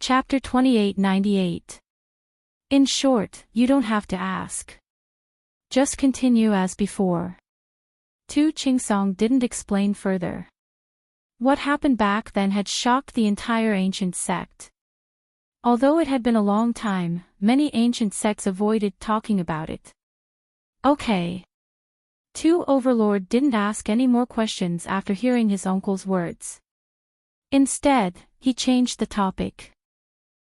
Chapter 2898. In short, you don't have to ask. Just continue as before. Tu Chingsong didn't explain further. What happened back then had shocked the entire ancient sect. Although it had been a long time, many ancient sects avoided talking about it. Okay. Tu Overlord didn't ask any more questions after hearing his uncle's words. Instead, he changed the topic.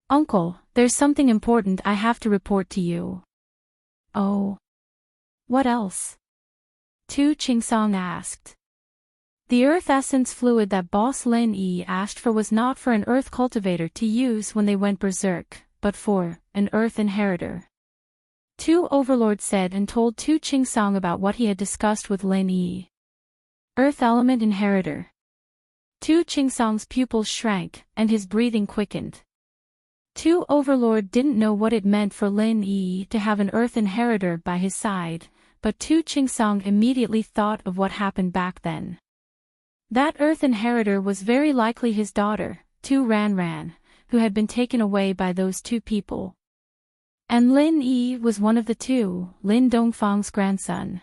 Uncle, there's something important I have to report to you. Oh. What else? Tu Chingsong asked. The earth essence fluid that Boss Lin Yi asked for was not for an earth cultivator to use when they went berserk, but for an earth inheritor. Tu Overlord said and told Tu Chingsong about what he had discussed with Lin Yi. Earth element inheritor. Tu Chingsong's pupils shrank, and his breathing quickened. Tu Overlord didn't know what it meant for Lin Yi to have an earth inheritor by his side, but Tu Chingsong immediately thought of what happened back then. That earth inheritor was very likely his daughter, Tu Ranran, who had been taken away by those two people. And Lin Yi was one of the two, Lin Dongfang's grandson.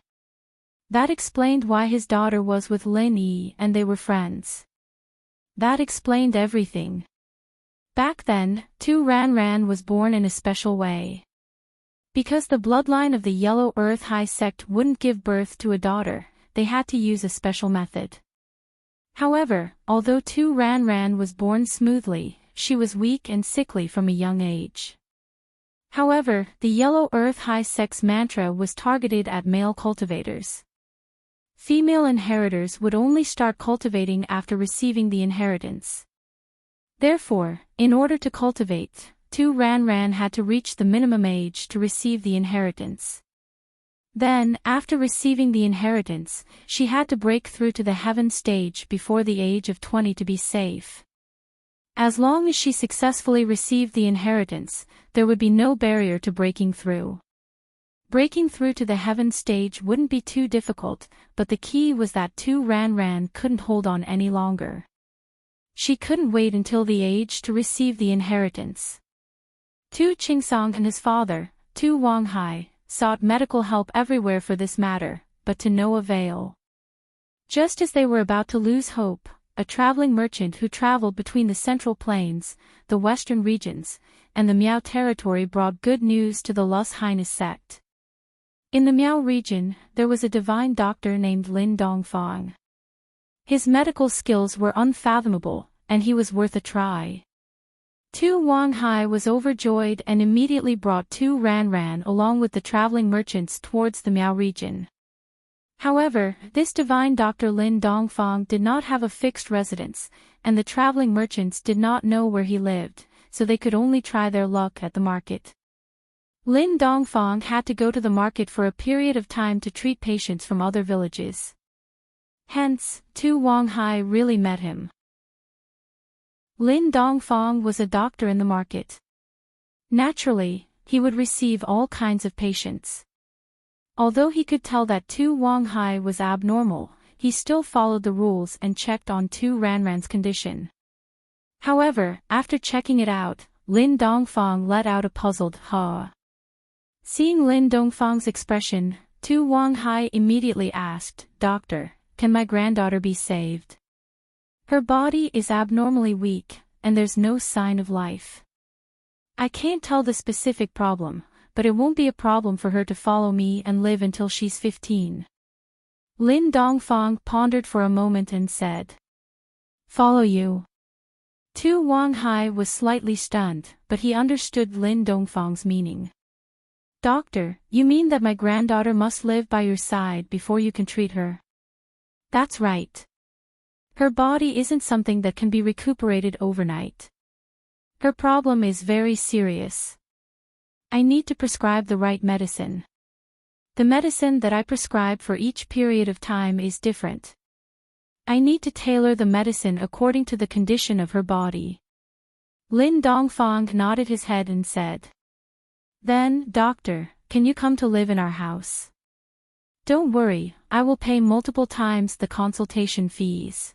That explained why his daughter was with Lin Yi and they were friends. That explained everything. Back then, Tu Ranran was born in a special way. Because the bloodline of the Yellow Earth High Sect wouldn't give birth to a daughter, they had to use a special method. However, although Tu Ranran was born smoothly, she was weak and sickly from a young age. However, the Yellow Earth High Sect's mantra was targeted at male cultivators. Female inheritors would only start cultivating after receiving the inheritance. Therefore, in order to cultivate, Tu Ranran had to reach the minimum age to receive the inheritance. Then, after receiving the inheritance, she had to break through to the heaven stage before the age of 20 to be safe. As long as she successfully received the inheritance, there would be no barrier to breaking through. Breaking through to the heaven stage wouldn't be too difficult, but the key was that Tu Ranran couldn't hold on any longer. She couldn't wait until the age to receive the inheritance. Tu Chingsong and his father, Tu Wanghai, sought medical help everywhere for this matter, but to no avail. Just as they were about to lose hope, a traveling merchant who traveled between the Central Plains, the Western regions, and the Miao territory brought good news to the Lus Highness sect. In the Miao region, there was a divine doctor named Lin Dongfang. His medical skills were unfathomable, and he was worth a try. Tu Wanghai was overjoyed and immediately brought Tu Ranran along with the traveling merchants towards the Miao region. However, this divine Dr. Lin Dongfang did not have a fixed residence, and the traveling merchants did not know where he lived, so they could only try their luck at the market. Lin Dongfang had to go to the market for a period of time to treat patients from other villages. Hence, Tu Wanghai really met him. Lin Dongfang was a doctor in the market. Naturally, he would receive all kinds of patients. Although he could tell that Tu Wanghai was abnormal, he still followed the rules and checked on Tu Ranran's condition. However, after checking it out, Lin Dongfang let out a puzzled "huh." Seeing Lin Dongfang's expression, Tu Wanghai immediately asked, "Doctor, can my granddaughter be saved? Her body is abnormally weak, and there's no sign of life. I can't tell the specific problem, but it won't be a problem for her to follow me and live until she's 15. Lin Dongfang pondered for a moment and said, "Follow you?" Tu Wanghai was slightly stunned, but he understood Lin Dongfang's meaning. "Doctor, you mean that my granddaughter must live by your side before you can treat her?" "That's right. Her body isn't something that can be recuperated overnight. Her problem is very serious. I need to prescribe the right medicine. The medicine that I prescribe for each period of time is different. I need to tailor the medicine according to the condition of her body." Lin Dongfang nodded his head and said, "Then, doctor, can you come to live in our house? Don't worry, I will pay multiple times the consultation fees.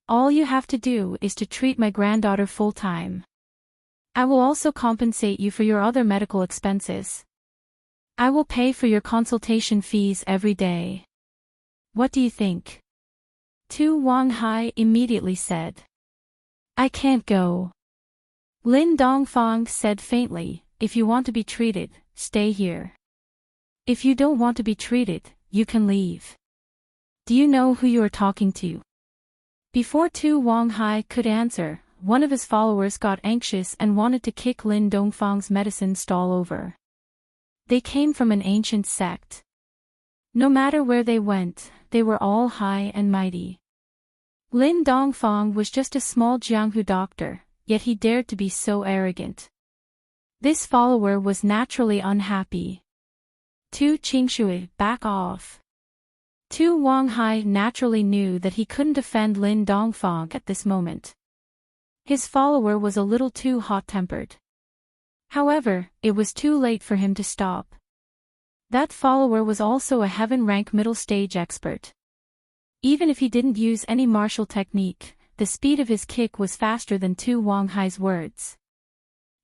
All you have to do is to treat my granddaughter full-time." I will also compensate you for your other medical expenses. I will pay for your consultation fees every day. What do you think? Tu Wanghai immediately said. I can't go. Lin Dongfang said faintly, if you want to be treated, stay here. If you don't want to be treated, you can leave. Do you know who you are talking to? Before Tu Wanghai could answer, one of his followers got anxious and wanted to kick Lin Dongfang's medicine stall over. They came from an ancient sect. No matter where they went, they were all high and mighty. Lin Dongfang was just a small Jianghu doctor, yet he dared to be so arrogant. This follower was naturally unhappy. Tu Qingshui, back off. Tu Wanghai naturally knew that he couldn't defend Lin Dongfang at this moment. His follower was a little too hot-tempered. However, it was too late for him to stop. That follower was also a heaven-rank middle-stage expert. Even if he didn't use any martial technique, the speed of his kick was faster than Tu Wanghai's words.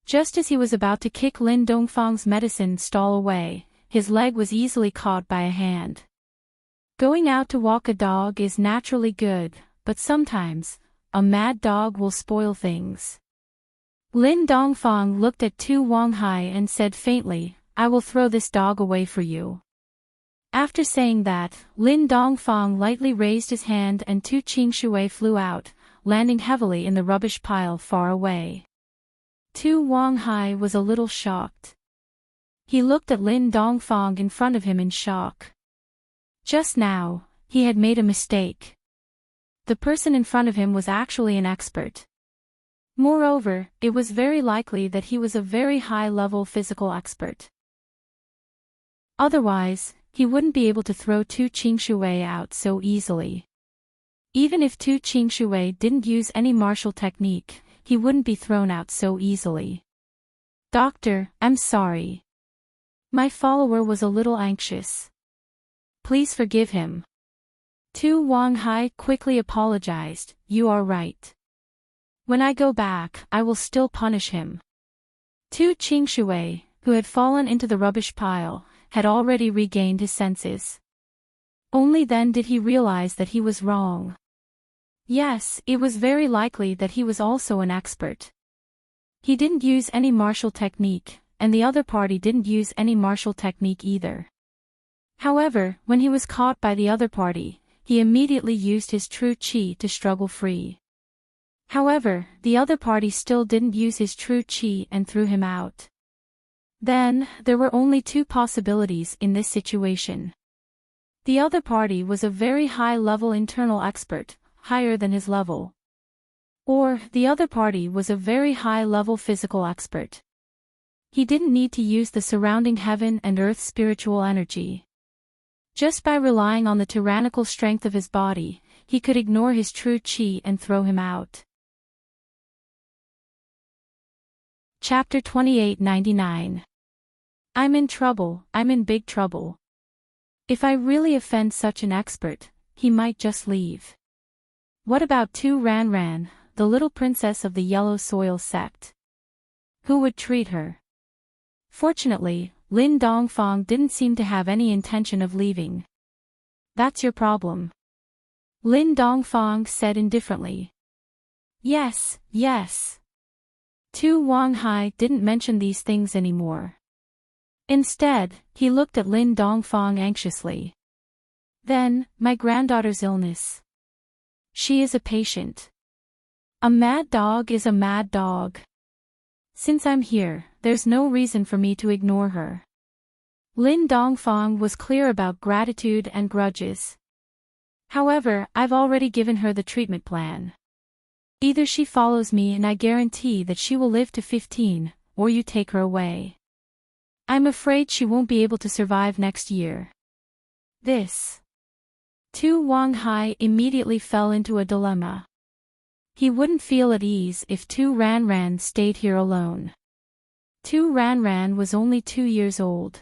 Just as he was about to kick Lin Dongfang's medicine stall away, his leg was easily caught by a hand. Going out to walk a dog is naturally good, but sometimes, a mad dog will spoil things. Lin Dongfang looked at Tu Wanghai and said faintly, I will throw this dog away for you. After saying that, Lin Dongfang lightly raised his hand and Tu Qingshui flew out, landing heavily in the rubbish pile far away. Tu Wanghai was a little shocked. He looked at Lin Dongfang in front of him in shock. Just now, he had made a mistake. The person in front of him was actually an expert. Moreover, it was very likely that he was a very high-level physical expert. Otherwise, he wouldn't be able to throw Tu Qingshui out so easily. Even if Tu Qingshui didn't use any martial technique, he wouldn't be thrown out so easily. Doctor, I'm sorry. My follower was a little anxious. Please forgive him. Tu Wanghai quickly apologized, you are right. When I go back, I will still punish him. Tu Qingshui, who had fallen into the rubbish pile, had already regained his senses. Only then did he realize that he was wrong. Yes, it was very likely that he was also an expert. He didn't use any martial technique, and the other party didn't use any martial technique either. However, when he was caught by the other party, he immediately used his true qi to struggle free. However, the other party still didn't use his true qi and threw him out. Then, there were only two possibilities in this situation. The other party was a very high-level internal expert, higher than his level. Or, the other party was a very high-level physical expert. He didn't need to use the surrounding heaven and earth spiritual energy. Just by relying on the tyrannical strength of his body, he could ignore his true qi and throw him out. Chapter 2899. I'm in trouble, I'm in big trouble. If I really offend such an expert, he might just leave. What about Tu Ranran, the little princess of the Yellow Soil sect? Who would treat her? Fortunately, Lin Dongfang didn't seem to have any intention of leaving. That's your problem. Lin Dongfang said indifferently. Yes, yes. Tu Wanghai didn't mention these things anymore. Instead, he looked at Lin Dongfang anxiously. Then, my granddaughter's illness. She is a patient. A mad dog is a mad dog. Since I'm here, there's no reason for me to ignore her. Lin Dongfang was clear about gratitude and grudges. However, I've already given her the treatment plan. Either she follows me and I guarantee that she will live to 15, or you take her away. I'm afraid she won't be able to survive next year. This. Tu Wanghai immediately fell into a dilemma. He wouldn't feel at ease if Tu Ranran stayed here alone. Tu Ranran was only 2 years old.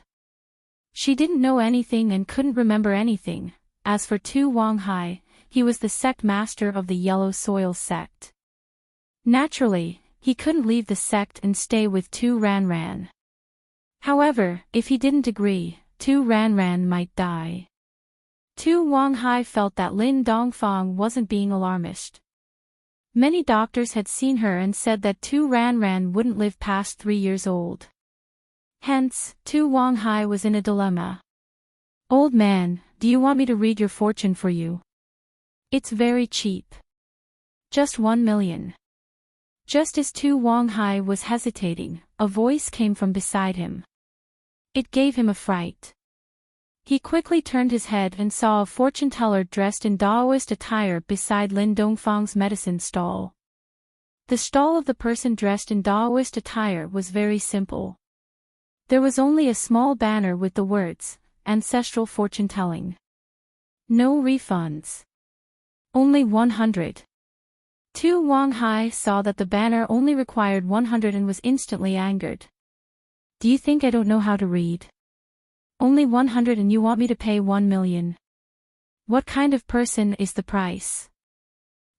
She didn't know anything and couldn't remember anything. As for Tu Wanghai, he was the sect master of the Yellow Soil sect. Naturally, he couldn't leave the sect and stay with Tu Ranran. However, if he didn't agree, Tu Ranran might die. Tu Wanghai felt that Lin Dongfang wasn't being alarmist. Many doctors had seen her and said that Tu Ranran wouldn't live past 3 years old. Hence, Tu Wanghai was in a dilemma. "Old man, do you want me to read your fortune for you? It's very cheap. Just 1 million. Just as Tu Wanghai was hesitating, a voice came from beside him. It gave him a fright. He quickly turned his head and saw a fortune-teller dressed in Daoist attire beside Lin Dongfang's medicine stall. The stall of the person dressed in Daoist attire was very simple. There was only a small banner with the words, "Ancestral Fortune-Telling." No refunds. Only 100. Tu Wanghai saw that the banner only required 100 and was instantly angered. "Do you think I don't know how to read? Only 100 and you want me to pay 1 million? What kind of person is the price?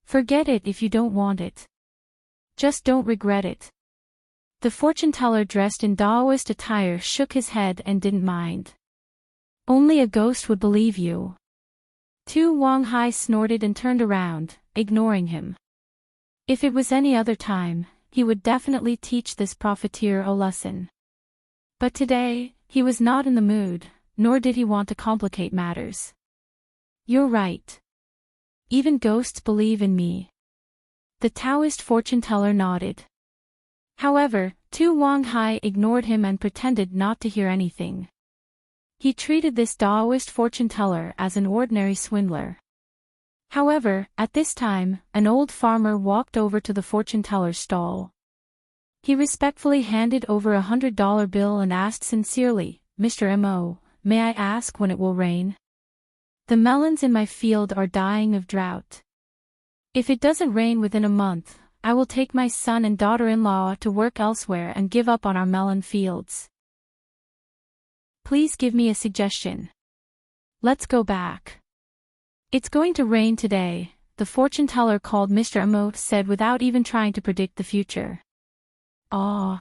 Forget it if you don't want it. Just don't regret it." The fortune-teller dressed in Daoist attire shook his head and didn't mind. "Only a ghost would believe you." Tu Wanghai snorted and turned around, ignoring him. If it was any other time, he would definitely teach this profiteer a lesson. But today, he was not in the mood, nor did he want to complicate matters. "You're right. Even ghosts believe in me." The Taoist fortune-teller nodded. However, Tu Wanghai ignored him and pretended not to hear anything. He treated this Daoist fortune-teller as an ordinary swindler. However, at this time, an old farmer walked over to the fortune-teller's stall. He respectfully handed over $100 bill and asked sincerely, "Mr. Mo, may I ask when it will rain? The melons in my field are dying of drought. If it doesn't rain within a month, I will take my son and daughter-in-law to work elsewhere and give up on our melon fields. Please give me a suggestion. Let's go back." "It's going to rain today," the fortune-teller called Mr. Mo said without even trying to predict the future. "Aw.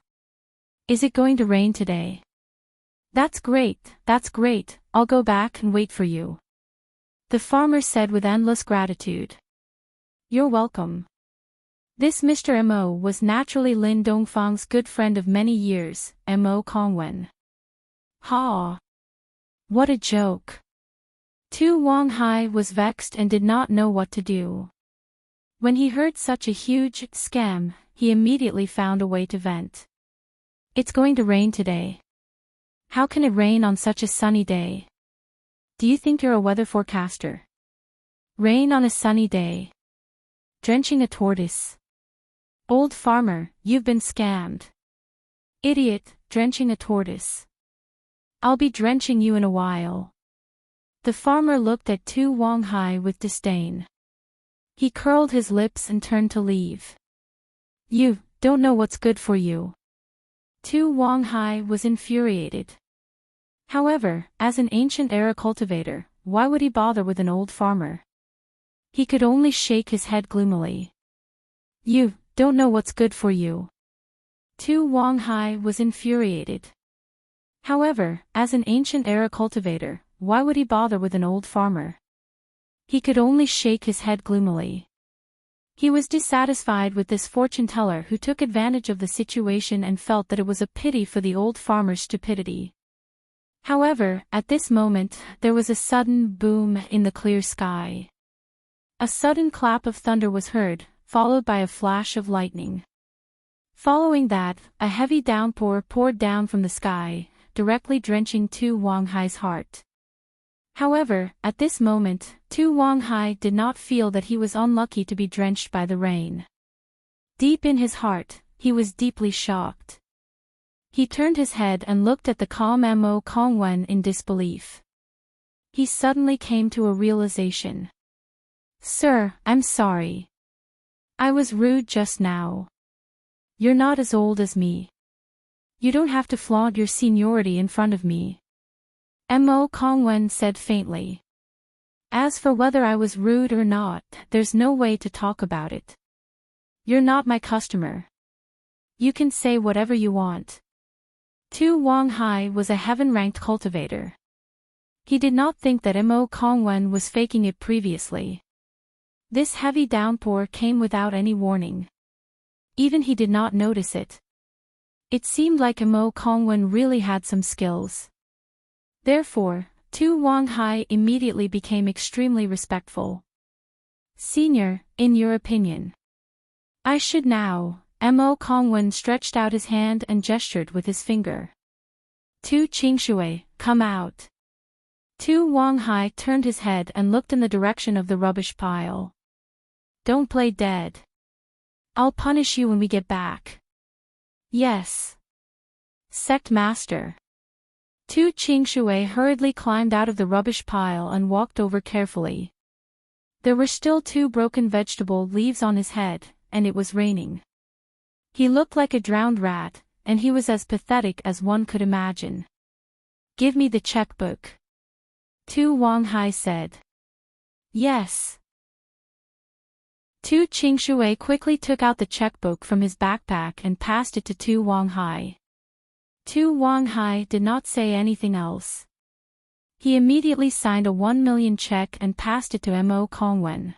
Is it going to rain today? That's great, I'll go back and wait for you," the farmer said with endless gratitude. "You're welcome." This Mr. Mo was naturally Lin Dongfang's good friend of many years, Mo Kongwen. Ha! What a joke. Tu Wanghai was vexed and did not know what to do. When he heard such a huge scam, he immediately found a way to vent. "It's going to rain today. How can it rain on such a sunny day? Do you think you're a weather forecaster? Rain on a sunny day. Drenching a tortoise. Old farmer, you've been scammed. Idiot, drenching a tortoise. I'll be drenching you in a while." The farmer looked at Tu Wanghai with disdain. He curled his lips and turned to leave. "You don't know what's good for you." Tu Wanghai was infuriated. However, as an ancient era cultivator, why would he bother with an old farmer? He could only shake his head gloomily. "You don't know what's good for you." Tu Wanghai was infuriated. However, as an ancient era cultivator, why would he bother with an old farmer? He could only shake his head gloomily. He was dissatisfied with this fortune-teller who took advantage of the situation and felt that it was a pity for the old farmer's stupidity. However, at this moment, there was a sudden boom in the clear sky. A sudden clap of thunder was heard, followed by a flash of lightning. Following that, a heavy downpour poured down from the sky, directly drenching Tu Wanghai's heart. However, at this moment, Tu Wanghai did not feel that he was unlucky to be drenched by the rain. Deep in his heart, he was deeply shocked. He turned his head and looked at the calm Mo Kongwen in disbelief. He suddenly came to a realization. "Sir, I'm sorry. I was rude just now. You're not as old as me. You don't have to flaunt your seniority in front of me," Mo Kongwen said faintly. "As for whether I was rude or not, there's no way to talk about it. You're not my customer. You can say whatever you want. Tu Wang Hai was a heaven-ranked cultivator. He did not think that Mo Kongwen was faking it previously. This heavy downpour came without any warning. Even he did not notice it. It seemed like Mo Kongwen really had some skills. Therefore, Tu Wang Hai immediately became extremely respectful. Senior, in your opinion. I should now. Mo Kongwen stretched out his hand and gestured with his finger. Tu Qingshui, come out. Tu Wang Hai turned his head and looked in the direction of the rubbish pile. Don't play dead. I'll punish you when we get back. Yes. Sect Master. Tu Qingshui hurriedly climbed out of the rubbish pile and walked over carefully. There were still 2 broken vegetable leaves on his head, and it was raining. He looked like a drowned rat, and he was as pathetic as one could imagine. Give me the checkbook. Tu Wang Hai said. Yes. Tu Qingshui quickly took out the checkbook from his backpack and passed it to Tu Wang Hai. Tu Wang Hai did not say anything else. He immediately signed a 1 million check and passed it to Mo Kongwen.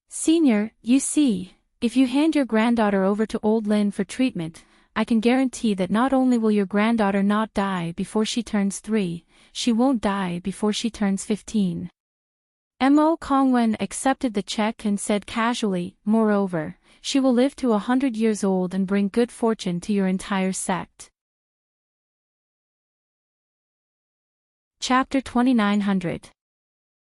Senior, you see, if you hand your granddaughter over to old Lin for treatment, I can guarantee that not only will your granddaughter not die before she turns 3, she won't die before she turns 15. Mo Kongwen accepted the check and said casually, moreover, she will live to 100 years old and bring good fortune to your entire sect. Chapter 2900.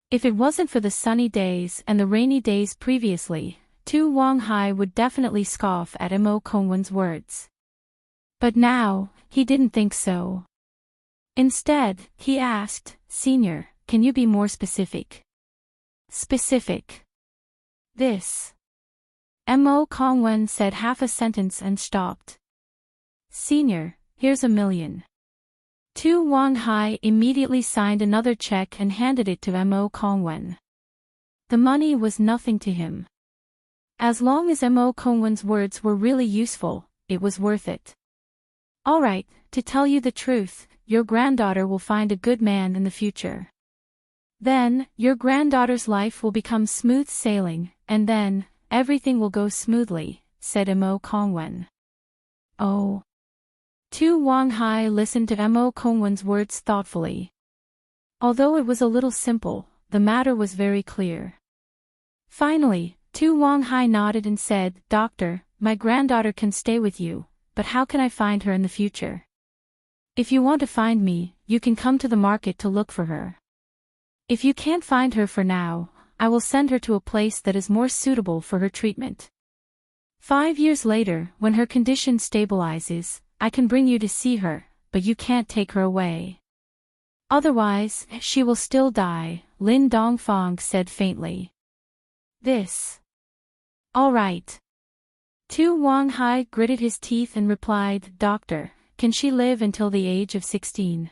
If it wasn't for the sunny days and the rainy days previously, Tu Wang Hai would definitely scoff at Mo Kongwen's words. But now, he didn't think so. Instead, he asked, Senior, can you be more specific? Specific. This. Mo Kongwen said half a sentence and stopped. Senior, here's 1 million. Tu Wang Hai immediately signed another check and handed it to Mo Kongwen. The money was nothing to him. As long as Mo Kongwen's words were really useful, it was worth it. Alright, to tell you the truth, your granddaughter will find a good man in the future. Then, your granddaughter's life will become smooth sailing, and then, everything will go smoothly, said Mo Kongwen. Oh. Tu Wang Hai listened to Mo Kongwen's words thoughtfully. Although it was a little simple, the matter was very clear. Finally, Tu Wang Hai nodded and said, Doctor, my granddaughter can stay with you, but how can I find her in the future? If you want to find me, you can come to the market to look for her. If you can't find her for now, I will send her to a place that is more suitable for her treatment. 5 years later, when her condition stabilizes, I can bring you to see her, but you can't take her away. Otherwise, she will still die, Lin Dongfang said faintly. This. All right. Tu Wang Hai gritted his teeth and replied, Doctor, can she live until the age of 16?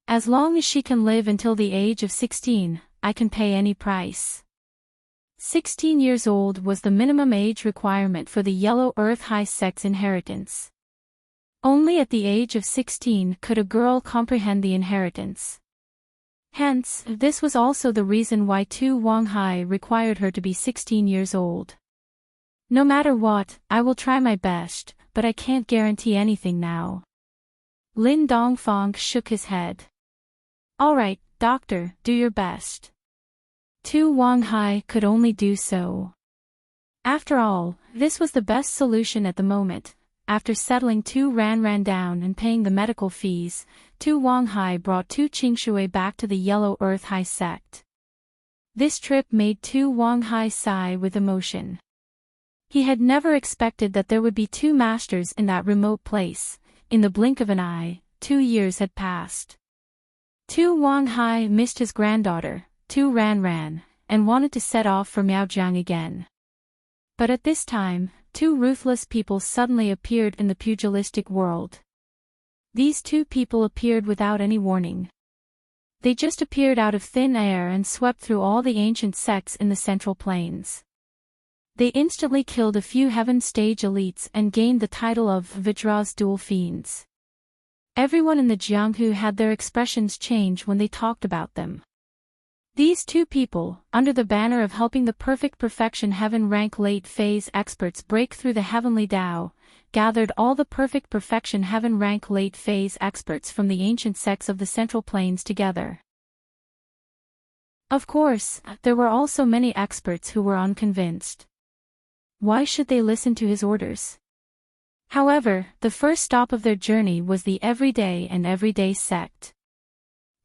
As long as she can live until the age of 16, I can pay any price. 16 years old was the minimum age requirement for the Yellow Earth High Sect's inheritance. Only at the age of 16 could a girl comprehend the inheritance. Hence, this was also the reason why Tu Wang Hai required her to be 16 years old. No matter what, I will try my best, but I can't guarantee anything now. Lin Dongfang shook his head. Alright, doctor, do your best. Tu Wang Hai could only do so. After all, this was the best solution at the moment. After settling Tu Ran down and paying the medical fees, Tu Wang Hai brought Tu Qingshui back to the Yellow Earth High Sect. This trip made Tu Wang Hai sigh with emotion. He had never expected that there would be 2 masters in that remote place. In the blink of an eye, 2 years had passed. Tu Wang Hai missed his granddaughter, Tu Ran, and wanted to set off for Miaojiang again. But at this time, 2 ruthless people suddenly appeared in the pugilistic world. These 2 people appeared without any warning. They just appeared out of thin air and swept through all the ancient sects in the Central Plains. They instantly killed a few Heaven Stage elites and gained the title of Vajra's Dual Fiends. Everyone in the Jianghu had their expressions change when they talked about them. These two people, under the banner of helping the perfect perfection heaven rank late phase experts break through the heavenly Tao, gathered all the perfect perfection heaven rank late phase experts from the ancient sects of the Central Plains together. Of course, there were also many experts who were unconvinced. Why should they listen to his orders? However, the first stop of their journey was the Everyday and Everyday sect.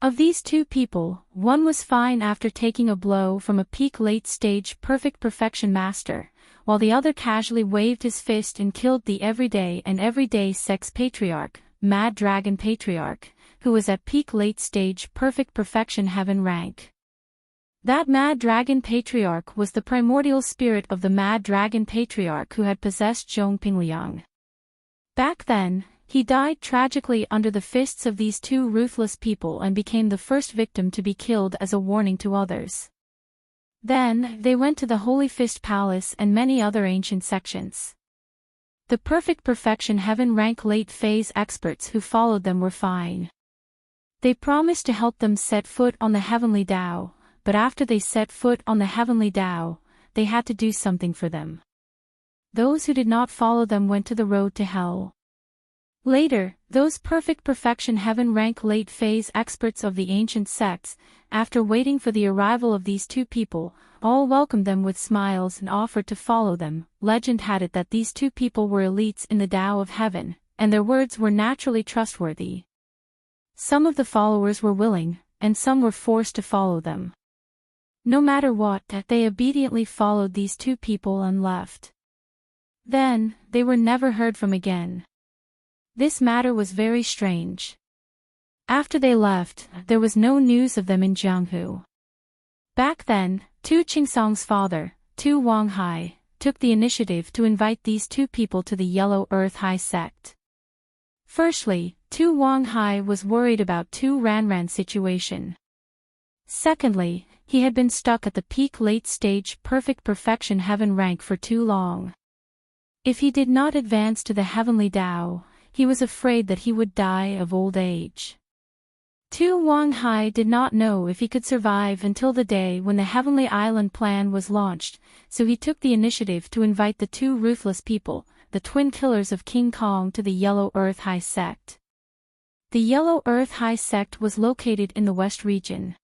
Of these two people, one was fine after taking a blow from a peak late-stage perfect perfection master, while the other casually waved his fist and killed the Everyday and Everyday sect's patriarch, Mad Dragon Patriarch, who was at peak late-stage perfect perfection heaven rank. That Mad Dragon Patriarch was the primordial spirit of the Mad Dragon Patriarch who had possessed Zhongping Liang. Back then, he died tragically under the fists of these two ruthless people and became the first victim to be killed as a warning to others. Then, they went to the Holy Fist Palace and many other ancient sections. The perfect perfection heaven rank late phase experts who followed them were fine. They promised to help them set foot on the heavenly Tao, but after they set foot on the heavenly Tao, they had to do something for them. Those who did not follow them went to the road to hell. Later, those perfect perfection heaven rank late phase experts of the ancient sects, after waiting for the arrival of these two people, all welcomed them with smiles and offered to follow them. Legend had it that these two people were elites in the Tao of heaven, and their words were naturally trustworthy. Some of the followers were willing, and some were forced to follow them. No matter what, they obediently followed these two people and left. Then, they were never heard from again. This matter was very strange. After they left, there was no news of them in Jianghu. Back then, Tu Qingsong's father, Tu Wanghai, took the initiative to invite these two people to the Yellow Earth High sect. Firstly, Tu Wanghai was worried about Tu Ranran's situation. Secondly, he had been stuck at the peak late-stage perfect perfection heaven rank for too long. If he did not advance to the heavenly Tao, he was afraid that he would die of old age. Tu Wanghai did not know if he could survive until the day when the Heavenly Island plan was launched, so he took the initiative to invite the two ruthless people, the twin killers of King Kong, to the Yellow Earth High sect. The Yellow Earth High sect was located in the West region.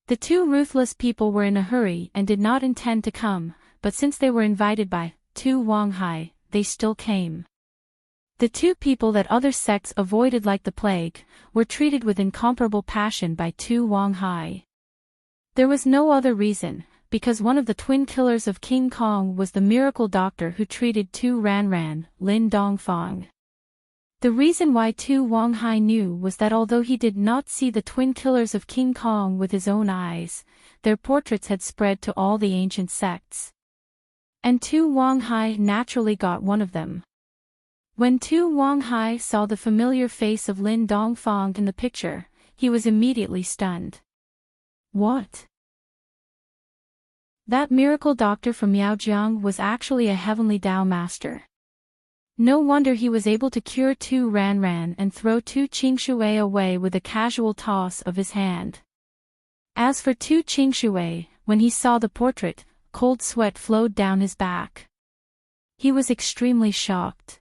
The two ruthless people were in a hurry and did not intend to come, but since they were invited by Tu Wanghai, they still came. The two people that other sects avoided like the plague, were treated with incomparable passion by Tu Wanghai. There was no other reason, because one of the twin killers of King Kong was the miracle doctor who treated Tu Ranran, Lin Dongfang. The reason why Tu Wanghai knew was that although he did not see the twin killers of King Kong with his own eyes, their portraits had spread to all the ancient sects. And Tu Wanghai naturally got one of them. When Tu Wanghai saw the familiar face of Lin Dongfang in the picture, he was immediately stunned. What? That miracle doctor from Miaojiang was actually a heavenly Tao master. No wonder he was able to cure Tu Ranran and throw Tu Qingshui away with a casual toss of his hand. As for Tu Qingshui, when he saw the portrait, cold sweat flowed down his back. He was extremely shocked.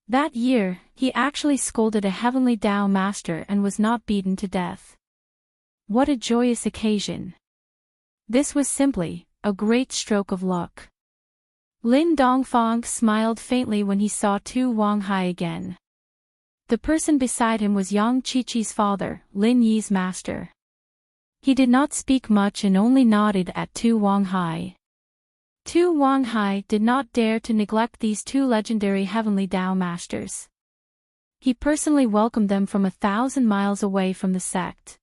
That year, he actually scolded a heavenly Tao master and was not beaten to death. What a joyous occasion! This was simply a great stroke of luck. Lin Dongfang smiled faintly when he saw Tu Wanghai again. The person beside him was Yang Qiqi's father, Lin Yi's master. He did not speak much and only nodded at Tu Wanghai. Tu Wanghai did not dare to neglect these two legendary heavenly Tao masters. He personally welcomed them from 1,000 miles away from the sect.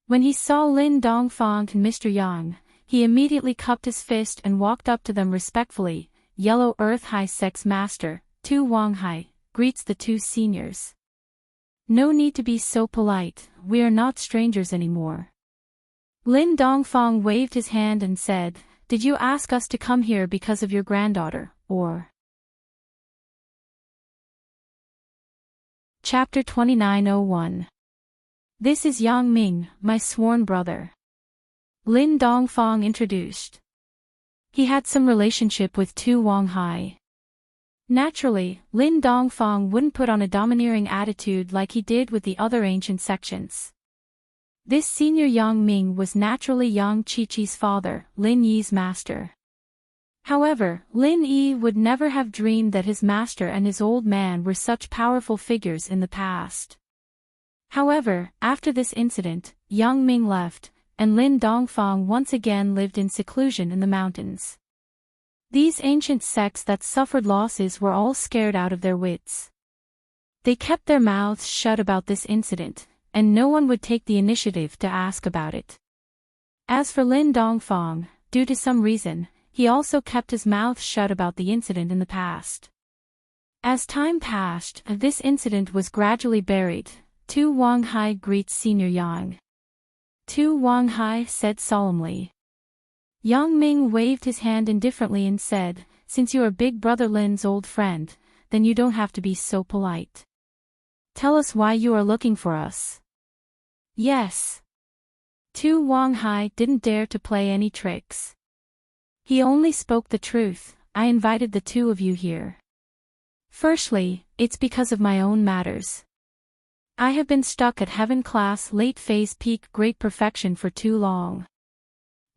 When he saw Lin Dongfang and Mr. Yang, he immediately cupped his fist and walked up to them respectfully. Yellow Earth High Sect's master, Tu Wanghai, greets the two seniors. No need to be so polite, we are not strangers anymore. Lin Dongfang waved his hand and said, did you ask us to come here because of your granddaughter, or? Chapter 2901. This is Yang Ming, my sworn brother. Lin Dongfang introduced. He had some relationship with Tu Wanghai. Naturally, Lin Dongfang wouldn't put on a domineering attitude like he did with the other ancient sections. This senior Yang Ming was naturally Yang Qiqi's father, Lin Yi's master. However, Lin Yi would never have dreamed that his master and his old man were such powerful figures in the past. However, after this incident, Yang Ming left, and Lin Dongfang once again lived in seclusion in the mountains. These ancient sects that suffered losses were all scared out of their wits. They kept their mouths shut about this incident, and no one would take the initiative to ask about it. As for Lin Dongfang, due to some reason, he also kept his mouth shut about the incident in the past. As time passed, this incident was gradually buried. Tu Wanghai greets Senior Yang. Tu Wanghai said solemnly. Yang Ming waved his hand indifferently and said, since you are Big Brother Lin's old friend, then you don't have to be so polite. Tell us why you are looking for us. Yes. Tu Wanghai didn't dare to play any tricks. He only spoke the truth. I invited the two of you here. Firstly, it's because of my own matters. I have been stuck at Heaven Class Late Phase Peak Great Perfection for too long.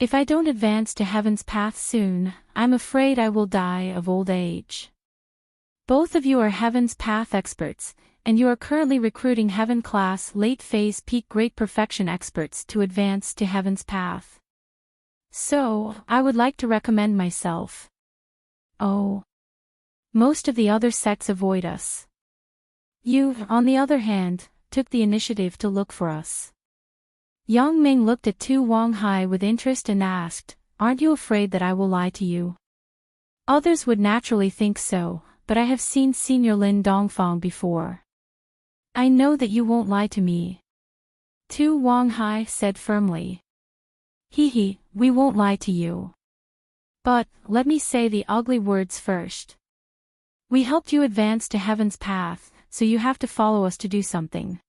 If I don't advance to Heaven's path soon, I'm afraid I will die of old age. Both of you are Heaven's path experts, and you are currently recruiting Heaven Class Late Phase Peak Great Perfection experts to advance to Heaven's path. So, I would like to recommend myself. Oh. Most of the other sects avoid us. You, on the other hand, took the initiative to look for us. Yang Ming looked at Tu Wanghai with interest and asked, aren't you afraid that I will lie to you? Others would naturally think so, but I have seen Senior Lin Dongfang before. I know that you won't lie to me. Tu Wanghai said firmly. We won't lie to you. But, let me say the ugly words first. We helped you advance to Heaven's path, so you have to follow us to do something.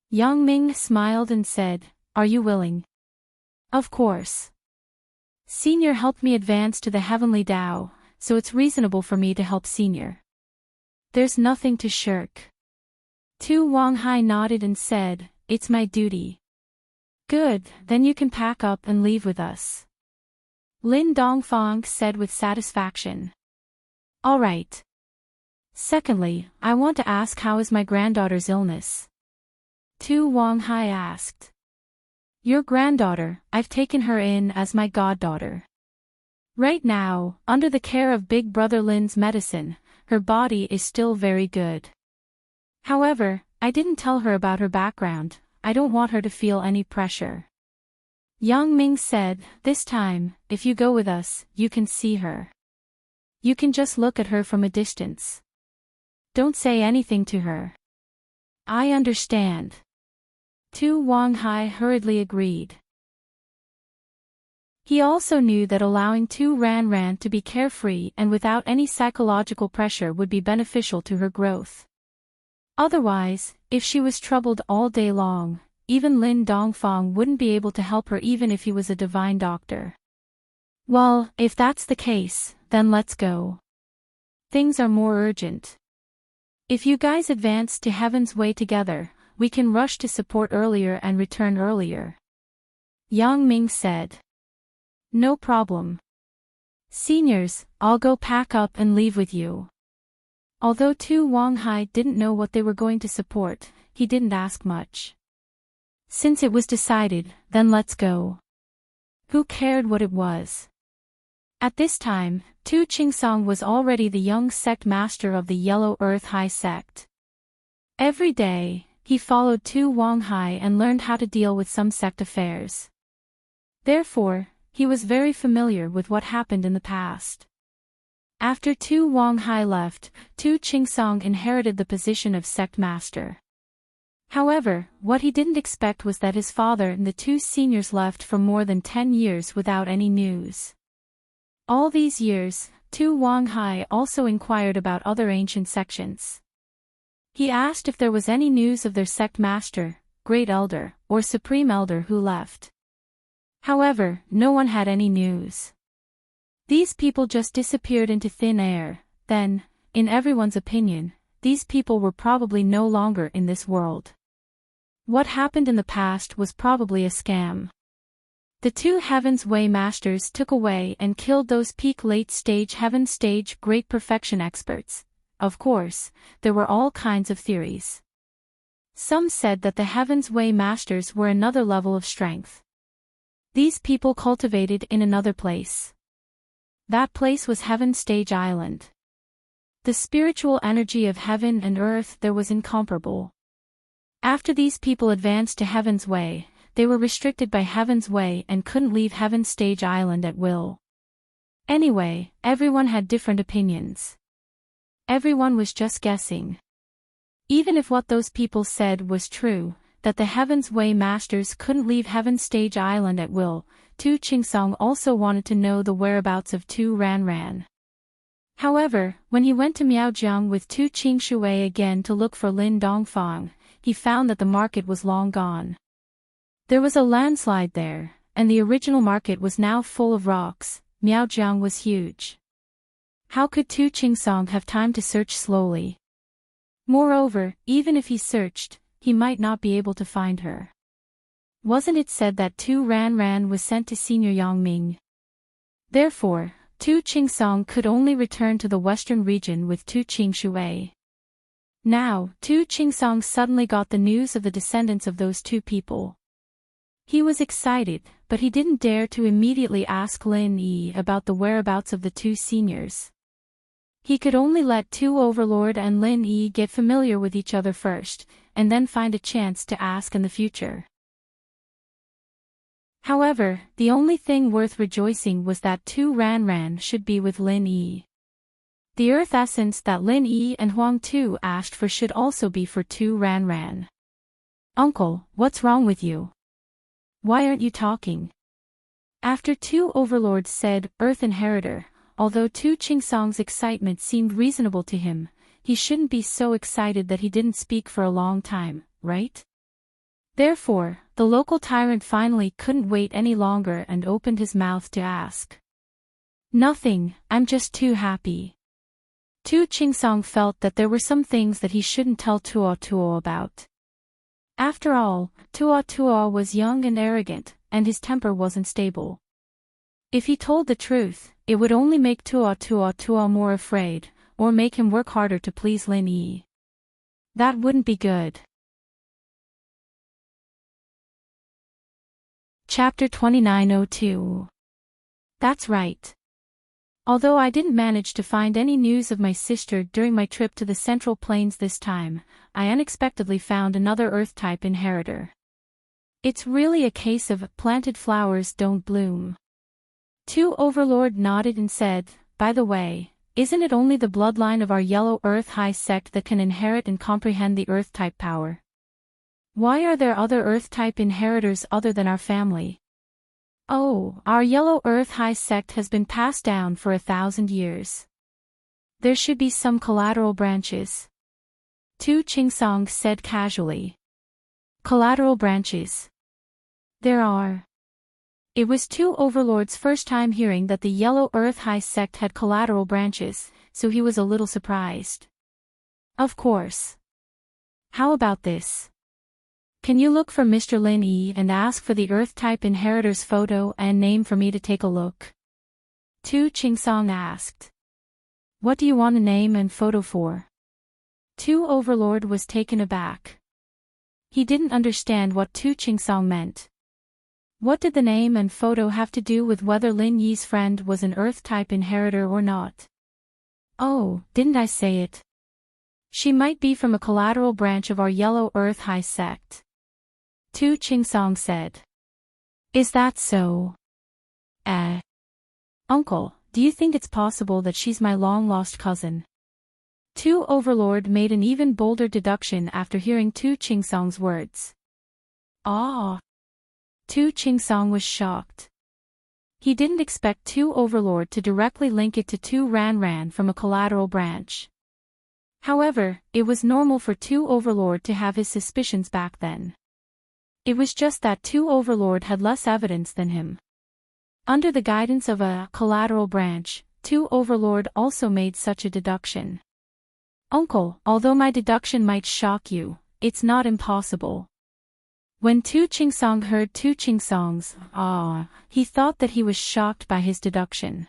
Yang Ming smiled and said, are you willing? Of course. Senior helped me advance to the Heavenly Tao, so it's reasonable for me to help Senior. There's nothing to shirk. Tu Wanghai nodded and said, it's my duty. Good, then you can pack up and leave with us. Lin Dongfang said with satisfaction. All right. Secondly, I want to ask how is my granddaughter's illness? Tu Wanghai asked. Your granddaughter, I've taken her in as my goddaughter. Right now, under the care of Big Brother Lin's medicine, her body is still very good. However, I didn't tell her about her background. I don't want her to feel any pressure. Yang Ming said, this time, if you go with us, you can see her. You can just look at her from a distance. Don't say anything to her. I understand. Tu Wanghai hurriedly agreed. He also knew that allowing Tu Ran to be carefree and without any psychological pressure would be beneficial to her growth. Otherwise, if she was troubled all day long, even Lin Dongfang wouldn't be able to help her even if he was a divine doctor. Well, if that's the case, then let's go. Things are more urgent. If you guys advance to Heaven's way together, we can rush to support earlier and return earlier. Yang Ming said. No problem. Seniors, I'll go pack up and leave with you. Although Tu Wanghai didn't know what they were going to support, he didn't ask much. Since it was decided, then let's go. Who cared what it was? At this time, Tu Qingsong was already the young sect master of the Yellow Earth High sect. Every day, he followed Tu Wanghai and learned how to deal with some sect affairs. Therefore, he was very familiar with what happened in the past. After Tu Wanghai left, Tu Qingsong inherited the position of sect master. However, what he didn't expect was that his father and the two seniors left for more than 10 years without any news. All these years, Tu Wang Hai also inquired about other ancient sections. He asked if there was any news of their sect master, great elder, or supreme elder who left. However, no one had any news. These people just disappeared into thin air. Then, in everyone's opinion, these people were probably no longer in this world. What happened in the past was probably a scam. The two Heaven's Way masters took away and killed those peak late-stage Heaven stage great perfection experts. Of course, there were all kinds of theories. Some said that the Heaven's Way masters were another level of strength. These people cultivated in another place. That place was Heaven Stage Island. The spiritual energy of heaven and earth there was incomparable. After these people advanced to Heaven's Way, they were restricted by Heaven's Way and couldn't leave Heaven Stage Island at will. Anyway, everyone had different opinions. Everyone was just guessing. Even if what those people said was true, that the Heaven's Way masters couldn't leave Heaven Stage Island at will, Tu Qingsong also wanted to know the whereabouts of Tu Ranran. However, when he went to Miaojiang with Tu Qingshui again to look for Lin Dongfang, he found that the market was long gone. There was a landslide there, and the original market was now full of rocks. Miaojiang was huge. How could Tu Qingsong have time to search slowly? Moreover, even if he searched, he might not be able to find her. Wasn't it said that Tu Ranran was sent to Senior Yang Ming? Therefore, Tu Qingsong could only return to the western region with Tu Qingshui. Now, Tu Qingsong suddenly got the news of the descendants of those two people. He was excited, but he didn't dare to immediately ask Lin Yi about the whereabouts of the two seniors. He could only let Tu Overlord and Lin Yi get familiar with each other first, and then find a chance to ask in the future. However, the only thing worth rejoicing was that Tu Ranran should be with Lin Yi. The earth essence that Lin Yi and Huang Tu asked for should also be for Tu Ranran. Uncle, what's wrong with you? Why aren't you talking? After Tu Overlord said, Earth Inheritor, although Tu Qingsong's excitement seemed reasonable to him, he shouldn't be so excited that he didn't speak for a long time, right? Therefore, the local tyrant finally couldn't wait any longer and opened his mouth to ask. Nothing, I'm just too happy. Tu Qingsong felt that there were some things that he shouldn't tell Tuo Tuo about. After all, Tuo Tuo was young and arrogant, and his temper wasn't stable. If he told the truth, it would only make Tuo Tuo Tuo more afraid, or make him work harder to please Lin Yi. That wouldn't be good. Chapter 2902. That's right. Although I didn't manage to find any news of my sister during my trip to the Central Plains this time, I unexpectedly found another Earth-type inheritor. It's really a case of planted flowers don't bloom. Tu Overlord nodded and said, by the way, isn't it only the bloodline of our Yellow Earth High sect that can inherit and comprehend the Earth-type power? Why are there other Earth-type inheritors other than our family? Oh, our Yellow Earth High sect has been passed down for 1,000 years. There should be some collateral branches. Tu Qingsong said casually. Collateral branches. There are. It was Tu Overlord's first time hearing that the Yellow Earth High sect had collateral branches, so he was a little surprised. Of course. How about this? Can you look for Mr. Lin Yi and ask for the Earth-type inheritor's photo and name for me to take a look? Tu Qingsong asked. What do you want a name and photo for? Tu Overlord was taken aback. He didn't understand what Tu Qingsong meant. What did the name and photo have to do with whether Lin Yi's friend was an Earth-type inheritor or not? Oh, didn't I say it? She might be from a collateral branch of our Yellow Earth High sect. Tu Qingsong said. Is that so? Uncle, do you think it's possible that she's my long-lost cousin? Tu Overlord made an even bolder deduction after hearing Tu Qingsong's words. Ah! Tu Qingsong was shocked. He didn't expect two Overlord to directly link it to two Ran from a collateral branch. However, it was normal for two Overlord to have his suspicions back then. It was just that two Overlord had less evidence than him. Under the guidance of a collateral branch, two Overlord also made such a deduction. Uncle, although my deduction might shock you, it's not impossible. When Tu Chingsong heard Tu Chingsong's he thought that he was shocked by his deduction.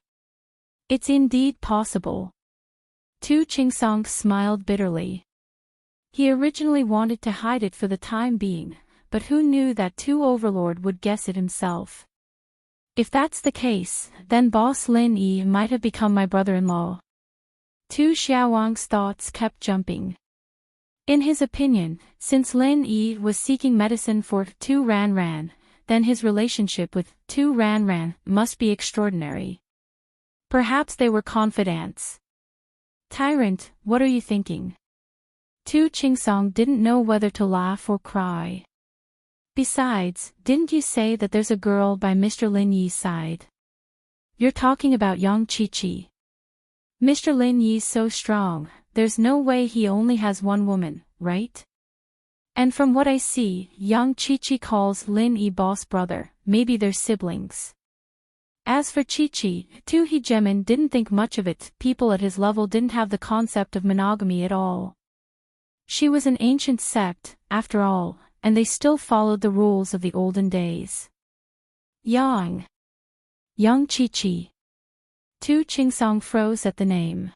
It's indeed possible. Tu Chingsong smiled bitterly. He originally wanted to hide it for the time being, but who knew that Tu Overlord would guess it himself? If that's the case, then Boss Lin Yi might have become my brother-in-law. Tu Xiaowang's thoughts kept jumping. In his opinion, since Lin Yi was seeking medicine for Tu Ran, then his relationship with Tu Ran must be extraordinary. Perhaps they were confidants. Tyrant, what are you thinking? Tu Chingsong didn't know whether to laugh or cry. Besides, didn't you say that there's a girl by Mr. Lin Yi's side? You're talking about Yang Chi-Chi. Mr. Lin Yi's so strong, there's no way he only has one woman, right? And from what I see, Yang Chi-Chi calls Lin Yi boss brother, maybe they're siblings. As for Chi-Chi, Tu Hegemin didn't think much of it, people at his level didn't have the concept of monogamy at all. She was an ancient sect, after all, and they still followed the rules of the olden days. Yang Chi-Chi. Tu Chingsong froze at the name.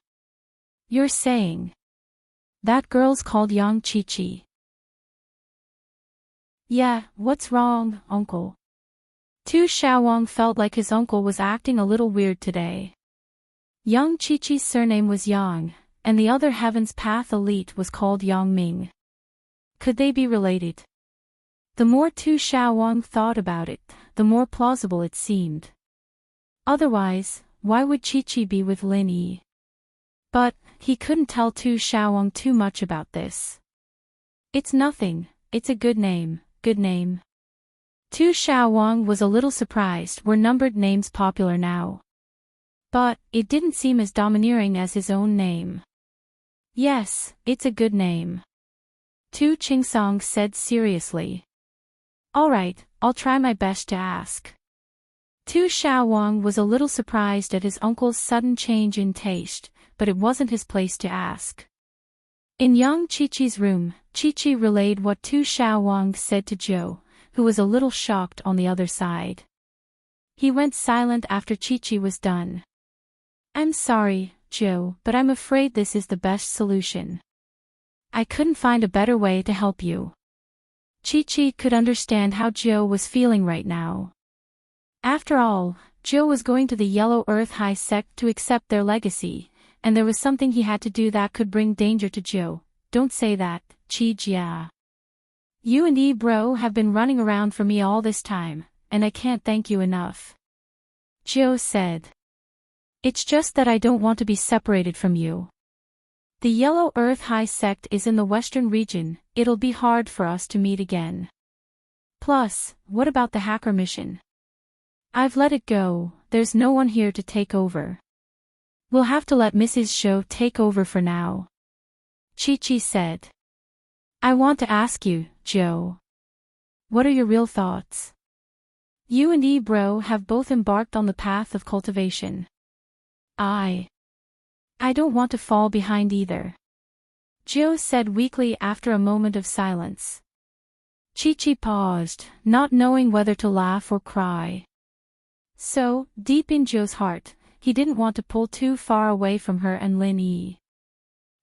You're saying that girl's called Yang Chi-Chi? Yeah, what's wrong, uncle? Tu Xiaowang felt like his uncle was acting a little weird today. Yang Chi-Chi's surname was Yang, and the other Heaven's Path elite was called Yang Ming. Could they be related? The more Tu Xiaowang thought about it, the more plausible it seemed. Otherwise, why would Chi-Chi be with Lin Yi? But, he couldn't tell Tu Xiaowang too much about this. It's nothing, it's a good name, good name. Tu Xiaowang was a little surprised, were numbered names popular now? But, it didn't seem as domineering as his own name. Yes, it's a good name. Tu Chingsong said seriously. Alright, I'll try my best to ask. Tu Xiaowang was a little surprised at his uncle's sudden change in taste, but it wasn't his place to ask. In Yang Chi-Chi's room, Chi-Chi relayed what Tu Xiaowang said to Zhou, who was a little shocked on the other side. He went silent after Chi-Chi was done. I'm sorry, Zhou, but I'm afraid this is the best solution. I couldn't find a better way to help you. Chi-Chi could understand how Zhou was feeling right now. After all, Zhou was going to the Yellow Earth High Sect to accept their legacy, and there was something he had to do that could bring danger to Zhou. Don't say that, Chi-Jia. You and bro have been running around for me all this time, and I can't thank you enough. Zhou said. It's just that I don't want to be separated from you. The Yellow Earth High Sect is in the western region, it'll be hard for us to meet again. Plus, what about the hacker mission? I've let it go, there's no one here to take over. We'll have to let Mrs. Shou take over for now. Chi-Chi said. I want to ask you, Zhou. What are your real thoughts? You and bro have both embarked on the path of cultivation. I don't want to fall behind either. Zhou said weakly after a moment of silence. Chi-Chi paused, not knowing whether to laugh or cry. So, deep in Zhou's heart, he didn't want to pull too far away from her and Lin Yi.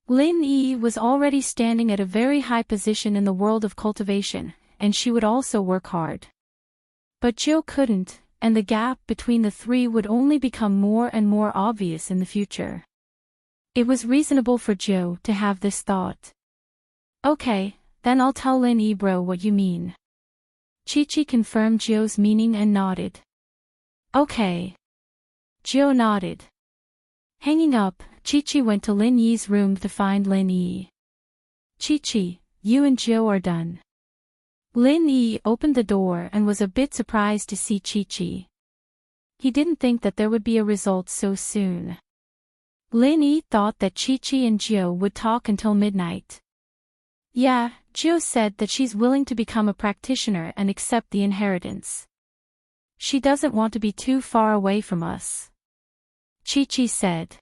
Lin Yi was already standing at a very high position in the world of cultivation, and she would also work hard. But Zhou couldn't, and the gap between the three would only become more and more obvious in the future. It was reasonable for Zhou to have this thought. Okay, then I'll tell Lin Yi bro what you mean. Chi-Chi confirmed Zhou's meaning and nodded. Okay. Zhou nodded. Hanging up, Chi-Chi went to Lin Yi's room to find Lin Yi. Chi-Chi, you and Zhou are done. Lin Yi opened the door and was a bit surprised to see Chi-Chi. he didn't think that there would be a result so soon. Lin Yi thought that Chi-Chi and Jiu would talk until midnight. Yeah, Jiu said that she's willing to become a practitioner and accept the inheritance. She doesn't want to be too far away from us. Chi-Chi said.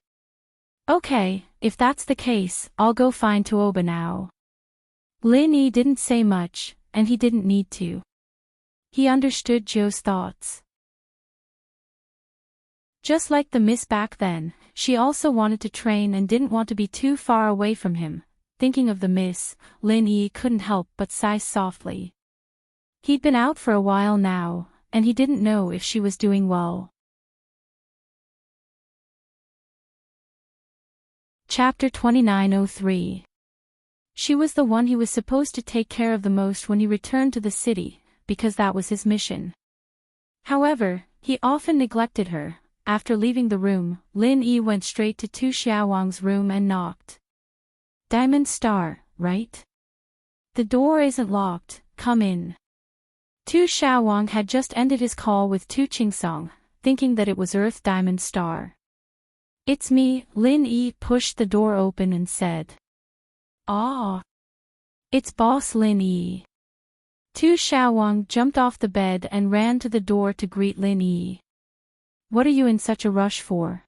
Okay, if that's the case, I'll go find Tuoba now. Lin Yi didn't say much, and he didn't need to. He understood Jiu's thoughts. Just like the miss back then, she also wanted to train and didn't want to be too far away from him. Thinking of the miss, Lin Yi couldn't help but sigh softly. He'd been out for a while now, and he didn't know if she was doing well. Chapter 2903. She was the one he was supposed to take care of the most when he returned to the city, because that was his mission. However, he often neglected her. After leaving the room, Lin Yi went straight to Tu Xiaowang's room and knocked. Diamond Star, right? The door isn't locked, come in. Tu Xiaowang had just ended his call with Tu Qingsong, thinking that it was Earth Diamond Star. It's me, Lin Yi pushed the door open and said. Ah. It's Boss Lin Yi. Tu Xiaowang jumped off the bed and ran to the door to greet Lin Yi. What are you in such a rush for?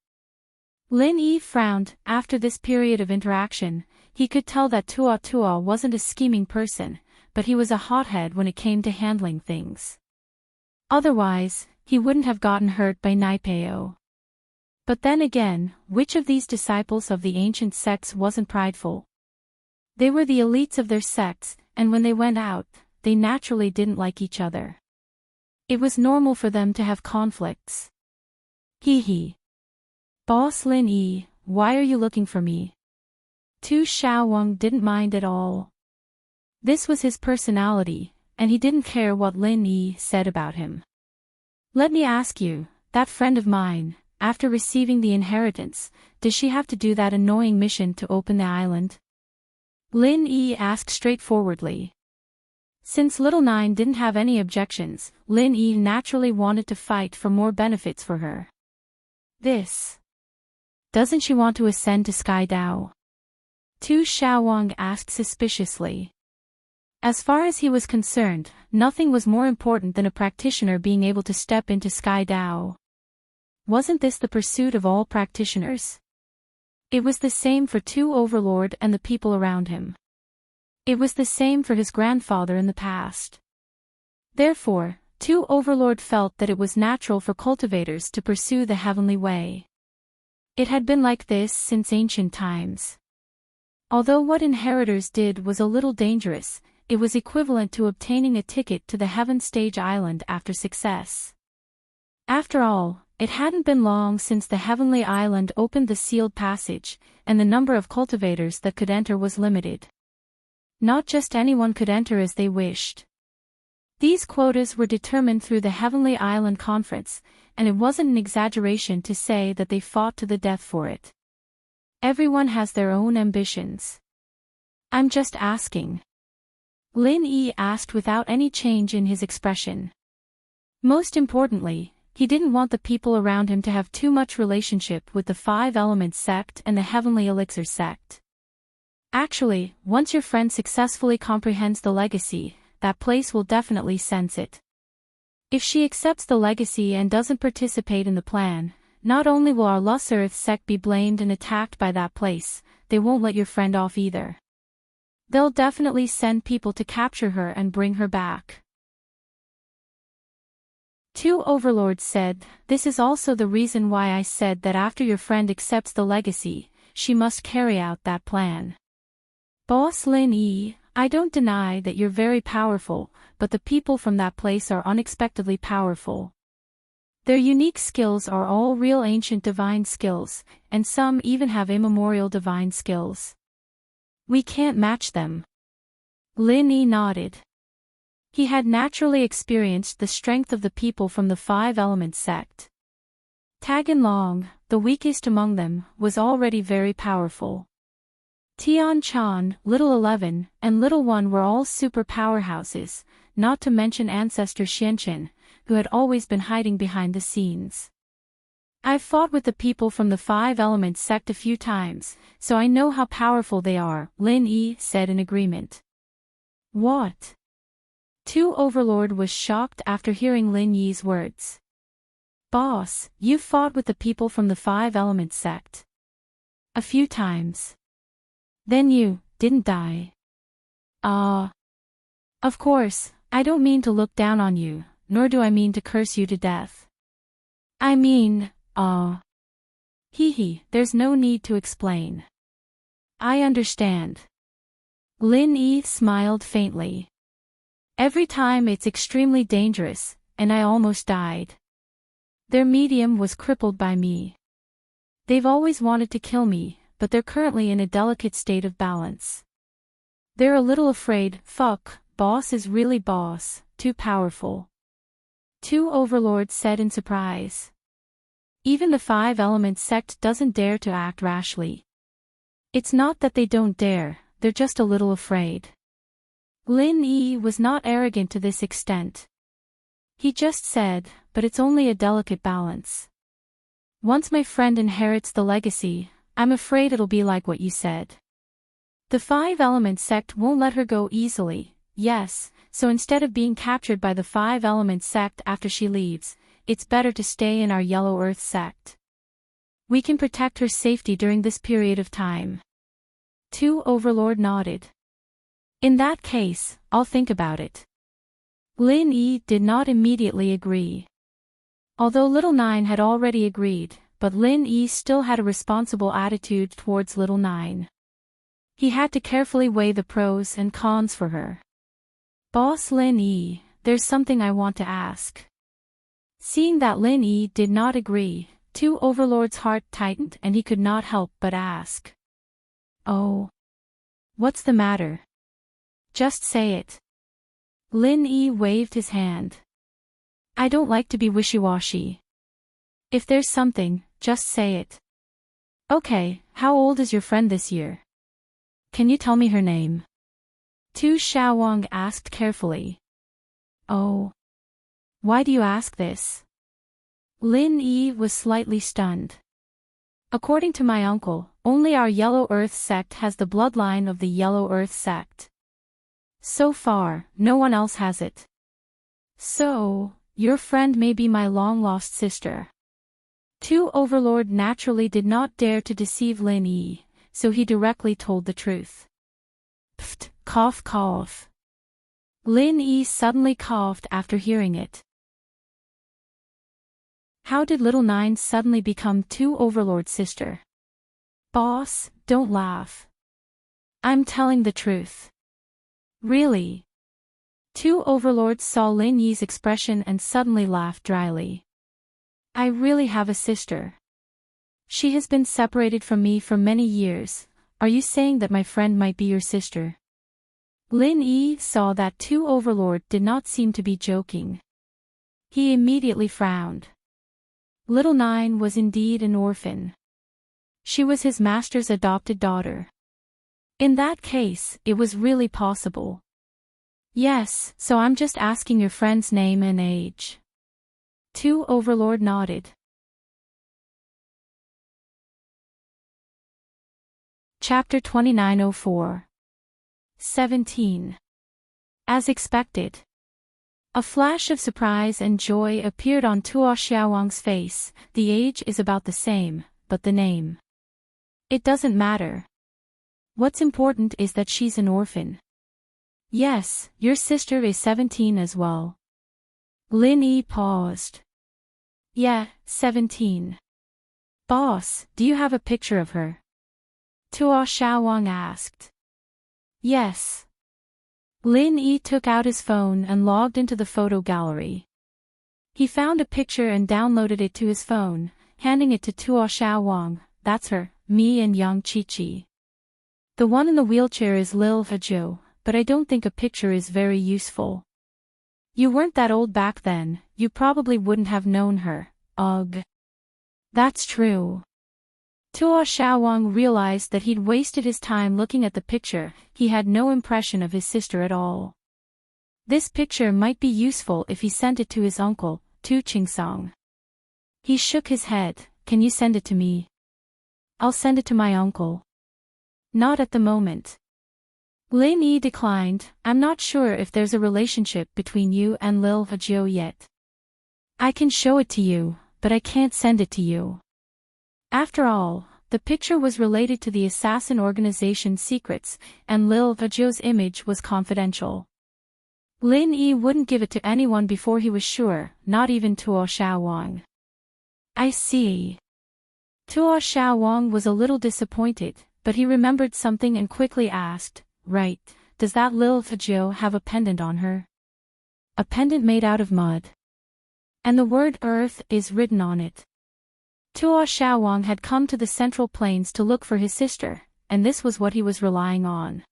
Lin Yi frowned. After this period of interaction, he could tell that Tua wasn't a scheming person, but he was a hothead when it came to handling things. Otherwise, he wouldn't have gotten hurt by Naipeo. But then again, which of these disciples of the ancient sects wasn't prideful? They were the elites of their sects, and when they went out, they naturally didn't like each other. It was normal for them to have conflicts. Hee. Boss Lin Yi, why are you looking for me? Tu Xiaowang didn't mind at all. This was his personality, and he didn't care what Lin Yi said about him. Let me ask you, that friend of mine, after receiving the inheritance, does she have to do that annoying mission to open the island? Lin Yi asked straightforwardly. Since Little Nine didn't have any objections, Lin Yi naturally wanted to fight for more benefits for her. Doesn't she want to ascend to Sky Dao? Tu Xiaowang asked suspiciously. As far as he was concerned, nothing was more important than a practitioner being able to step into Sky Dao. Wasn't this the pursuit of all practitioners? It was the same for Tu Overlord and the people around him. It was the same for his grandfather in the past. Therefore, Tu Overlord felt that it was natural for cultivators to pursue the heavenly way. It had been like this since ancient times. Although what inheritors did was a little dangerous, it was equivalent to obtaining a ticket to the Heaven Stage Island after success. After all, it hadn't been long since the Heavenly Island opened the sealed passage, and the number of cultivators that could enter was limited. Not just anyone could enter as they wished. These quotas were determined through the Heavenly Island Conference, and it wasn't an exaggeration to say that they fought to the death for it. Everyone has their own ambitions. I'm just asking. Lin Yi asked without any change in his expression. Most importantly, he didn't want the people around him to have too much relationship with the Five Elements sect and the Heavenly Elixir sect. Actually, once your friend successfully comprehends the legacy, that place will definitely sense it. If she accepts the legacy and doesn't participate in the plan, not only will our Lus Earth sect be blamed and attacked by that place, they won't let your friend off either. They'll definitely send people to capture her and bring her back. Tu Overlords said, this is also the reason why I said that after your friend accepts the legacy, she must carry out that plan. Boss Lin Yi, I don't deny that you're very powerful, but the people from that place are unexpectedly powerful. Their unique skills are all real ancient divine skills, and some even have immemorial divine skills. We can't match them. Lin Yi nodded. He had naturally experienced the strength of the people from the Five Elements sect. Tagan Long, the weakest among them, was already very powerful. Tian Chan, Little 11, and Little 1 were all super powerhouses, not to mention ancestor Xianchen, who had always been hiding behind the scenes. I've fought with the people from the Five Elements sect a few times, so I know how powerful they are, Lin Yi said in agreement. What? Tu Overlord was shocked after hearing Lin Yi's words. Boss, you've fought with the people from the Five Elements sect. A few times. Then you didn't die. Of course, I don't mean to look down on you, nor do I mean to curse you to death. I mean, there's no need to explain. I understand. Lin Yi smiled faintly. Every time it's extremely dangerous, and I almost died. Their medium was crippled by me. They've always wanted to kill me, but they're currently in a delicate state of balance. They're a little afraid, boss is really boss, too powerful. Tu Overlords said in surprise. Even the Five Elements sect doesn't dare to act rashly. It's not that they don't dare, they're just a little afraid. Lin Yi was not arrogant to this extent. He just said, but it's only a delicate balance. Once my friend inherits the legacy, I'm afraid it'll be like what you said. The Five Elements sect won't let her go easily, yes, so instead of being captured by the Five Elements sect after she leaves, it's better to stay in our Yellow Earth sect. We can protect her safety during this period of time. Tu Overlord nodded. In that case, I'll think about it. Lin Yi did not immediately agree. Although Little Nine had already agreed, but Lin Yi still had a responsible attitude towards Little Nine. He had to carefully weigh the pros and cons for her. Boss Lin Yi, there's something I want to ask. Seeing that Lin Yi did not agree, Tu Overlord's heart tightened and he could not help but ask. Oh. What's the matter? Just say it. Lin Yi waved his hand. I don't like to be wishy-washy. If there's something, just say it. Okay, how old is your friend this year? Can you tell me her name? Tu Xiaowang asked carefully. Oh. Why do you ask this? Lin Yi was slightly stunned. According to my uncle, only our Yellow Earth sect has the bloodline of the Yellow Earth sect. So far, no one else has it. So, your friend may be my long-lost sister. Tu Overlord naturally did not dare to deceive Lin Yi, so he directly told the truth. Pft, cough cough. Lin Yi suddenly coughed after hearing it. How did Little Nine suddenly become Tu Overlord's sister? Boss, don't laugh. I'm telling the truth. Really? Tu Overlords saw Lin Yi's expression and suddenly laughed dryly. I really have a sister. She has been separated from me for many years. Are you saying that my friend might be your sister? Lin Yi saw that Tu Overlord did not seem to be joking. He immediately frowned. Little Nine was indeed an orphan. She was his master's adopted daughter. In that case, it was really possible. Yes, so I'm just asking your friend's name and age. Tu Overlord nodded. Chapter 2904. 17. As expected. A flash of surprise and joy appeared on Tuo Xiaowang's face. The age is about the same, but the name. It doesn't matter. What's important is that she's an orphan. Yes, your sister is 17 as well. Lin Yi paused. Yeah, 17. Boss, do you have a picture of her? Tuo Xiaowang asked. Yes. Lin Yi took out his phone and logged into the photo gallery. He found a picture and downloaded it to his phone, handing it to Tuo Xiaowang. That's her, me and Yang Qiqi. The one in the wheelchair is Lil Hezhou, but I don't think a picture is very useful. You weren't that old back then, you probably wouldn't have known her, ugh. That's true. Tuo Xiaowang realized that he'd wasted his time looking at the picture. He had no impression of his sister at all. This picture might be useful if he sent it to his uncle, Tu Qingsong. He shook his head. can you send it to me? I'll send it to my uncle. Not at the moment. Lin Yi declined. I'm not sure if there's a relationship between you and Lil Hajio yet. I can show it to you, but I can't send it to you. After all, the picture was related to the assassin organization's secrets, and Lil Hajio's image was confidential. Lin Yi wouldn't give it to anyone before he was sure, not even Tuo Xiaowang. I see. Tuo Xiaowang was a little disappointed, but he remembered something and quickly asked, right, does that Lil Hajio have a pendant on her? A pendant made out of mud. And the word earth is written on it. Tuo Xiaowang had come to the Central Plains to look for his sister, and this was what he was relying on.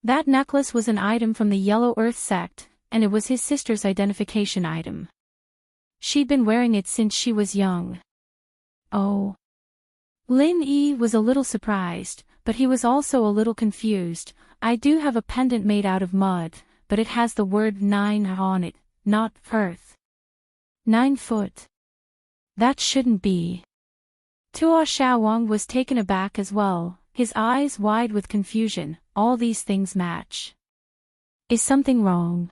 That necklace was an item from the Yellow Earth sect, and it was his sister's identification item. She'd been wearing it since she was young. Oh. Lin Yi was a little surprised, but he was also a little confused. I do have a pendant made out of mud, but it has the word 9 on it, not earth. 9 foot. That shouldn't be. Tuo Xiaowang was taken aback as well, his eyes wide with confusion. All these things match. Is something wrong?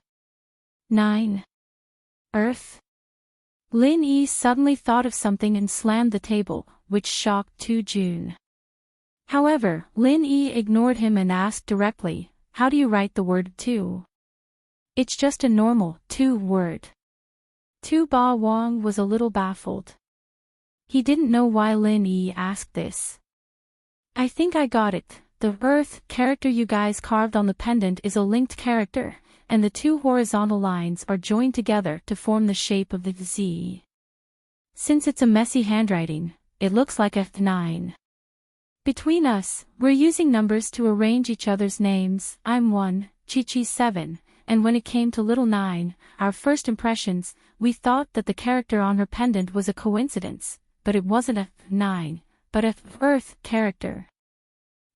9. Earth? Lin Yi suddenly thought of something and slammed the table, which shocked Tu Jun. However, Lin Yi ignored him and asked directly, how do you write the word 2? It's just a normal 2 word. Tu Ba Wang was a little baffled. He didn't know why Lin Yi asked this. I think I got it. The earth character you guys carved on the pendant is a linked character, and the 2 horizontal lines are joined together to form the shape of the Z. Since it's a messy handwriting, it looks like a 9. Between us, we're using numbers to arrange each other's names. I'm 1, Chi-Chi's 7, and when it came to little 9, our first impressions, we thought that the character on her pendant was a coincidence, but it wasn't a 9, but a earth character.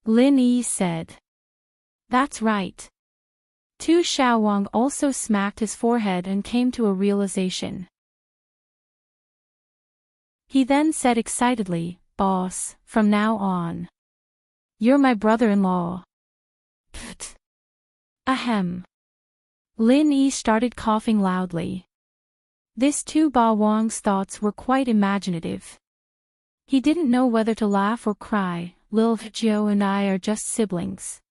Lin Yi said. That's right. Tu Xiaowang also smacked his forehead and came to a realization. He then said excitedly, Boss, from now on. You're my brother-in-law. Pfft. Ahem. Lin Yi started coughing loudly. This Tu Ba Wang's thoughts were quite imaginative. He didn't know whether to laugh or cry. Lil Hajio and I are just siblings.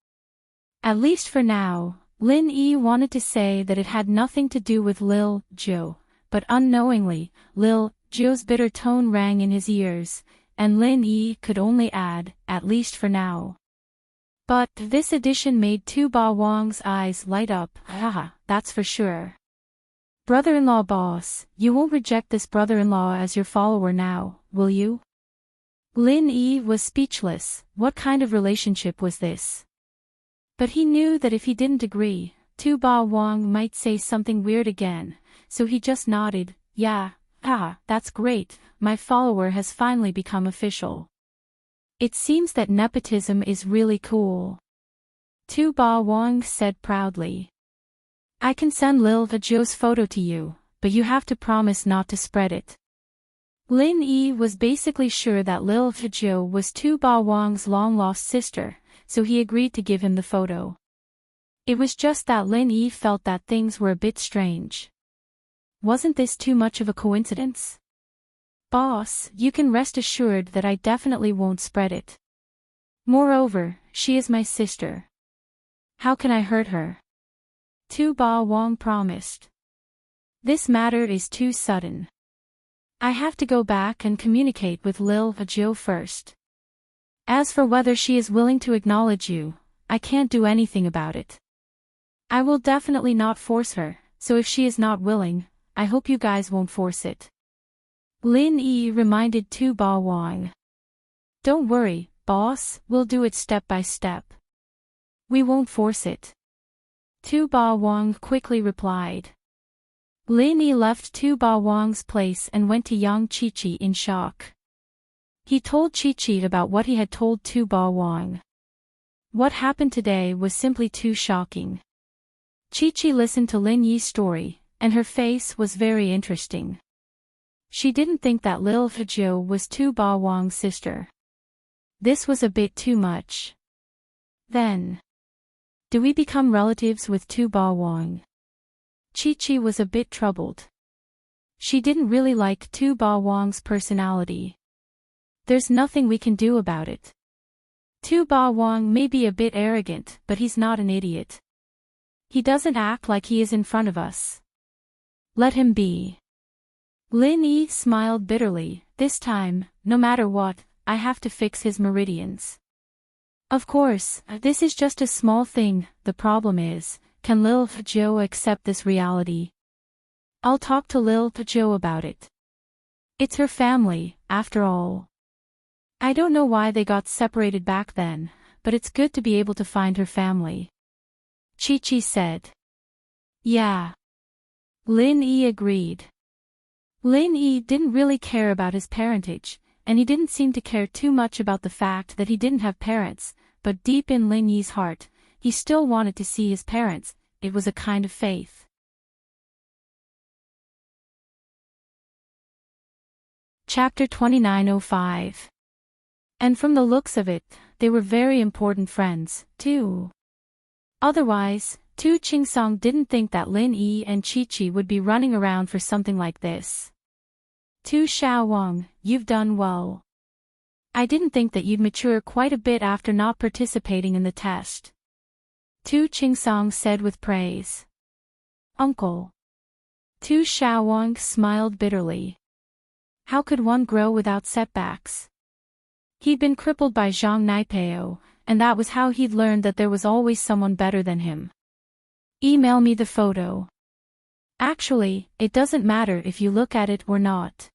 At least for now, Lin Yi wanted to say that it had nothing to do with Lil Hajio, but unknowingly, Lil Hajio's bitter tone rang in his ears, and Lin Yi could only add, at least for now. But this addition made Tu Ba Wang's eyes light up. Haha, that's for sure. Brother-in-law boss, you won't reject this brother-in-law as your follower now, will you? Lin Yi was speechless. What kind of relationship was this? But he knew that if he didn't agree, Tu Ba Wang might say something weird again, so he just nodded. Yeah, that's great, my follower has finally become official. It seems that nepotism is really cool. Tu Ba Wang said proudly. I can send Lil Hajio's photo to you, but you have to promise not to spread it. Lin Yi was basically sure that Lil Hajio was Tu Ba Wang's long-lost sister, so he agreed to give him the photo. It was just that Lin Yi felt that things were a bit strange. Wasn't this too much of a coincidence? Boss, you can rest assured that I definitely won't spread it. Moreover, she is my sister. How can I hurt her? Tu Ba Wang promised. This matter is too sudden. I have to go back and communicate with Lil Hajio first. As for whether she is willing to acknowledge you, I can't do anything about it. I will definitely not force her, so if she is not willing, I hope you guys won't force it. Lin Yi reminded Tu Ba Wang. Don't worry, boss, we'll do it step by step. We won't force it. Tu Ba Wang quickly replied. Lin Yi left Tu Ba Wang's place and went to Yang Chi-Chi in shock. He told Chi-Chi about what he had told Tu Ba Wang. What happened today was simply too shocking. Chi-Chi listened to Lin Yi's story, and her face was very interesting. She didn't think that Lil Jo was Tu Ba Wang's sister. This was a bit too much. Then, do we become relatives with Tu Ba Wang? Chi-Chi was a bit troubled. She didn't really like Tu Ba Wang's personality. There's nothing we can do about it. Tu Ba Wang may be a bit arrogant, but he's not an idiot. He doesn't act like he is in front of us. Let him be. Lin Yi smiled bitterly. This time, no matter what, I have to fix his meridians. Of course, this is just a small thing. The problem is, can Lil Jo accept this reality? I'll talk to Lil Jo about it. It's her family, after all. I don't know why they got separated back then, but it's good to be able to find her family. Chi-Chi said. Yeah. Lin Yi agreed. Lin Yi didn't really care about his parentage, and he didn't seem to care too much about the fact that he didn't have parents, but deep in Lin Yi's heart, he still wanted to see his parents. It was a kind of faith. Chapter 2905. And from the looks of it, they were very important friends, too. Otherwise, Tu Qingsong didn't think that Lin Yi and Chi-Chi would be running around for something like this. Tu Xiaowang, you've done well. I didn't think that you'd mature quite a bit after not participating in the test. Tu Qingsong said with praise. Uncle. Tu Xiaowang smiled bitterly. How could one grow without setbacks? He'd been crippled by Zhang Naipeo, and that was how he'd learned that there was always someone better than him. Email me the photo. Actually, it doesn't matter if you look at it or not.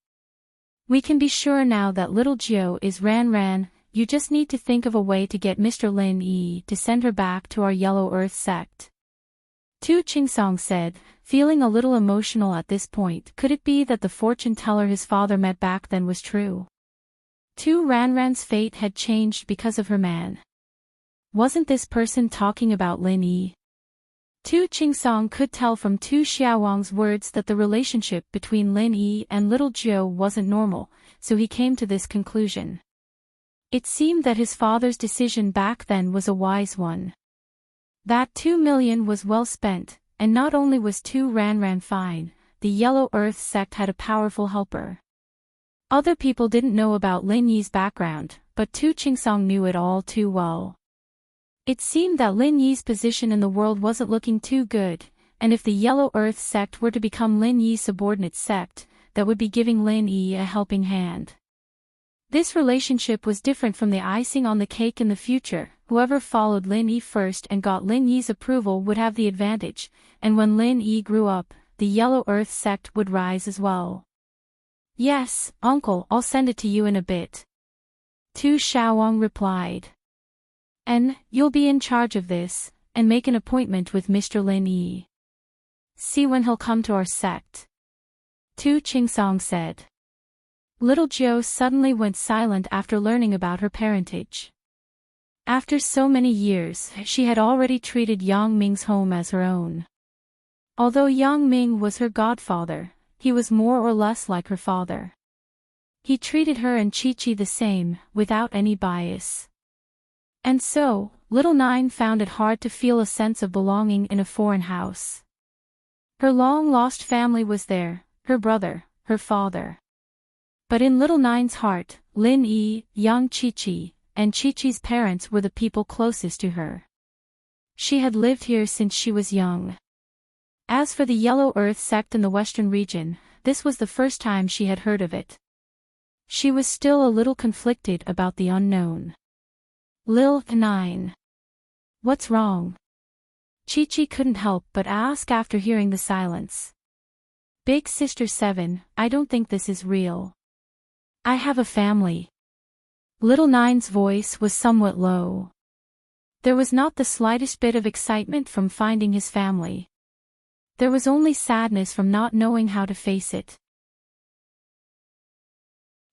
We can be sure now that little Jiao is Ran Ran. You just need to think of a way to get Mr. Lin Yi to send her back to our Yellow Earth sect. Tu Qingsong said, feeling a little emotional at this point. Could it be that the fortune teller his father met back then was true? Tu Ranran's fate had changed because of her man. Wasn't this person talking about Lin Yi? Tu Qingsong could tell from Tu Xiaowang's words that the relationship between Lin Yi and little Jiao wasn't normal, so he came to this conclusion. It seemed that his father's decision back then was a wise one. That 2 million was well spent, and not only was Tu Ranran fine, the Yellow Earth sect had a powerful helper. Other people didn't know about Lin Yi's background, but Tu Qingsong knew it all too well. It seemed that Lin Yi's position in the world wasn't looking too good, and if the Yellow Earth sect were to become Lin Yi's subordinate sect, that would be giving Lin Yi a helping hand. This relationship was different from the icing on the cake in the future. Whoever followed Lin Yi first and got Lin Yi's approval would have the advantage, and when Lin Yi grew up, the Yellow Earth sect would rise as well. Yes, uncle, I'll send it to you in a bit. Tu Xiaowang replied. And, you'll be in charge of this, and make an appointment with Mr. Lin Yi. See when he'll come to our sect. Tu Qingsong said. Little Jiao suddenly went silent after learning about her parentage. After so many years, she had already treated Yang Ming's home as her own. Although Yang Ming was her godfather, he was more or less like her father. He treated her and Chi-Chi the same, without any bias. And so, little Nine found it hard to feel a sense of belonging in a foreign house. Her long-lost family was there, her brother, her father. But in little Nine's heart, Lin Yi, young Chi-Chi, and Chi-Chi's parents were the people closest to her. She had lived here since she was young. As for the Yellow Earth sect in the western region, this was the first time she had heard of it. She was still a little conflicted about the unknown. Lil 9. What's wrong? Chi-Chi couldn't help but ask after hearing the silence. Big Sister 7, I don't think this is real. I have a family. Little Nine's voice was somewhat low. There was not the slightest bit of excitement from finding his family. There was only sadness from not knowing how to face it.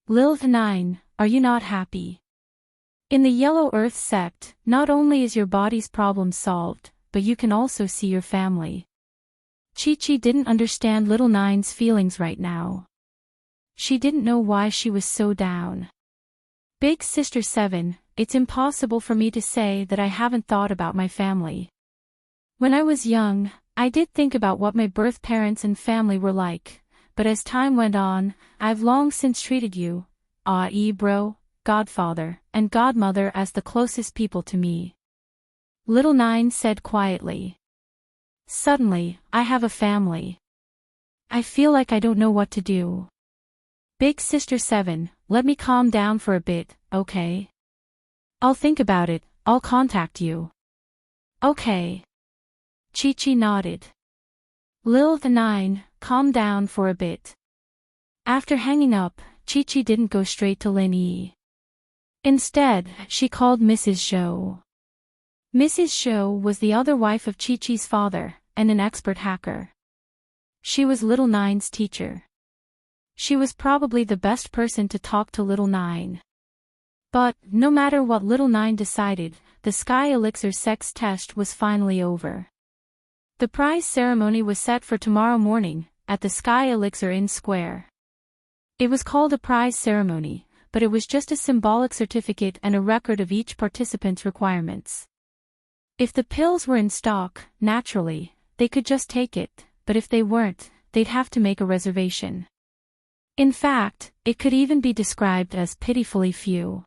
Lil 9, are you not happy? In the Yellow Earth sect, not only is your body's problem solved, but you can also see your family. Chi-Chi didn't understand little Nine's feelings right now. She didn't know why she was so down. Big Sister 7, it's impossible for me to say that I haven't thought about my family. When I was young, I did think about what my birth parents and family were like, but as time went on, I've long since treated you, bro, godfather, and godmother as the closest people to me. Little Nine said quietly. Suddenly, I have a family. I feel like I don't know what to do. Big Sister 7, let me calm down for a bit, okay? I'll think about it, I'll contact you. Okay. Chi-Chi nodded. Lil the 9, calm down for a bit. After hanging up, Chi-Chi didn't go straight to Lin Yi. Instead, she called Mrs. Zhou. Mrs. Zhou was the other wife of Chi-Chi's father, and an expert hacker. She was Little Nine's teacher. She was probably the best person to talk to Little Nine. But, no matter what Little Nine decided, the Sky Elixir sex test was finally over. The prize ceremony was set for tomorrow morning, at the Sky Elixir Inn Square. It was called a prize ceremony, but it was just a symbolic certificate and a record of each participant's requirements. If the pills were in stock, naturally, they could just take it, but if they weren't, they'd have to make a reservation. In fact, it could even be described as pitifully few.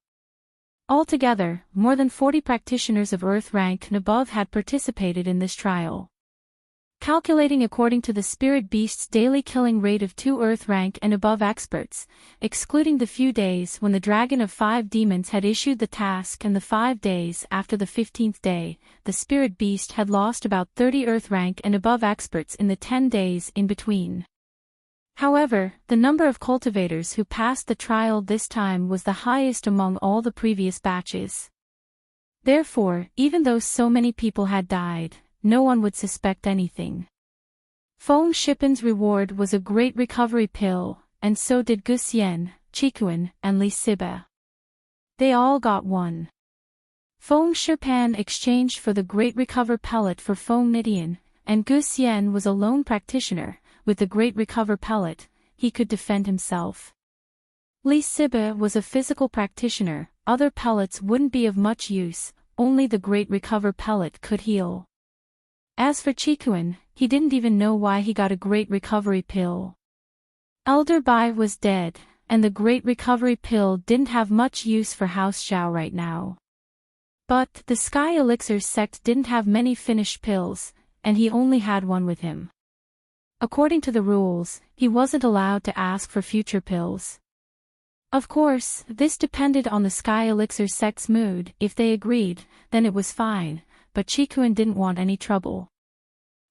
Altogether, more than 40 practitioners of Earth rank and above had participated in this trial. Calculating according to the Spirit Beast's daily killing rate of 2 Earth rank and above experts, excluding the few days when the Dragon of 5 Demons had issued the task and the 5 days after the 15th day, the Spirit Beast had lost about 30 Earth rank and above experts in the 10 days in between. However, the number of cultivators who passed the trial this time was the highest among all the previous batches. Therefore, even though so many people had died, no one would suspect anything. Feng Shipan's reward was a great recovery pill, and so did Gu Xian, Qikuan, and Li Siba. They all got one. Feng Shipan exchanged for the Great Recover pellet for Feng Nidian, and Gu Xian was a lone practitioner. With the Great Recover pellet, he could defend himself. Li Siba was a physical practitioner, other pellets wouldn't be of much use, only the Great Recover pellet could heal. As for Qikuan, he didn't even know why he got a Great Recovery pill. Elder Bai was dead, and the Great Recovery pill didn't have much use for House Zhao right now. But the Sky Elixir sect didn't have many finished pills, and he only had one with him. According to the rules, he wasn't allowed to ask for future pills. Of course, this depended on the Sky Elixir sect's mood. If they agreed, then it was fine, but Qikuan didn't want any trouble.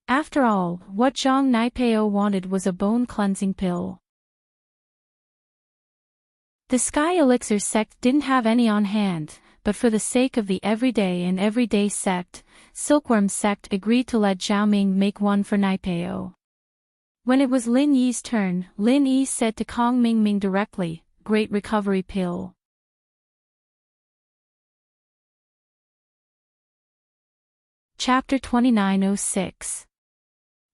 After all, what Zhang Naipeo wanted was a bone-cleansing pill. The Sky Elixir sect didn't have any on hand, but for the sake of the everyday and everyday sect, Silkworm sect agreed to let Zhao Ming make one for Naipeo. When it was Lin Yi's turn, Lin Yi said to Kong Mingming directly, Great Recovery Pill. Chapter 2906.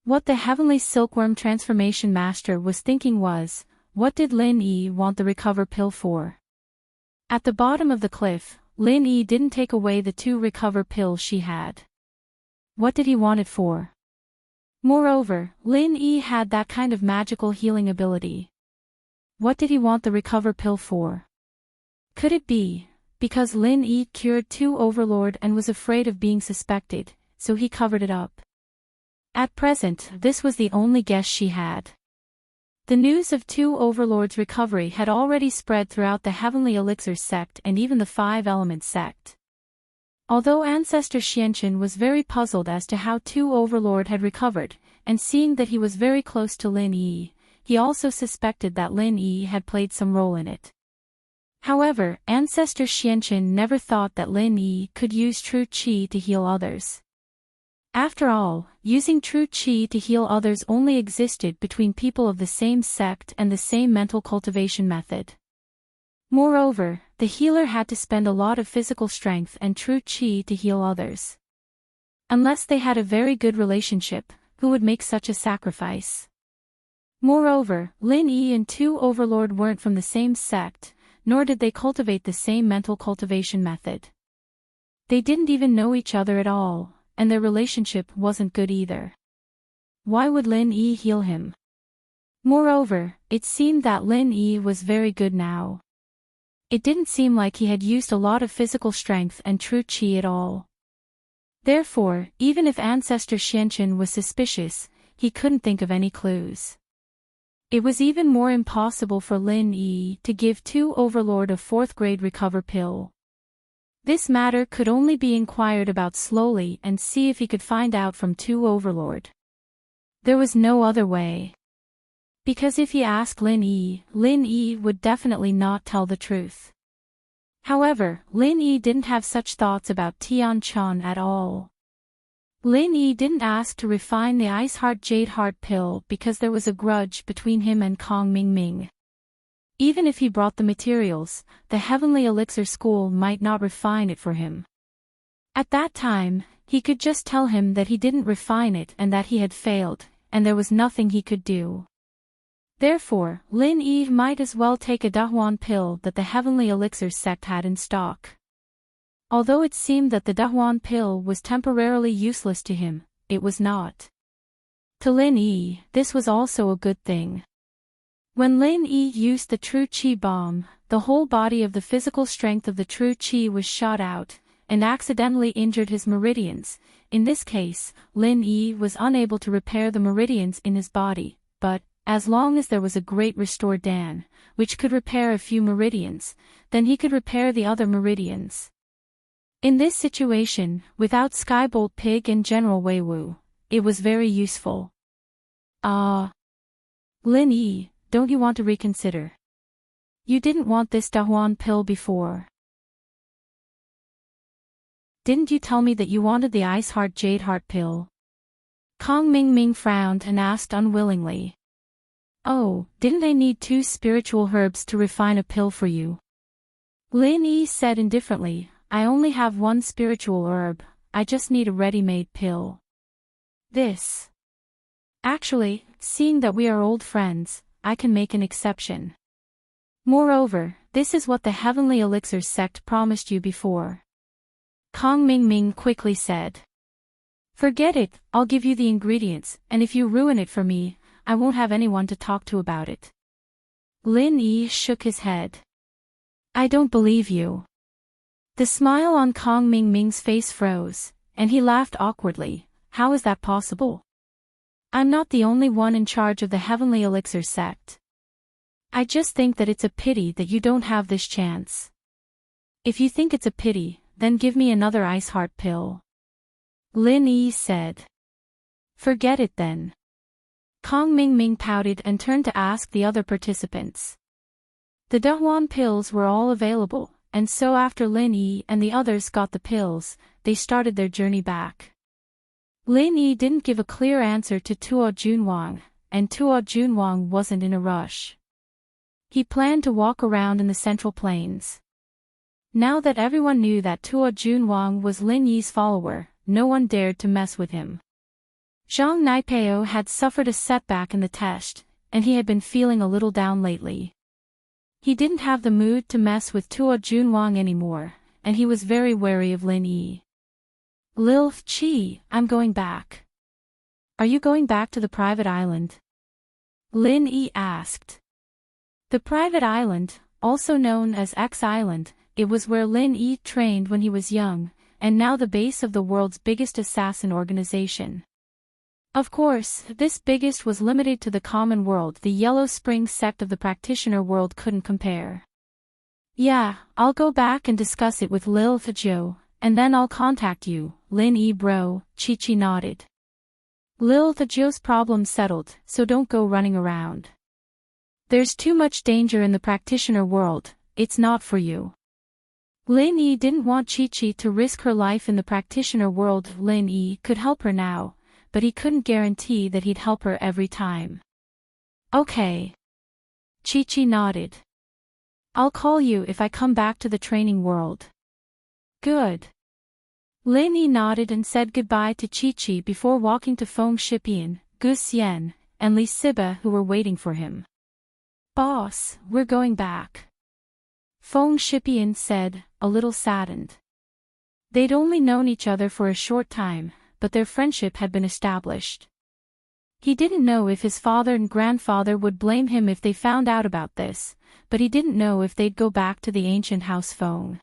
What the Heavenly Silkworm Transformation Master was thinking was, what did Lin Yi want the Recover Pill for? At the bottom of the cliff, Lin Yi didn't take away the 2 Recover pills she had. What did he want it for? Moreover, Lin Yi had that kind of magical healing ability. What did he want the Recover pill for? Could it be, because Lin Yi cured 2 Overlord and was afraid of being suspected, so he covered it up? At present, this was the only guess she had. The news of 2 Overlords' recovery had already spread throughout the Heavenly Elixir sect and even the 5 Elements sect. Although Ancestor Xianchen was very puzzled as to how 2 Overlord had recovered, and seeing that he was very close to Lin Yi, he also suspected that Lin Yi had played some role in it. However, Ancestor Xianchen never thought that Lin Yi could use true qi to heal others. After all, using true qi to heal others only existed between people of the same sect and the same mental cultivation method. Moreover, the healer had to spend a lot of physical strength and true qi to heal others. Unless they had a very good relationship, who would make such a sacrifice? Moreover, Lin Yi and Tu Overlord weren't from the same sect, nor did they cultivate the same mental cultivation method. They didn't even know each other at all, and their relationship wasn't good either. Why would Lin Yi heal him? Moreover, it seemed that Lin Yi was very good now. It didn't seem like he had used a lot of physical strength and true qi at all. Therefore, even if Ancestor Xianqin was suspicious, he couldn't think of any clues. It was even more impossible for Lin Yi to give Tu Overlord a 4th grade recover pill. This matter could only be inquired about slowly and see if he could find out from Tu Overlord. There was no other way. Because if he asked Lin Yi would definitely not tell the truth. However, Lin Yi didn't have such thoughts about Tian Chan at all. Lin Yi didn't ask to refine the Ice Heart Jade Heart pill because there was a grudge between him and Kong Mingming. Even if he brought the materials, the Heavenly Elixir School might not refine it for him. At that time, he could just tell him that he didn't refine it and that he had failed, and there was nothing he could do. Therefore, Lin Yi might as well take a Dahuan pill that the Heavenly Elixir sect had in stock. Although it seemed that the Dahuan pill was temporarily useless to him, it was not. To Lin Yi, this was also a good thing. When Lin Yi used the True Qi bomb, the whole body of the physical strength of the True Qi was shot out, and accidentally injured his meridians. In this case, Lin Yi was unable to repair the meridians in his body, but, as long as there was a great Restore Dan, which could repair a few meridians, then he could repair the other meridians. In this situation, without Skybolt Pig and General Weiwu, it was very useful. Lin Yi, don't you want to reconsider? You didn't want this Dahuan pill before. Didn't you tell me that you wanted the Ice Heart Jade Heart pill? Kong Mingming frowned and asked unwillingly. Oh, didn't I need 2 spiritual herbs to refine a pill for you? Lin Yi said indifferently, I only have 1 spiritual herb, I just need a ready-made pill. Actually, seeing that we are old friends, I can make an exception. Moreover, this is what the Heavenly Elixir sect promised you before. Kong Mingming quickly said. Forget it, I'll give you the ingredients, and if you ruin it for me, I won't have anyone to talk to about it. Lin Yi shook his head. I don't believe you. The smile on Kong Mingming's face froze, and he laughed awkwardly. How is that possible? I'm not the only one in charge of the Heavenly Elixir sect. I just think that it's a pity that you don't have this chance. If you think it's a pity, then give me another Ice Heart pill. Lin Yi said. Forget it then. Kong Mingming pouted and turned to ask the other participants. The Dahuan pills were all available, and so after Lin Yi and the others got the pills, they started their journey back. Lin Yi didn't give a clear answer to Tuo Junwang, and Tuo Junwang wasn't in a rush. He planned to walk around in the Central Plains. Now that everyone knew that Tuo Junwang was Lin Yi's follower, no one dared to mess with him. Zhang Naipeo had suffered a setback in the test, and he had been feeling a little down lately. He didn't have the mood to mess with Tuo Junwang anymore, and he was very wary of Lin Yi. Lil Chi, I'm going back. Are you going back to the private island? Lin Yi asked. The private island, also known as X Island, it was where Lin Yi trained when he was young, and now the base of the world's biggest assassin organization. Of course, this biggest was limited to the common world. The Yellow Spring sect of the practitioner world couldn't compare. Yeah, I'll go back and discuss it with Lil Zhou, and then I'll contact you, Lin Yi bro, Chi nodded. Lil Zhou's problem settled, so don't go running around. There's too much danger in the practitioner world, it's not for you. Lin Yi didn't want Chi to risk her life in the practitioner world. Lin Yi could help her now, but he couldn't guarantee that he'd help her every time. Okay. Chi nodded. I'll call you if I come back to the training world. Good. Lin Yi nodded and said goodbye to Chi before walking to Feng Shipian, Gu Xian, and Li Siba who were waiting for him. "Boss, we're going back," Feng Shipian said, a little saddened. They'd only known each other for a short time, but their friendship had been established. He didn't know if his father and grandfather would blame him if they found out about this, but he didn't know if they'd go back to the ancient house Feng.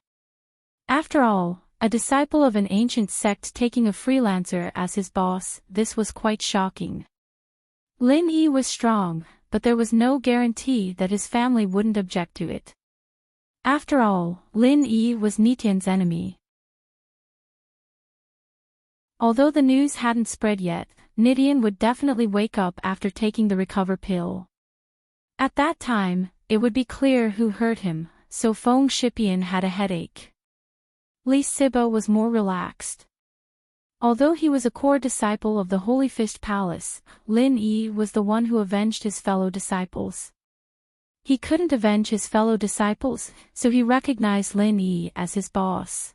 After all, a disciple of an ancient sect taking a freelancer as his boss, this was quite shocking. Lin Yi was strong, but there was no guarantee that his family wouldn't object to it. After all, Lin Yi was Nitian's enemy. Although the news hadn't spread yet, Nitian would definitely wake up after taking the recover pill. At that time, it would be clear who hurt him, so Feng Shipian had a headache. Li Siba was more relaxed. Although he was a core disciple of the Holy Fist Palace, Lin Yi was the one who avenged his fellow disciples. He couldn't avenge his fellow disciples, so he recognized Lin Yi as his boss.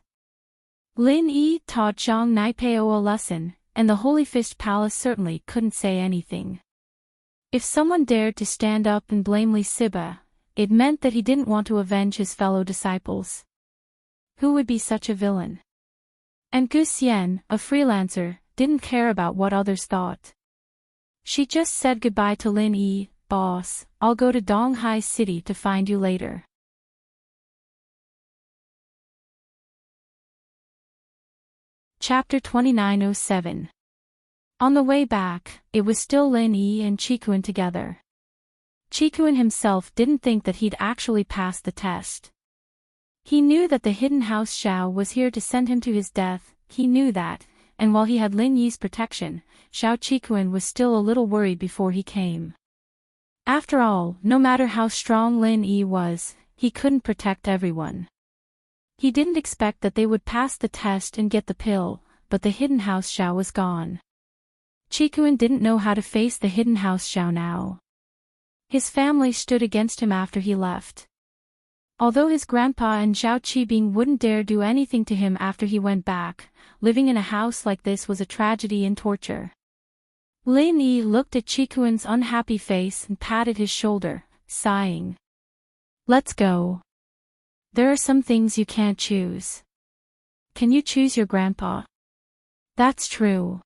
Lin Yi taught Zhang Naipeo a lesson, and the Holy Fist Palace certainly couldn't say anything. If someone dared to stand up and blame Li Siba, it meant that he didn't want to avenge his fellow disciples. Who would be such a villain? And Gu Xian, a freelancer, didn't care about what others thought. She just said goodbye to Lin Yi. "Boss, I'll go to Donghai City to find you later." Chapter 2907. On the way back, it was still Lin Yi and Qikuan together. Qikuan himself didn't think that he'd actually passed the test. He knew that the hidden house Xiao was here to send him to his death, he knew that, and while he had Lin Yi's protection, Xiao Qikuan was still a little worried before he came. After all, no matter how strong Lin Yi was, he couldn't protect everyone. He didn't expect that they would pass the test and get the pill, but the hidden house Xiao was gone. Qikuan didn't know how to face the hidden house Xiao now. His family stood against him after he left. Although his grandpa and Zhao Qibing wouldn't dare do anything to him after he went back, living in a house like this was a tragedy and torture. Lin Yi looked at Qikuan's unhappy face and patted his shoulder, sighing. "Let's go. There are some things you can't choose. Can you choose your grandpa?" "That's true."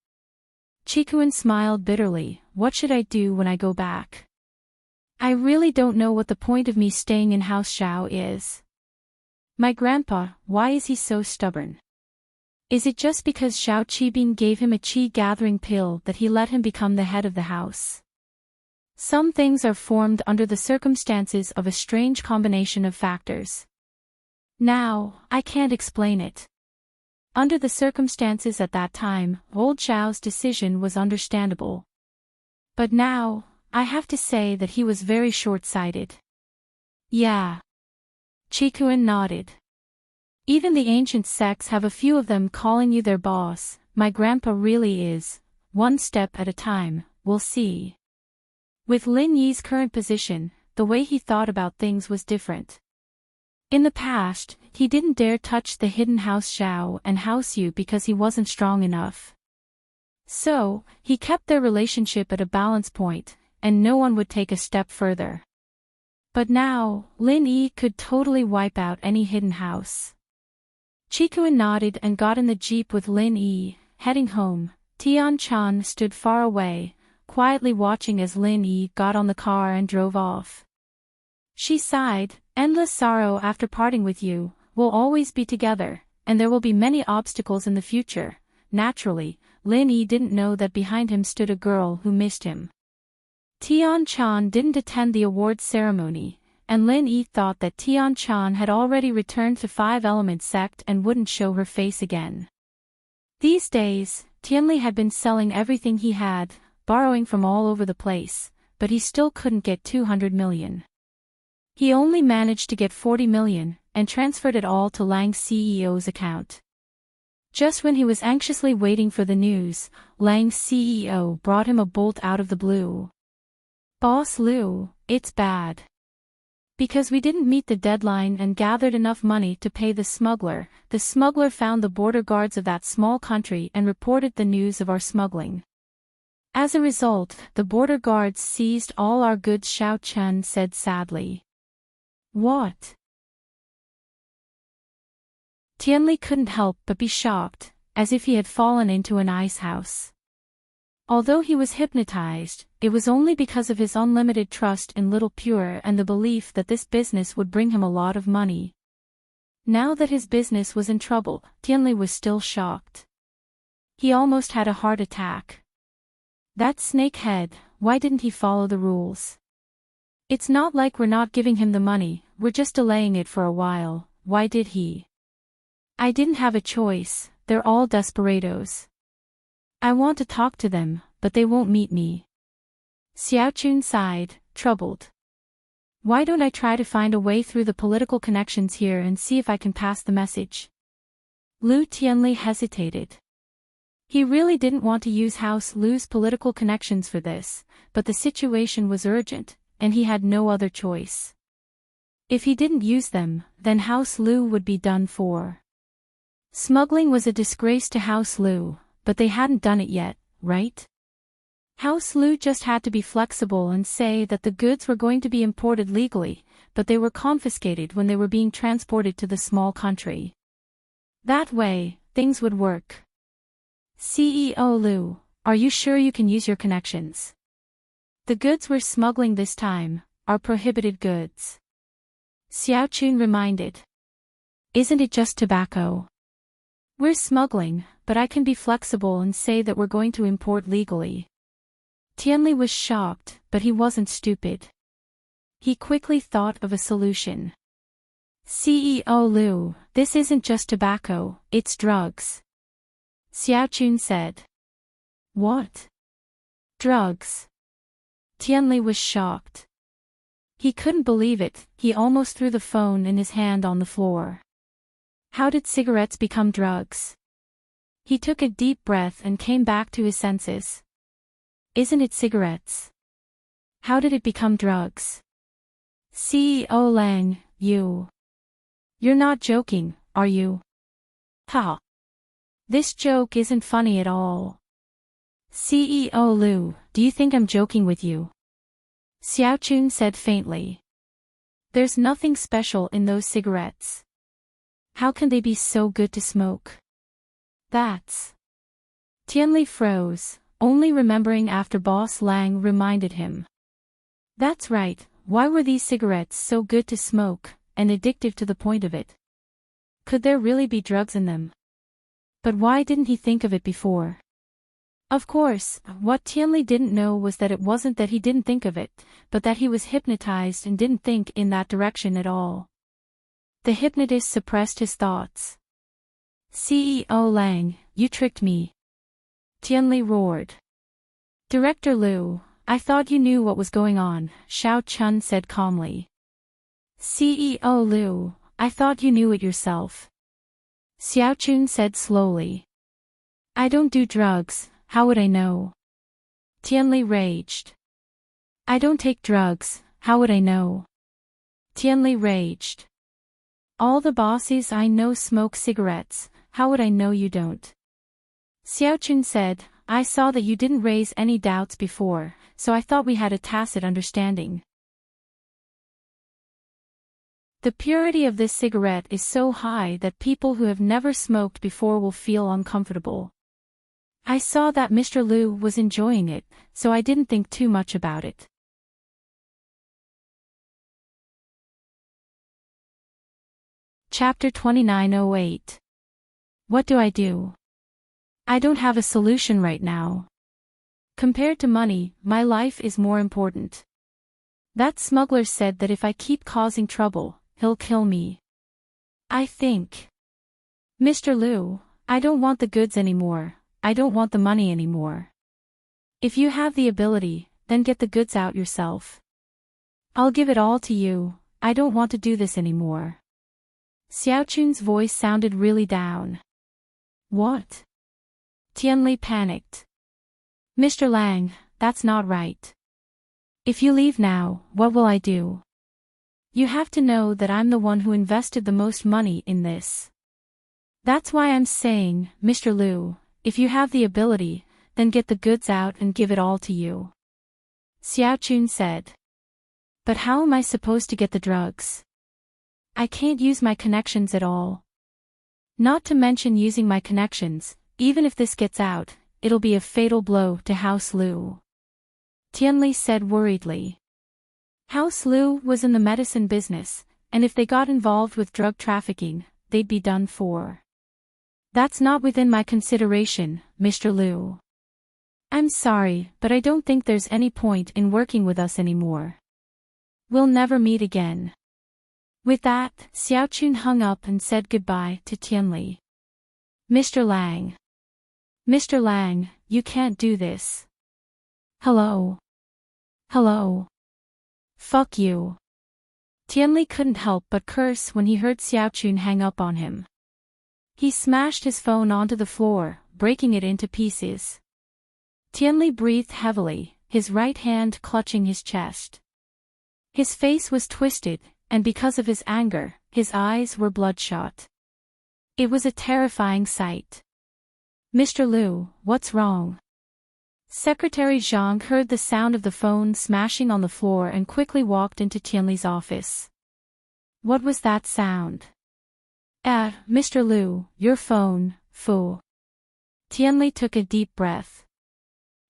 Qikuan smiled bitterly. "What should I do when I go back? I really don't know what the point of me staying in House Xiao is. My grandpa, why is he so stubborn? Is it just because Xiao Qibing gave him a qi-gathering pill that he let him become the head of the house? Some things are formed under the circumstances of a strange combination of factors. Now, I can't explain it. Under the circumstances at that time, old Xiao's decision was understandable. But now, I have to say that he was very short-sighted." "Yeah." Qikuan nodded. "Even the ancient sects have a few of them calling you their boss. My grandpa really is. One step at a time, we'll see." With Lin Yi's current position, the way he thought about things was different. In the past, he didn't dare touch the hidden house Xiao and house Yu because he wasn't strong enough. So, he kept their relationship at a balance point, and no one would take a step further. But now, Lin Yi could totally wipe out any hidden house. Qikuan nodded and got in the jeep with Lin Yi, heading home. Tian Chan stood far away, quietly watching as Lin Yi got on the car and drove off. She sighed, "Endless sorrow after parting with you, we'll always be together, and there will be many obstacles in the future." Naturally, Lin Yi didn't know that behind him stood a girl who missed him. Tian Chan didn't attend the awards ceremony, and Lin Yi thought that Tian Chan had already returned to Five Element sect and wouldn't show her face again. These days, Tianli had been selling everything he had, borrowing from all over the place, but he still couldn't get 200 million. He only managed to get 40 million, and transferred it all to Lang's CEO's account. Just when he was anxiously waiting for the news, Lang's CEO brought him a bolt out of the blue. "Boss Liu, it's bad. Because we didn't meet the deadline and gathered enough money to pay the smuggler found the border guards of that small country and reported the news of our smuggling. As a result, the border guards seized all our goods, Xiao Chen said sadly. What? Tianli couldn't help but be shocked, as if he had fallen into an ice house. Although he was hypnotized, it was only because of his unlimited trust in Little Pure and the belief that this business would bring him a lot of money. Now that his business was in trouble, Tianli was still shocked. He almost had a heart attack. That snakehead, why didn't he follow the rules? It's not like we're not giving him the money, we're just delaying it for a while, why did he? I didn't have a choice, they're all desperados. I want to talk to them, but they won't meet me. Xiaochun sighed, troubled. Why don't I try to find a way through the political connections here and see if I can pass the message? Lu Tianli hesitated. He really didn't want to use House Lu's political connections for this, but the situation was urgent, and he had no other choice. If he didn't use them, then House Lu would be done for. Smuggling was a disgrace to House Lu, but they hadn't done it yet, right? House Lu just had to be flexible and say that the goods were going to be imported legally, but they were confiscated when they were being transported to the small country. That way, things would work. CEO Lu, are you sure you can use your connections? The goods we're smuggling this time are prohibited goods. Xiaochun reminded. Isn't it just tobacco? We're smuggling, but I can be flexible and say that we're going to import legally. Tianli was shocked, but he wasn't stupid. He quickly thought of a solution. CEO Lu, this isn't just tobacco, it's drugs. Xiaochun said. What? Drugs? Tianli was shocked. He couldn't believe it, he almost threw the phone in his hand on the floor. How did cigarettes become drugs? He took a deep breath and came back to his senses. Isn't it cigarettes? How did it become drugs? CEO Lang, you're not joking, are you? Ha! This joke isn't funny at all. CEO Lu, do you think I'm joking with you? Xiaochun said faintly. There's nothing special in those cigarettes. How can they be so good to smoke? That's... Tianli froze, only remembering after Boss Lang reminded him. That's right, why were these cigarettes so good to smoke, and addictive to the point of it? Could there really be drugs in them? But why didn't he think of it before? Of course, what Tianli didn't know was that it wasn't that he didn't think of it, but that he was hypnotized and didn't think in that direction at all. The hypnotist suppressed his thoughts. CEO Lang, you tricked me. Tianli roared. Director Lu, I thought you knew what was going on, Xiao Chun said calmly. CEO Lu, I thought you knew it yourself. Xiaochun said slowly. I don't do drugs, how would I know? Tianli raged. I don't take drugs, how would I know? Tianli raged. All the bosses I know smoke cigarettes, how would I know you don't? Xiaochun said, I saw that you didn't raise any doubts before, so I thought we had a tacit understanding. The purity of this cigarette is so high that people who have never smoked before will feel uncomfortable. I saw that Mr. Lu was enjoying it, so I didn't think too much about it. Chapter 2908. What do I do? I don't have a solution right now. Compared to money, my life is more important. That smuggler said that if I keep causing trouble, he'll kill me. I think. Mr. Lu, I don't want the goods anymore, I don't want the money anymore. If you have the ability, then get the goods out yourself. I'll give it all to you, I don't want to do this anymore. Xiaochun's voice sounded really down. What? Tianli panicked. Mr. Lang, that's not right. If you leave now, what will I do? You have to know that I'm the one who invested the most money in this. That's why I'm saying, Mr. Lu, if you have the ability, then get the goods out and give it all to you. Xiaochun said. But how am I supposed to get the drugs? I can't use my connections at all. Not to mention using my connections, even if this gets out, it'll be a fatal blow to House Liu. Tianli said worriedly. House Liu was in the medicine business, and if they got involved with drug trafficking, they'd be done for. That's not within my consideration, Mr. Liu. I'm sorry, but I don't think there's any point in working with us anymore. We'll never meet again. With that, Xiaochun hung up and said goodbye to Tianli. Mr. Lang. Mr. Lang, you can't do this. Hello. Hello. Fuck you. Tianli couldn't help but curse when he heard Xiaochun hang up on him. He smashed his phone onto the floor, breaking it into pieces. Tianli breathed heavily, his right hand clutching his chest. His face was twisted, and because of his anger, his eyes were bloodshot. It was a terrifying sight. Mr. Liu, what's wrong? Secretary Zhang heard the sound of the phone smashing on the floor and quickly walked into Tianli's office. What was that sound? Mr. Liu, your phone, fool. Tianli took a deep breath.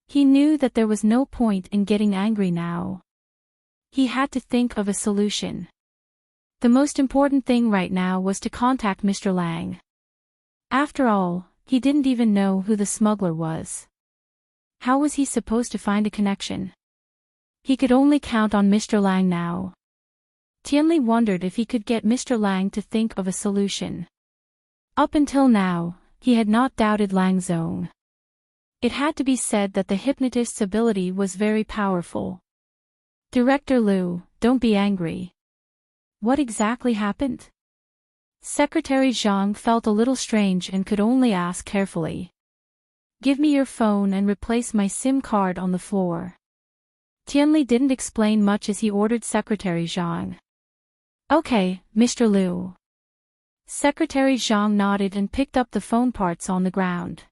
He knew that there was no point in getting angry now. He had to think of a solution. The most important thing right now was to contact Mr. Lang. After all, he didn't even know who the smuggler was. How was he supposed to find a connection? He could only count on Mr. Lang now. Tianli wondered if he could get Mr. Lang to think of a solution. Up until now, he had not doubted Lang Zong. It had to be said that the hypnotist's ability was very powerful. Director Liu, don't be angry. What exactly happened? Secretary Zhang felt a little strange and could only ask carefully. Give me your phone and replace my SIM card on the floor. Tianli didn't explain much as he ordered Secretary Zhang. Okay, Mr. Liu. Secretary Zhang nodded and picked up the phone parts on the ground.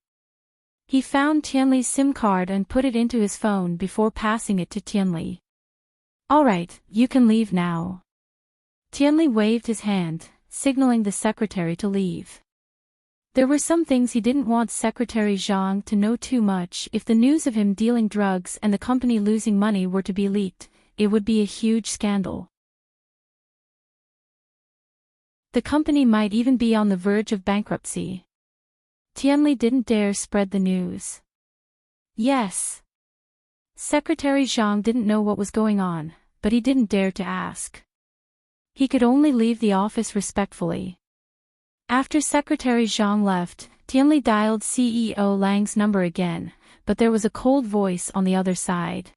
He found Tianli's SIM card and put it into his phone before passing it to Tianli. Alright, you can leave now. Tianli waved his hand, signaling the secretary to leave. There were some things he didn't want Secretary Zhang to know too much. If the news of him dealing drugs and the company losing money were to be leaked, it would be a huge scandal. The company might even be on the verge of bankruptcy. Tianli didn't dare spread the news. Yes. Secretary Zhang didn't know what was going on, but he didn't dare to ask. He could only leave the office respectfully. After Secretary Zhang left, Tianli dialed CEO Lang's number again, but there was a cold voice on the other side.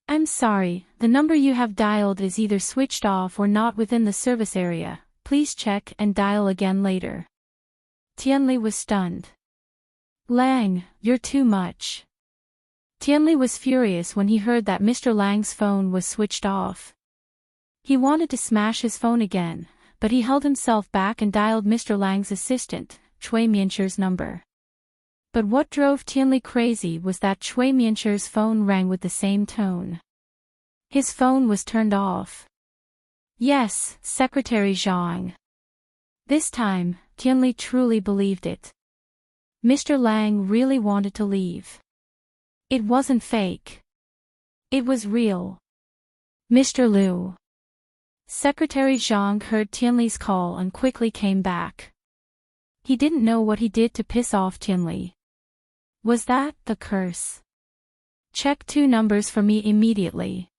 I'm sorry, the number you have dialed is either switched off or not within the service area. Please check and dial again later. Tianli was stunned. Lang, you're too much. Tianli was furious when he heard that Mr. Lang's phone was switched off. He wanted to smash his phone again, but he held himself back and dialed Mr. Lang's assistant, Chui Miancher's number. But what drove Tianli crazy was that Chui Miancher's phone rang with the same tone. His phone was turned off. Yes, Secretary Zhang. This time, Tianli truly believed it. Mr. Lang really wanted to leave. It wasn't fake. It was real. Mr. Liu. Secretary Zhang heard Tianli's call and quickly came back. He didn't know what he did to piss off Tianli. Was that the curse? Check 2 numbers for me immediately.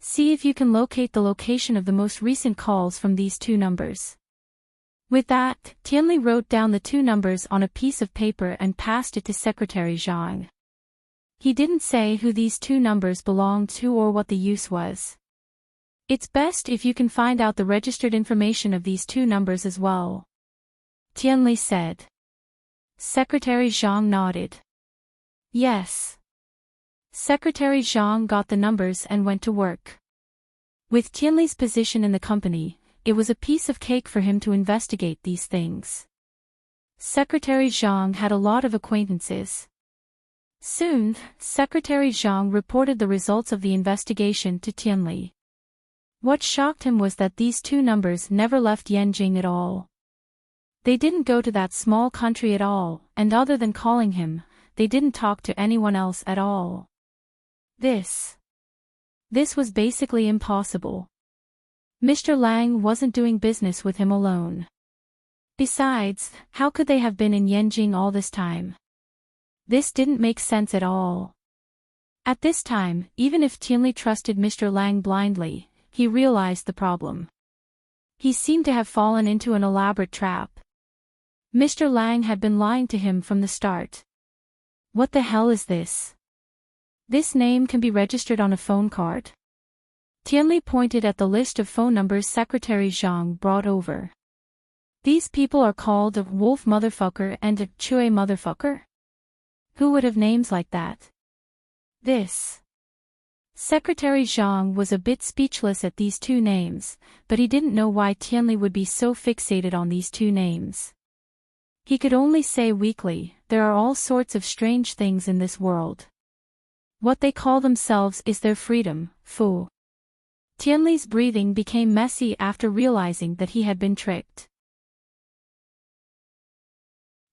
See if you can locate the location of the most recent calls from these 2 numbers. With that, Tianli wrote down the 2 numbers on a piece of paper and passed it to Secretary Zhang. He didn't say who these 2 numbers belonged to or what the use was. It's best if you can find out the registered information of these 2 numbers as well. Tianli said. Secretary Zhang nodded. Yes. Secretary Zhang got the numbers and went to work. With Tianli's position in the company, it was a piece of cake for him to investigate these things. Secretary Zhang had a lot of acquaintances. Soon, Secretary Zhang reported the results of the investigation to Tianli. What shocked him was that these two numbers never left Yanjing at all. They didn't go to that small country at all, and other than calling him, they didn't talk to anyone else at all. This was basically impossible. Mr. Lang wasn't doing business with him alone. Besides, how could they have been in Yanjing all this time? This didn't make sense at all. At this time, even if Tianli trusted Mr. Lang blindly, he realized the problem. He seemed to have fallen into an elaborate trap. Mr. Lang had been lying to him from the start. What the hell is this? This name can be registered on a phone card. Tianli pointed at the list of phone numbers Secretary Zhang brought over. These people are called a Wolf Motherfucker and a Chue Motherfucker? Who would have names like that? Secretary Zhang was a bit speechless at these two names, but he didn't know why Tianli would be so fixated on these two names. He could only say weakly, there are all sorts of strange things in this world. What they call themselves is their freedom, fool. Tianli's breathing became messy after realizing that he had been tricked.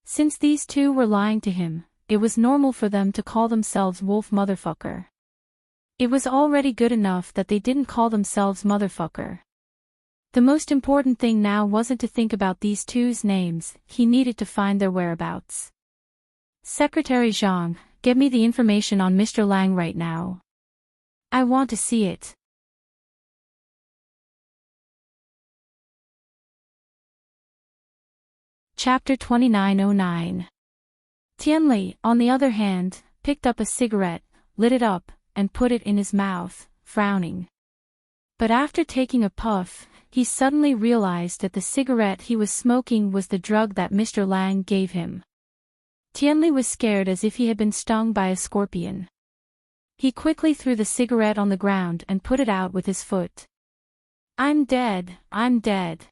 Since these two were lying to him, it was normal for them to call themselves Wolf Motherfucker. It was already good enough that they didn't call themselves Motherfucker. The most important thing now wasn't to think about these two's names, he needed to find their whereabouts. Secretary Zhang, get me the information on Mr. Lang right now. I want to see it. Chapter 2909. Tianli, on the other hand, picked up a cigarette, lit it up, and put it in his mouth, frowning. But after taking a puff, he suddenly realized that the cigarette he was smoking was the drug that Mr. Lang gave him. Tianli was scared as if he had been stung by a scorpion. He quickly threw the cigarette on the ground and put it out with his foot. I'm dead, I'm dead.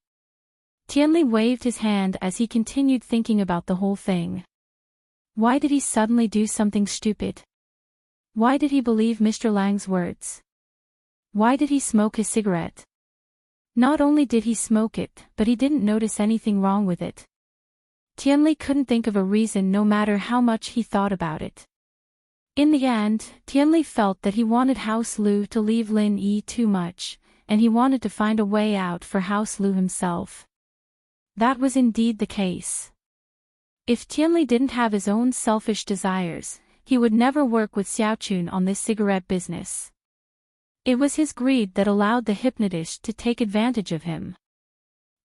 Tianli waved his hand as he continued thinking about the whole thing. Why did he suddenly do something stupid? Why did he believe Mr. Lang's words? Why did he smoke his cigarette? Not only did he smoke it, but he didn't notice anything wrong with it. Tianli couldn't think of a reason no matter how much he thought about it. In the end, Tianli felt that he wanted House Lu to leave Lin Yi too much, and he wanted to find a way out for House Lu himself. That was indeed the case. If Tianli didn't have his own selfish desires, he would never work with Xiaochun on this cigarette business. It was his greed that allowed the hypnotist to take advantage of him.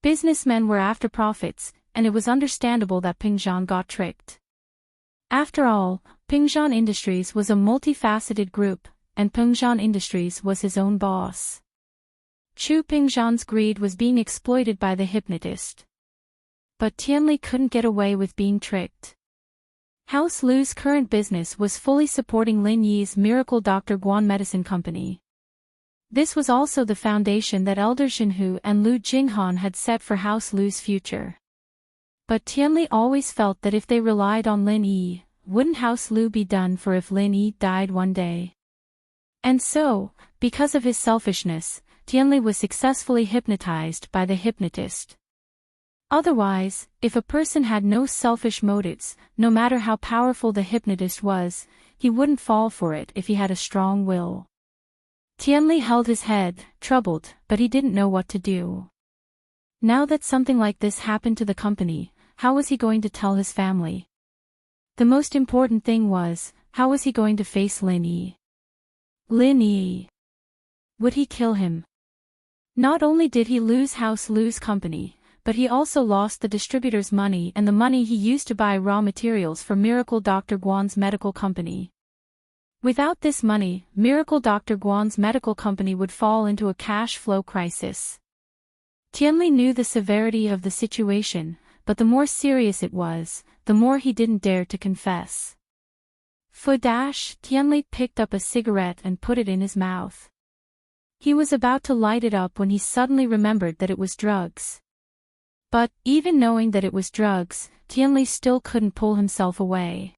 Businessmen were after profits, and it was understandable that Pingzhan got tricked. After all, Pingzhan Industries was a multifaceted group, and Pingzhan Industries was his own boss. Chu Pingzhan's greed was being exploited by the hypnotist. But Tianli couldn't get away with being tricked. House Lu's current business was fully supporting Lin Yi's Miracle Dr. Guan Medicine Company. This was also the foundation that Elder Xinhu and Lu Jinghan had set for House Lu's future. But Tianli always felt that if they relied on Lin Yi, wouldn't House Lu be done for if Lin Yi died one day? And so, because of his selfishness, Tianli was successfully hypnotized by the hypnotist. Otherwise, if a person had no selfish motives, no matter how powerful the hypnotist was, he wouldn't fall for it if he had a strong will. Tianli held his head, troubled, but he didn't know what to do. Now that something like this happened to the company, how was he going to tell his family? The most important thing was, how was he going to face Lin Yi? Lin Yi. Would he kill him? Not only did he lose House Lu's company, but he also lost the distributor's money and the money he used to buy raw materials for Miracle Dr. Guan's medical company. Without this money, Miracle Dr. Guan's medical company would fall into a cash flow crisis. Tianli knew the severity of the situation, but the more serious it was, the more he didn't dare to confess. Tianli picked up a cigarette and put it in his mouth. He was about to light it up when he suddenly remembered that it was drugs. But, even knowing that it was drugs, Tianli still couldn't pull himself away.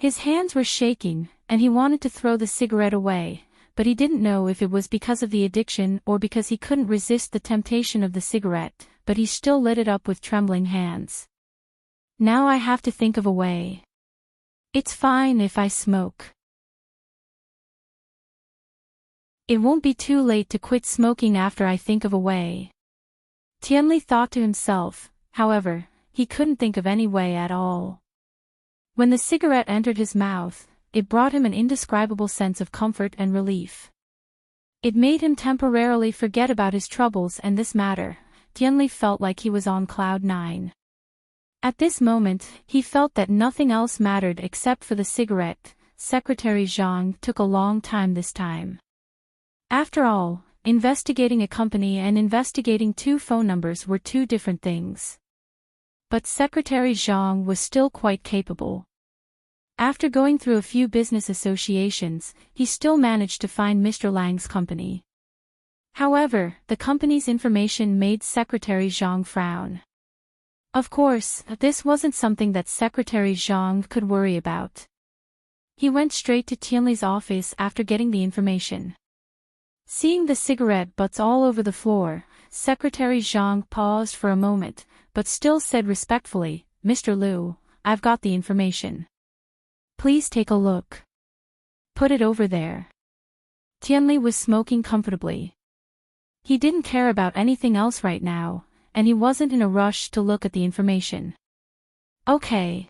His hands were shaking, and he wanted to throw the cigarette away, but he didn't know if it was because of the addiction or because he couldn't resist the temptation of the cigarette, but he still lit it up with trembling hands. Now I have to think of a way. It's fine if I smoke. It won't be too late to quit smoking after I think of a way. Tianli thought to himself. However, he couldn't think of any way at all. When the cigarette entered his mouth, it brought him an indescribable sense of comfort and relief. It made him temporarily forget about his troubles and this matter. Tianli felt like he was on cloud 9. At this moment, he felt that nothing else mattered except for the cigarette. Secretary Zhang took a long time this time. After all, investigating a company and investigating 2 phone numbers were 2 different things. But Secretary Zhang was still quite capable. After going through a few business associations, he still managed to find Mr. Lang's company. However, the company's information made Secretary Zhang frown. Of course, this wasn't something that Secretary Zhang could worry about. He went straight to Tianli's office after getting the information. Seeing the cigarette butts all over the floor, Secretary Zhang paused for a moment, but still said respectfully, "Mr. Liu, I've got the information. Please take a look. Put it over there." Tianli was smoking comfortably. He didn't care about anything else right now, and he wasn't in a rush to look at the information. Okay.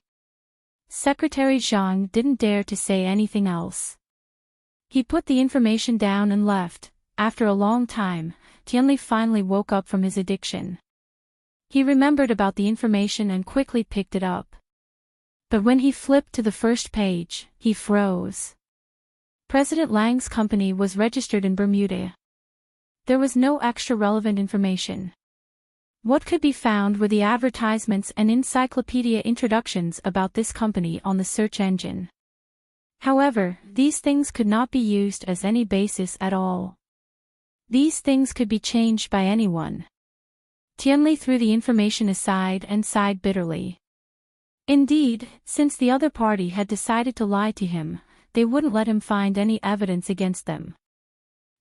Secretary Zhang didn't dare to say anything else. He put the information down and left. After a long time, Tianli finally woke up from his addiction. He remembered about the information and quickly picked it up. But when he flipped to the first page, he froze. President Lang's company was registered in Bermuda. There was no extra relevant information. What could be found were the advertisements and encyclopedia introductions about this company on the search engine. However, these things could not be used as any basis at all. These things could be changed by anyone. Tianli threw the information aside and sighed bitterly. Indeed, since the other party had decided to lie to him, they wouldn't let him find any evidence against them.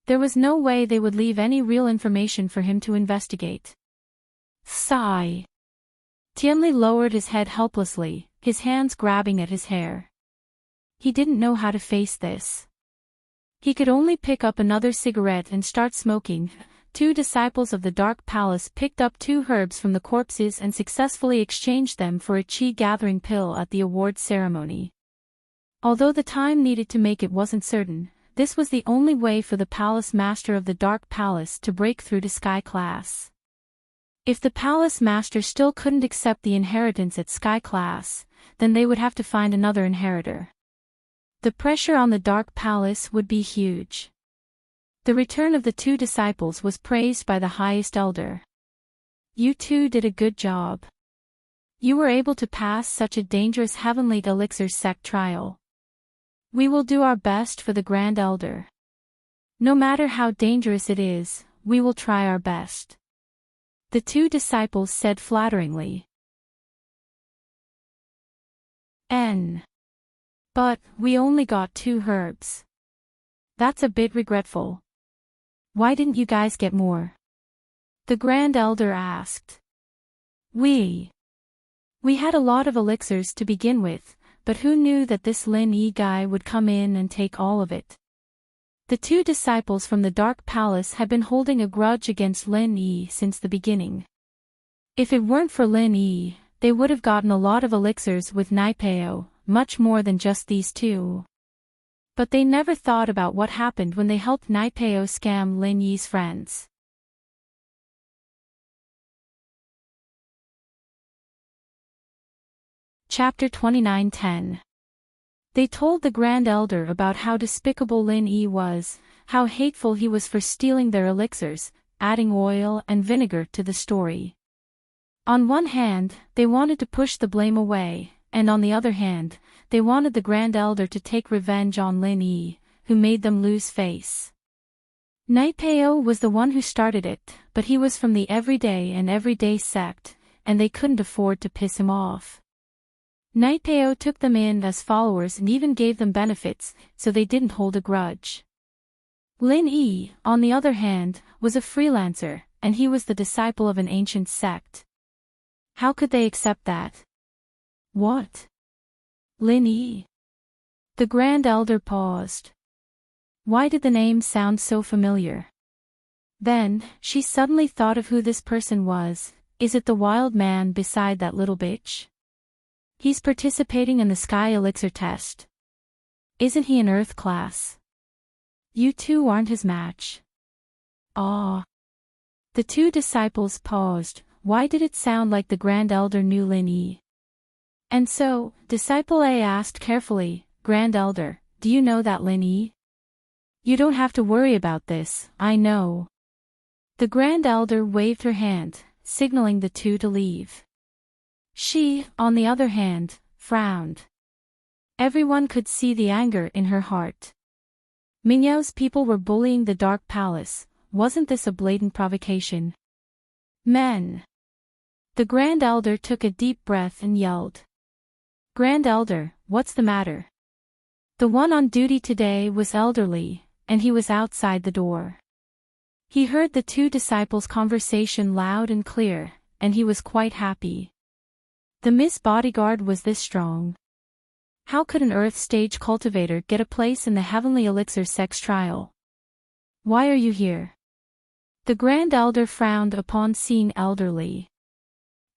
There was no way they would leave any real information for him to investigate. Sigh. Tianli lowered his head helplessly, his hands grabbing at his hair. He didn't know how to face this. He could only pick up another cigarette and start smoking. 2 disciples of the Dark Palace picked up 2 herbs from the corpses and successfully exchanged them for a chi-gathering pill at the award ceremony. Although the time needed to make it wasn't certain, this was the only way for the Palace Master of the Dark Palace to break through to Sky Class. If the Palace Master still couldn't accept the inheritance at Sky Class, then they would have to find another inheritor. The pressure on the Dark Palace would be huge. The return of the 2 disciples was praised by the highest elder. "You 2 did a good job. You were able to pass such a dangerous heavenly elixir sect trial. We will do our best for the Grand Elder. No matter how dangerous it is, we will try our best," the 2 disciples said flatteringly. But we only got 2 herbs. That's a bit regretful. Why didn't you guys get more? The Grand Elder asked. We had a lot of elixirs to begin with, but who knew that this Lin Yi guy would come in and take all of it? The 2 disciples from the Dark Palace had been holding a grudge against Lin Yi since the beginning. If it weren't for Lin Yi, they would have gotten a lot of elixirs with Naipeo, much more than just these 2. But they never thought about what happened when they helped Naipeo scam Lin Yi's friends. Chapter 29:10. They told the Grand Elder about how despicable Lin Yi was, how hateful he was for stealing their elixirs, adding oil and vinegar to the story. On one hand, they wanted to push the blame away, and on the other hand, they wanted the Grand Elder to take revenge on Lin Yi, who made them lose face. Naipeo was the one who started it, but he was from the everyday sect, and they couldn't afford to piss him off. Nightpeo took them in as followers and even gave them benefits, so they didn't hold a grudge. Lin Yi, on the other hand, was a freelancer, and he was the disciple of an ancient sect. How could they accept that? What? Lin Yi? The Grand Elder paused. Why did the name sound so familiar? Then, she suddenly thought of who this person was. Is it the wild man beside that little bitch? He's participating in the Sky Elixir test. Isn't he an Earth class? You two aren't his match. Ah. The two disciples paused. Why did it sound like the Grand Elder knew Lin Yi? And so, Disciple A asked carefully, Grand Elder, do you know that Lin Yi? You don't have to worry about this, I know. The Grand Elder waved her hand, signaling the two to leave. She, on the other hand, frowned. Everyone could see the anger in her heart. Mingyao's people were bullying the Dark Palace. Wasn't this a blatant provocation? Men! The Grand Elder took a deep breath and yelled. Grand Elder, what's the matter? The one on duty today was elderly, and he was outside the door. He heard the two disciples' conversation loud and clear, and he was quite happy. The Miss Bodyguard was this strong. How could an Earth stage cultivator get a place in the Heavenly Elixir sex trial? Why are you here? The Grand Elder frowned upon seeing Elderly.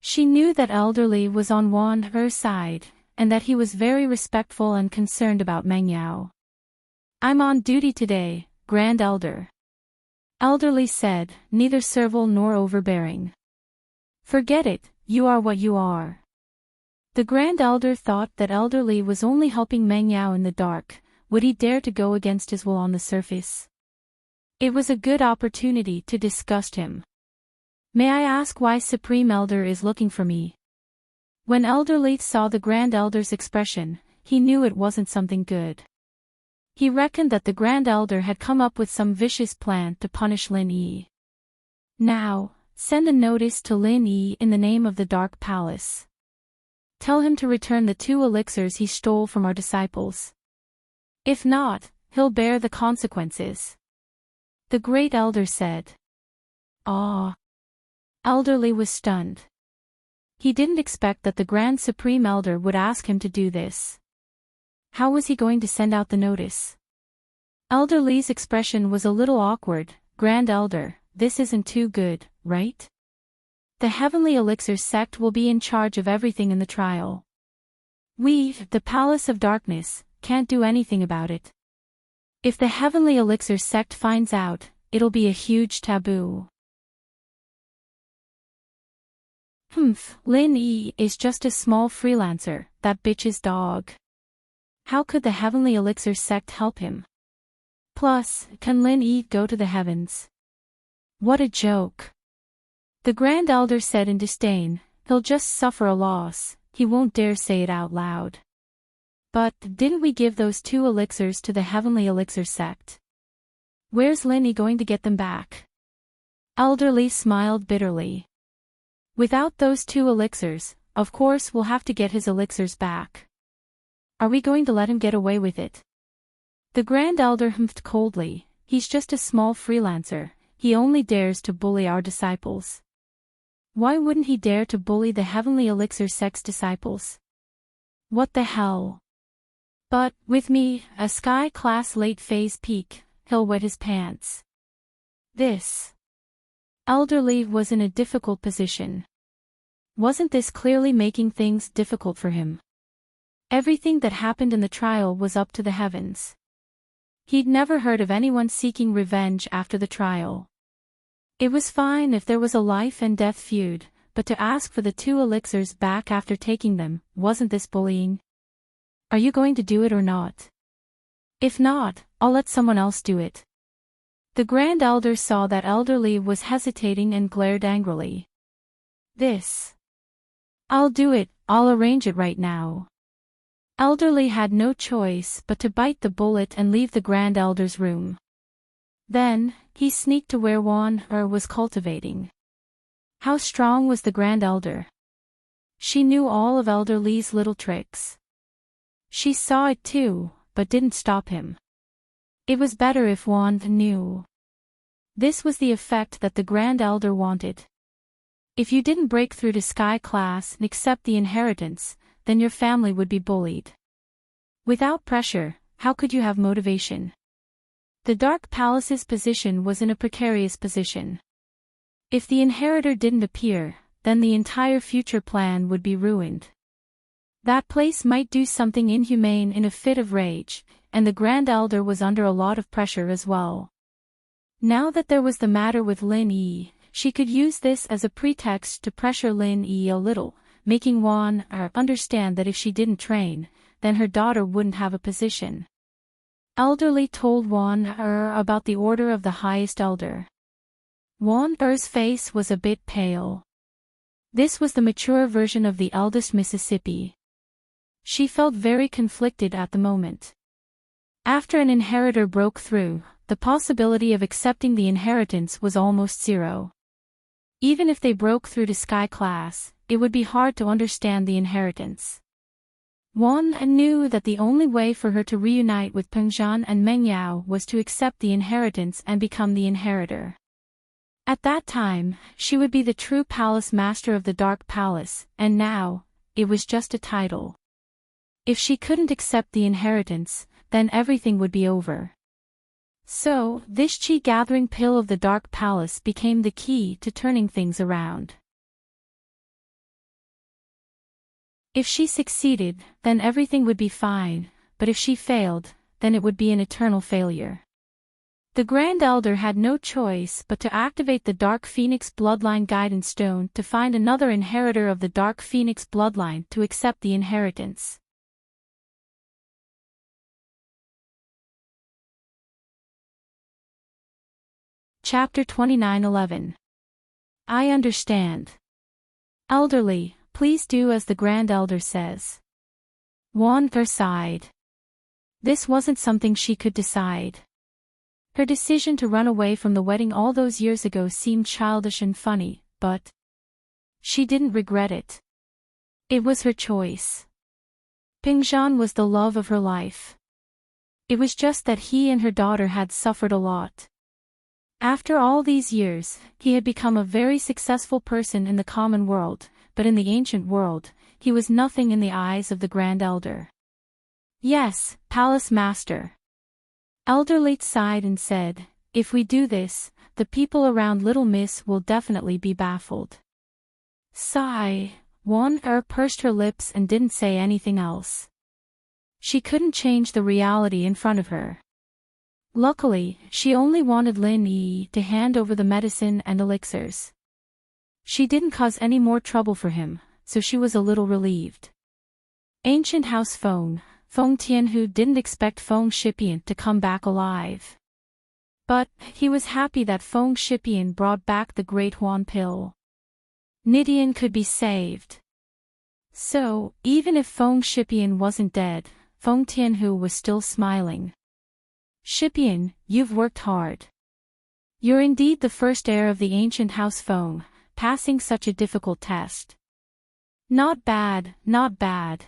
She knew that Elderly was on her side, and that he was very respectful and concerned about Mengyao. I'm on duty today, Grand Elder. Elderly said, neither servile nor overbearing. Forget it, you are what you are. The Grand Elder thought that Elderly was only helping Mengyao in the dark. Would he dare to go against his will on the surface? It was a good opportunity to disgust him. May I ask why Supreme Elder is looking for me? When Elderly saw the Grand Elder's expression, he knew it wasn't something good. He reckoned that the Grand Elder had come up with some vicious plan to punish Lin Yi. Now, send a notice to Lin Yi in the name of the Dark Palace. Tell him to return the 2 elixirs he stole from our disciples. If not, he'll bear the consequences. The Great Elder said. Ah. Elderly was stunned. He didn't expect that the Grand Supreme Elder would ask him to do this. How was he going to send out the notice? Elderly's expression was a little awkward. Grand Elder, this isn't too good, right? The Heavenly Elixir sect will be in charge of everything in the trial. We, the Palace of Darkness, can't do anything about it. If the Heavenly Elixir sect finds out, it'll be a huge taboo. Lin Yi is just a small freelancer, that bitch's dog. How could the Heavenly Elixir sect help him? Plus, can Lin Yi go to the heavens? What a joke. The Grand Elder said in disdain, he'll just suffer a loss, he won't dare say it out loud. But, didn't we give those 2 elixirs to the Heavenly Elixir sect? Where's Lin Yi going to get them back? Elderly smiled bitterly. Without those 2 elixirs, of course we'll have to get his elixirs back. Are we going to let him get away with it? The Grand Elder humphed coldly, he's just a small freelancer, he only dares to bully our disciples. Why wouldn't he dare to bully the Heavenly Elixir sect's disciples? What the hell? But, with me, a Sky-class late-phase peak, he'll wet his pants. This. Elderly was in a difficult position. Wasn't this clearly making things difficult for him? Everything that happened in the trial was up to the heavens. He'd never heard of anyone seeking revenge after the trial. It was fine if there was a life-and-death feud, but to ask for the 2 elixirs back after taking them, wasn't this bullying? Are you going to do it or not? If not, I'll let someone else do it. The Grand Elder saw that Elderly was hesitating and glared angrily. This. I'll do it, I'll arrange it right now. Elderly had no choice but to bite the bullet and leave the Grand Elder's room. Then, he sneaked to where was cultivating. How strong was the Grand Elder? She knew all of Elder Lee's little tricks. She saw it too, but didn't stop him. It was better if Wand knew. This was the effect that the Grand Elder wanted. If you didn't break through to Sky Class and accept the inheritance, then your family would be bullied. Without pressure, how could you have motivation? The Dark Palace's position was in a precarious position. If the inheritor didn't appear, then the entire future plan would be ruined. That place might do something inhumane in a fit of rage, and the Grand Elder was under a lot of pressure as well. Now that there was the matter with Lin Yi, she could use this as a pretext to pressure Lin Yi a little, making Wan understand that if she didn't train, then her daughter wouldn't have a position. Elderly told Wan about the order of the highest elder. Wan face was a bit pale. This was the mature version of the eldest Mississippi. She felt very conflicted at the moment. After an inheritor broke through, the possibility of accepting the inheritance was almost zero. Even if they broke through to Sky Class, it would be hard to understand the inheritance. Wan knew that the only way for her to reunite with Pengzhan and Meng Yao was to accept the inheritance and become the inheritor. At that time, she would be the true palace master of the Dark Palace, and now, it was just a title. If she couldn't accept the inheritance, then everything would be over. So, this chi-gathering pill of the Dark Palace became the key to turning things around. If she succeeded, then everything would be fine, but if she failed, then it would be an eternal failure. The Grand Elder had no choice but to activate the Dark Phoenix Bloodline Guidance Stone to find another inheritor of the Dark Phoenix Bloodline to accept the inheritance. Chapter 29:11. I understand. Elderly, please do as the Grand Elder says. Wan sighed. This wasn't something she could decide. Her decision to run away from the wedding all those years ago seemed childish and funny, but she didn't regret it. It was her choice. Pengzhan was the love of her life. It was just that he and her daughter had suffered a lot. After all these years, he had become a very successful person in the common world, but in the ancient world, he was nothing in the eyes of the Grand Elder. Yes, Palace Master. Elderly sighed and said, if we do this, the people around Little Miss will definitely be baffled. Sigh, Wan pursed her lips and didn't say anything else. She couldn't change the reality in front of her. Luckily, she only wanted Lin Yi to hand over the medicine and elixirs. She didn't cause any more trouble for him, so she was a little relieved. Ancient House Feng Tianhu didn't expect Feng Shipian to come back alive. But, he was happy that Feng Shipian brought back the Great Huan Pill. Nidian could be saved. So, even if Feng Shipian wasn't dead, Feng Tianhu was still smiling. Shipian, you've worked hard. You're indeed the first heir of the ancient House Feng, passing such a difficult test. Not bad, not bad.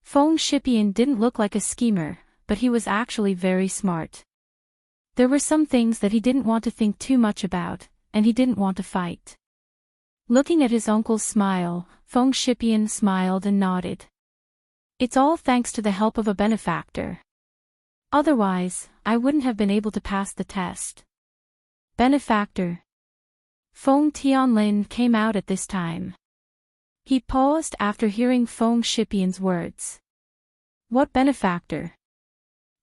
Feng Shipian didn't look like a schemer, but he was actually very smart. There were some things that he didn't want to think too much about, and he didn't want to fight. Looking at his uncle's smile, Feng Shipian smiled and nodded. It's all thanks to the help of a benefactor. Otherwise, I wouldn't have been able to pass the test. Benefactor. Feng Tianlin came out at this time. He paused after hearing Feng Shipian's words. What benefactor?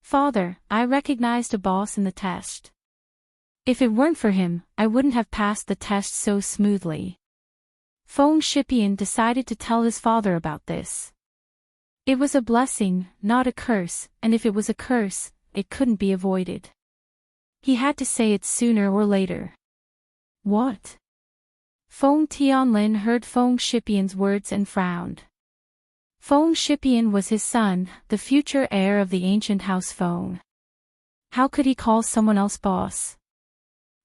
Father, I recognized a boss in the test. If it weren't for him, I wouldn't have passed the test so smoothly. Feng Shipian decided to tell his father about this. It was a blessing, not a curse, and if it was a curse, it couldn't be avoided. He had to say it sooner or later. What? Feng Tianlin heard Feng Shipian's words and frowned. Feng Shipian was his son, the future heir of the ancient House Feng. How could he call someone else boss?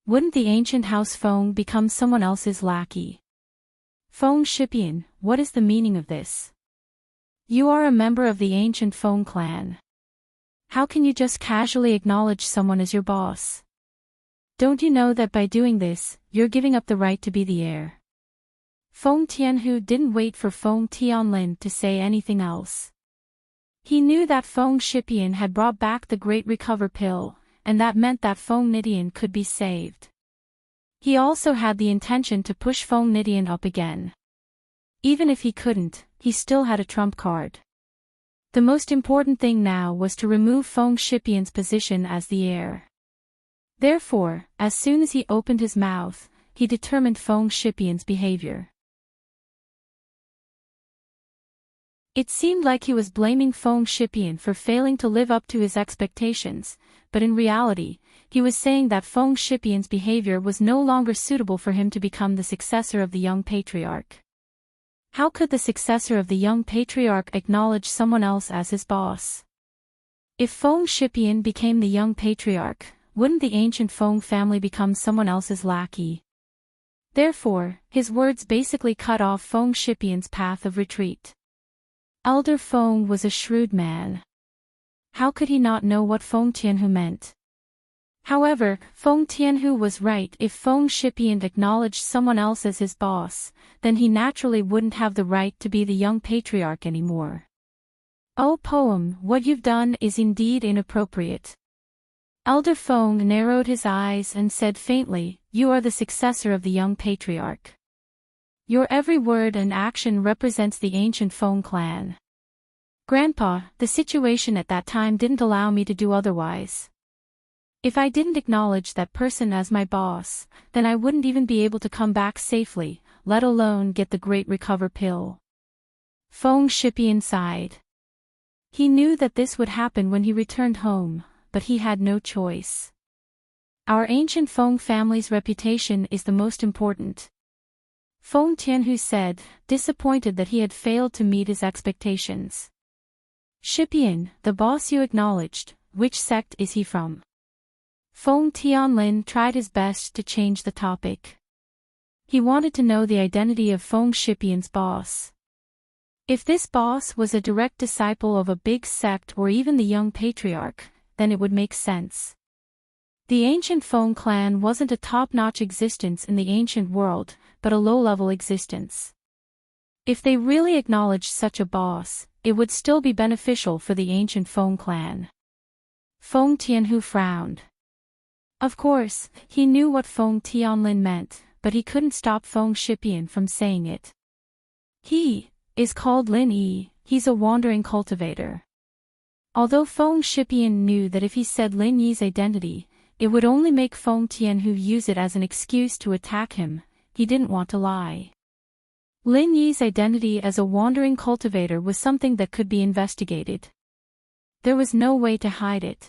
Wouldn't the ancient House Feng become someone else's lackey? Feng Shipian, what is the meaning of this? You are a member of the ancient Feng clan. How can you just casually acknowledge someone as your boss? Don't you know that by doing this, you're giving up the right to be the heir? Feng Tianhu didn't wait for Feng Tianlin to say anything else. He knew that Feng Shipian had brought back the Great Recover Pill, and that meant that Feng Nidian could be saved. He also had the intention to push Feng Nidian up again. Even if he couldn't, he still had a trump card. The most important thing now was to remove Feng Shipian's position as the heir. Therefore, as soon as he opened his mouth, he determined Feng Shipian's behavior. It seemed like he was blaming Feng Shipian for failing to live up to his expectations, but in reality, he was saying that Feng Shipian's behavior was no longer suitable for him to become the successor of the young patriarch. How could the successor of the young patriarch acknowledge someone else as his boss? If Feng Shipian became the young patriarch, wouldn't the ancient Feng family become someone else's lackey? Therefore, his words basically cut off Feng Shipian's path of retreat. Elder Feng was a shrewd man. How could he not know what Feng Tianhu meant? However, Feng Tianhu was right. If Feng Shipian acknowledged someone else as his boss, then he naturally wouldn't have the right to be the young patriarch anymore. Oh poem, what you've done is indeed inappropriate. Elder Feng narrowed his eyes and said faintly, you are the successor of the young patriarch. Your every word and action represents the ancient Feng clan. Grandpa, the situation at that time didn't allow me to do otherwise. If I didn't acknowledge that person as my boss, then I wouldn't even be able to come back safely, let alone get the Great Recover Pill. Feng Shipian sighed. He knew that this would happen when he returned home, but he had no choice. Our ancient Feng family's reputation is the most important. Feng Tianhu said, disappointed that he had failed to meet his expectations. Shipian, the boss you acknowledged, which sect is he from? Feng Tianlin tried his best to change the topic. He wanted to know the identity of Feng Shipian's boss. If this boss was a direct disciple of a big sect or even the young patriarch, then it would make sense. The ancient Feng clan wasn't a top-notch existence in the ancient world, but a low-level existence. If they really acknowledged such a boss, it would still be beneficial for the ancient Feng clan. Feng Tianhu frowned. Of course, he knew what Feng Tianlin meant, but he couldn't stop Feng Shipian from saying it. He is called Lin Yi, he's a wandering cultivator. Although Feng Shipian knew that if he said Lin Yi's identity, it would only make Feng Tianhu use it as an excuse to attack him, he didn't want to lie. Lin Yi's identity as a wandering cultivator was something that could be investigated. There was no way to hide it.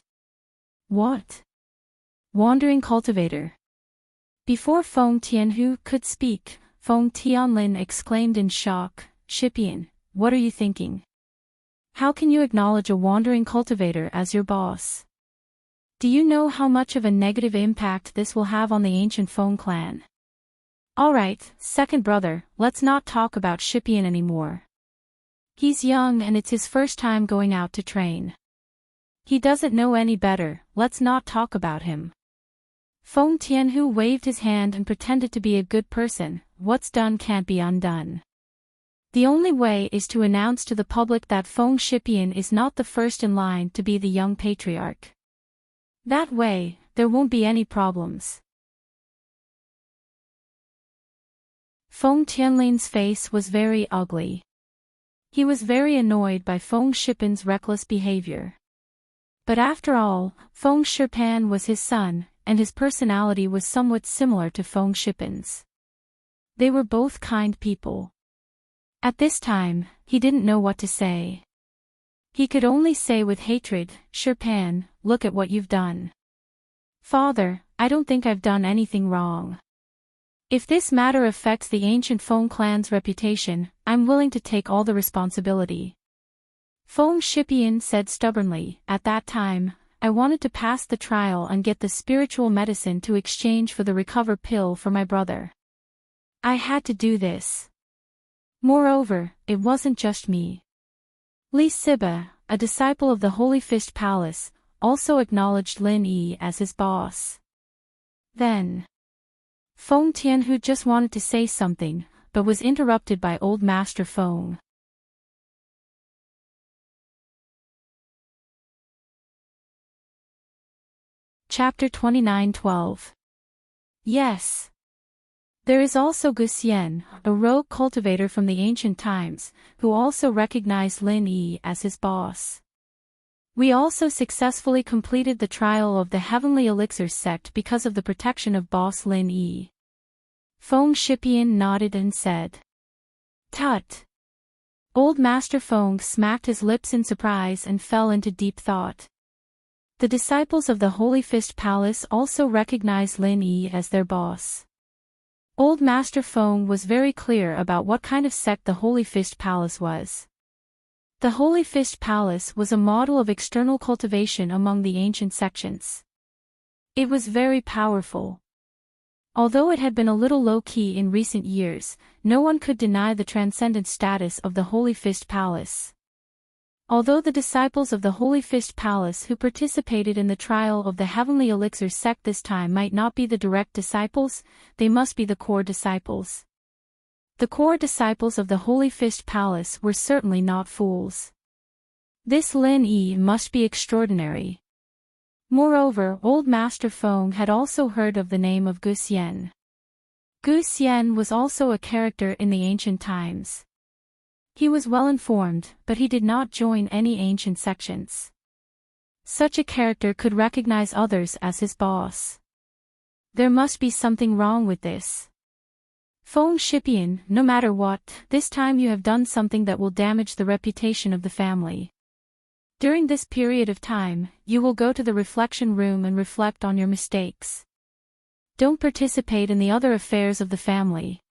What? Wandering cultivator. Before Feng Tianhu could speak, Feng Tianlin exclaimed in shock, Shipian, what are you thinking? How can you acknowledge a wandering cultivator as your boss? Do you know how much of a negative impact this will have on the ancient Feng clan? Alright, second brother, let's not talk about Shipian anymore. He's young and it's his first time going out to train. He doesn't know any better, let's not talk about him. Feng Tianhu waved his hand and pretended to be a good person, what's done can't be undone. The only way is to announce to the public that Feng Shipian is not the first in line to be the young patriarch. That way, there won't be any problems. Feng Tianlin's face was very ugly. He was very annoyed by Feng Shipian's reckless behavior. But after all, Feng Shipian was his son, and his personality was somewhat similar to Feng Shipian's. They were both kind people. At this time, he didn't know what to say. He could only say with hatred, Shipian, look at what you've done. Father, I don't think I've done anything wrong. If this matter affects the ancient Feng clan's reputation, I'm willing to take all the responsibility. Feng Shipian said stubbornly, at that time, I wanted to pass the trial and get the spiritual medicine to exchange for the recover pill for my brother. I had to do this. Moreover, it wasn't just me. Li Siba, a disciple of the Holy Fished Palace, also acknowledged Lin Yi as his boss. Then, Feng Tianhu just wanted to say something, but was interrupted by Old Master Feng. Chapter 29:12. Yes. There is also Gu Xian, a rogue cultivator from the ancient times, who also recognized Lin Yi as his boss. We also successfully completed the trial of the Heavenly Elixir sect because of the protection of boss Lin Yi. Feng Shipian nodded and said, "Tut." Old Master Feng smacked his lips in surprise and fell into deep thought. The disciples of the Holy Fist Palace also recognized Lin Yi as their boss. Old Master Feng was very clear about what kind of sect the Holy Fist Palace was. The Holy Fist Palace was a model of external cultivation among the ancient sections. It was very powerful. Although it had been a little low-key in recent years, no one could deny the transcendent status of the Holy Fist Palace. Although the disciples of the Holy Fist Palace who participated in the trial of the Heavenly Elixir sect this time might not be the direct disciples, they must be the core disciples. The core disciples of the Holy Fist Palace were certainly not fools. This Lin Yi must be extraordinary. Moreover, Old Master Feng had also heard of the name of Gu Xian. Gu Xian was also a character in the ancient times. He was well informed, but he did not join any ancient sections. Such a character could recognize others as his boss. There must be something wrong with this. Feng Shipian, no matter what, this time you have done something that will damage the reputation of the family. During this period of time, you will go to the reflection room and reflect on your mistakes. Don't participate in the other affairs of the family.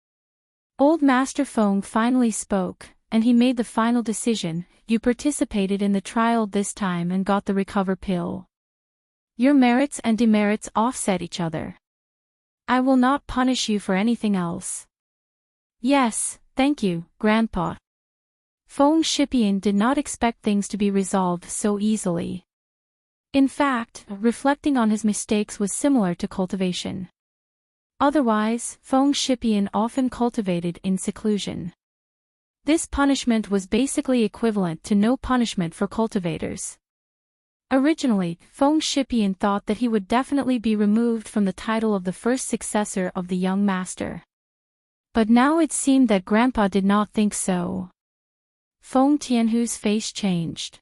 Old Master Feng finally spoke, and he made the final decision. You participated in the trial this time and got the recover pill. Your merits and demerits offset each other. I will not punish you for anything else. Yes, thank you, Grandpa. Feng Shipian did not expect things to be resolved so easily. In fact, reflecting on his mistakes was similar to cultivation. Otherwise, Feng Shipian often cultivated in seclusion. This punishment was basically equivalent to no punishment for cultivators. Originally, Feng Shipian thought that he would definitely be removed from the title of the first successor of the young master. But now it seemed that Grandpa did not think so. Feng Tianhu's face changed.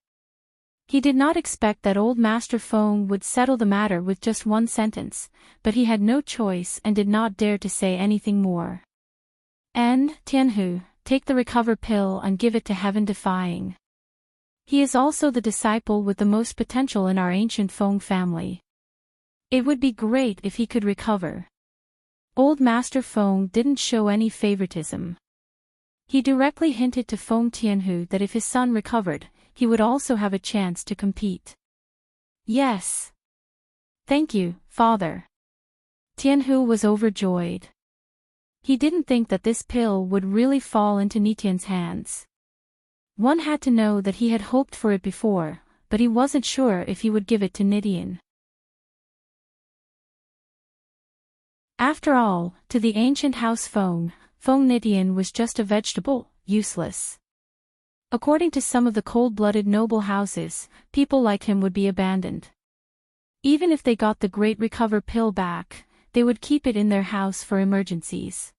He did not expect that Old Master Feng would settle the matter with just one sentence, but he had no choice and did not dare to say anything more. And, Tianhu, take the recover pill and give it to Heaven Defying. He is also the disciple with the most potential in our ancient Feng family. It would be great if he could recover. Old Master Feng didn't show any favoritism. He directly hinted to Feng Tianhu that if his son recovered, he would also have a chance to compete. Yes. Thank you, Father. Tianhu was overjoyed. He didn't think that this pill would really fall into Nitian's hands. One had to know that he had hoped for it before, but he wasn't sure if he would give it to Nitian. After all, to the ancient house Feng Nitian was just a vegetable, useless. According to some of the cold-blooded noble houses, people like him would be abandoned. Even if they got the great recover pill back, they would keep it in their house for emergencies.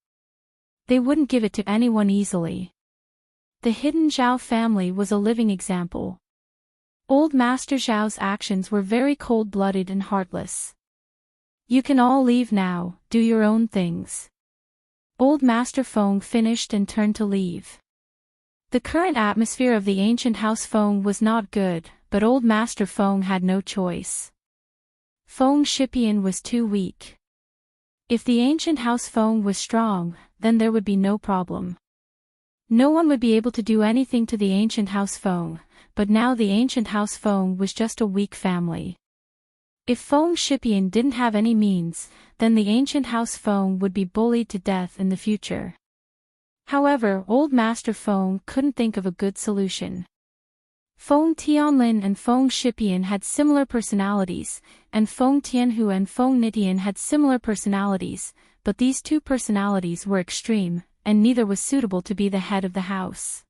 They wouldn't give it to anyone easily. The hidden Zhao family was a living example. Old Master Zhao's actions were very cold-blooded and heartless. You can all leave now, do your own things. Old Master Feng finished and turned to leave. The current atmosphere of the ancient house Feng was not good, but Old Master Feng had no choice. Feng Shipian was too weak. If the ancient house Feng was strong, then there would be no problem. No one would be able to do anything to the ancient house Feng, but now the ancient house Feng was just a weak family. If Feng Shipian didn't have any means, then the ancient house Feng would be bullied to death in the future. However, Old Master Feng couldn't think of a good solution. Feng Tianlin and Feng Shipian had similar personalities, and Feng Tianhu and Feng Nitian had similar personalities, but these two personalities were extreme, and neither was suitable to be the head of the house.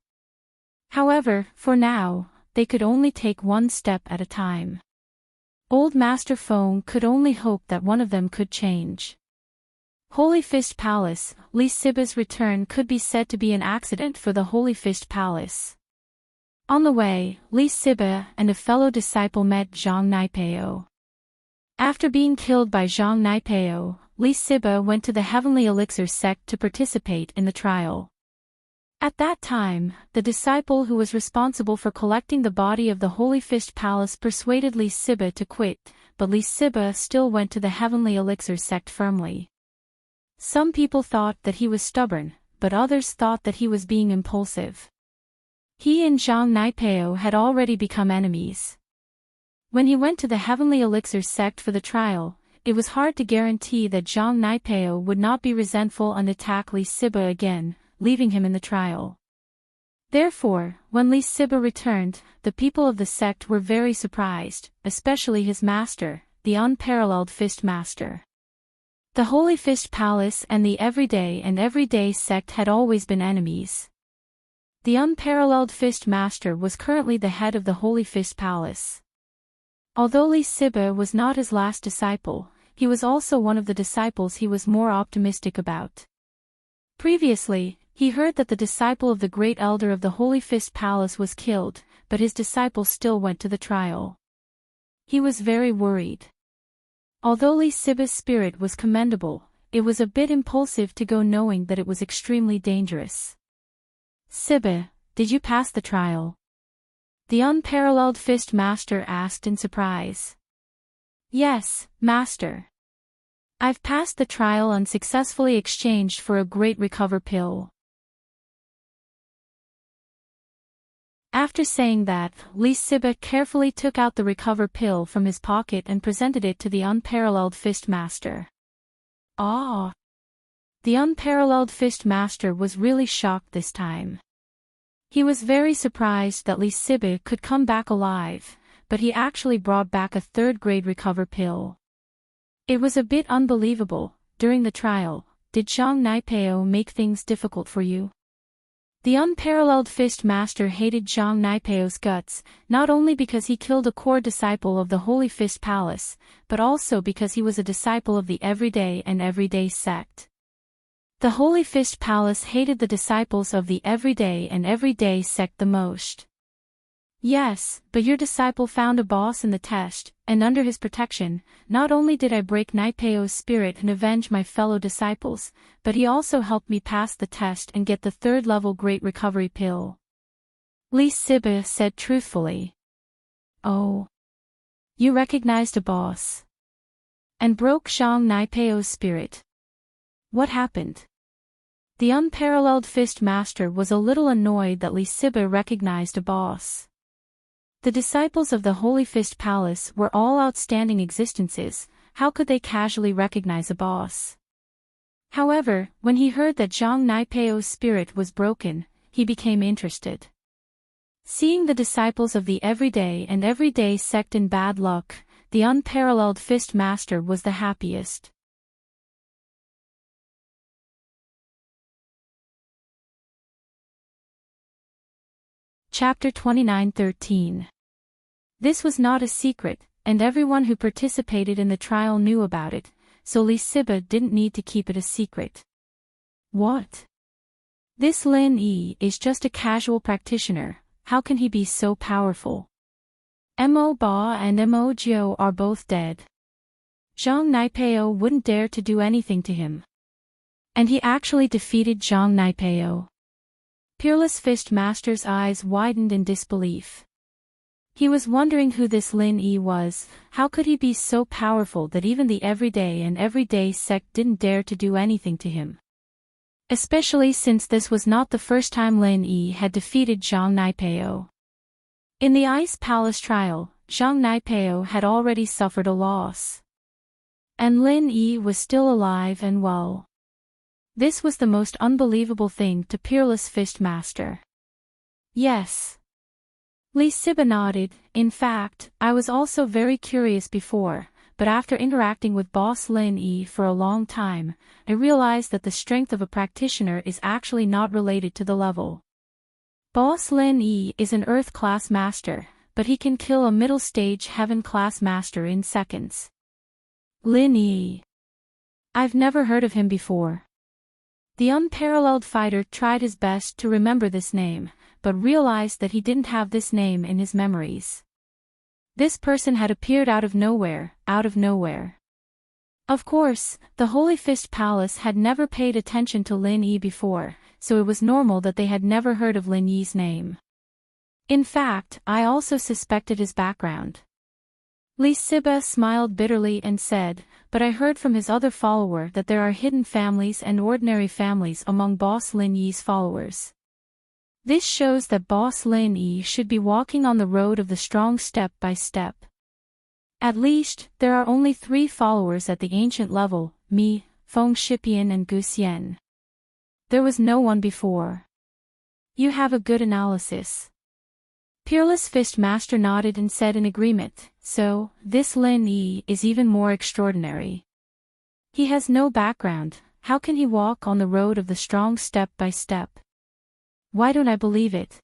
However, for now, they could only take one step at a time. Old Master Feng could only hope that one of them could change. Holy Fist Palace. Li Siba's return could be said to be an accident for the Holy Fist Palace. On the way, Li Siba and a fellow disciple met Zhang Naipeo. After being killed by Zhang Naipeo, Li Siba went to the Heavenly Elixir sect to participate in the trial. At that time, the disciple who was responsible for collecting the body of the Holy Fist Palace persuaded Li Siba to quit, but Li Siba still went to the Heavenly Elixir sect firmly. Some people thought that he was stubborn, but others thought that he was being impulsive. He and Zhang Naipeo had already become enemies. When he went to the Heavenly Elixir sect for the trial, it was hard to guarantee that Zhang Naipeo would not be resentful and attack Li Siba again, leaving him in the trial. Therefore, when Li Siba returned, the people of the sect were very surprised, especially his master, the unparalleled Fist Master. The Holy Fist Palace and the Everyday sect had always been enemies. The unparalleled Fist Master was currently the head of the Holy Fist Palace. Although Li Siba was not his last disciple, he was also one of the disciples he was more optimistic about. Previously, he heard that the disciple of the great elder of the Holy Fist Palace was killed, but his disciple still went to the trial. He was very worried. Although Li Siba's spirit was commendable, it was a bit impulsive to go knowing that it was extremely dangerous. Siba, did you pass the trial? The unparalleled Fist Master asked in surprise. Yes, Master. I've passed the trial and successfully exchanged for a great recover pill. After saying that, Li Siba carefully took out the recover pill from his pocket and presented it to the unparalleled Fist Master. Ah! The unparalleled Fist Master was really shocked this time. He was very surprised that Li Siba could come back alive, but he actually brought back a third-grade recover pill. It was a bit unbelievable. During the trial, did Zhang Naipeo make things difficult for you? The unparalleled Fist Master hated Zhang Naipeo's guts, not only because he killed a core disciple of the Holy Fist Palace, but also because he was a disciple of the Everyday sect. The Holy Fist Palace hated the disciples of the Everyday sect the most. Yes, but your disciple found a boss in the test, and under his protection, not only did I break Naipeo's spirit and avenge my fellow disciples, but he also helped me pass the test and get the third-level Great Recovery Pill. Li Siba said truthfully. Oh. You recognized a boss. And broke Zhang Naipeo's spirit. What happened? The unparalleled Fist Master was a little annoyed that Li Siba recognized a boss. The disciples of the Holy Fist Palace were all outstanding existences, how could they casually recognize a boss? However, when he heard that Zhang Naipeo's spirit was broken, he became interested. Seeing the disciples of the Everyday sect in bad luck, the unparalleled Fist Master was the happiest. Chapter 29:13. This was not a secret, and everyone who participated in the trial knew about it, so Li Siba didn't need to keep it a secret. What? This Lin Yi is just a casual practitioner, how can he be so powerful? Mo Ba and Mo Jiao are both dead. Zhang Naipeo wouldn't dare to do anything to him. And he actually defeated Zhang Naipeo. Peerless Fist Master's eyes widened in disbelief. He was wondering who this Lin Yi was, how could he be so powerful that even the Everyday sect didn't dare to do anything to him? Especially since this was not the first time Lin Yi had defeated Zhang Naipeo. In the Ice Palace trial, Zhang Naipeo had already suffered a loss. And Lin Yi was still alive and well. This was the most unbelievable thing to Peerless Fist Master. Yes. Lee Siba nodded. In fact, I was also very curious before, but after interacting with Boss Lin Yi for a long time, I realized that the strength of a practitioner is actually not related to the level. Boss Lin Yi is an Earth-class master, but he can kill a middle-stage Heaven-class master in seconds. Lin Yi. I've never heard of him before. The unparalleled fighter tried his best to remember this name, but realized that he didn't have this name in his memories. This person had appeared out of nowhere, out of nowhere. Of course, the Holy Fist Palace had never paid attention to Lin Yi before, so it was normal that they had never heard of Lin Yi's name. In fact, I also suspected his background. Lee Siba smiled bitterly and said, but I heard from his other follower that there are hidden families and ordinary families among Boss Lin Yi's followers. This shows that Boss Lin Yi should be walking on the road of the strong step by step. At least, there are only 3 followers at the ancient level, me, Feng Shipian and Gu Xian. There was no one before. You have a good analysis. Peerless Fist Master nodded and said in agreement, so, this Lin Yi is even more extraordinary. He has no background, how can he walk on the road of the strong step by step? Why don't I believe it?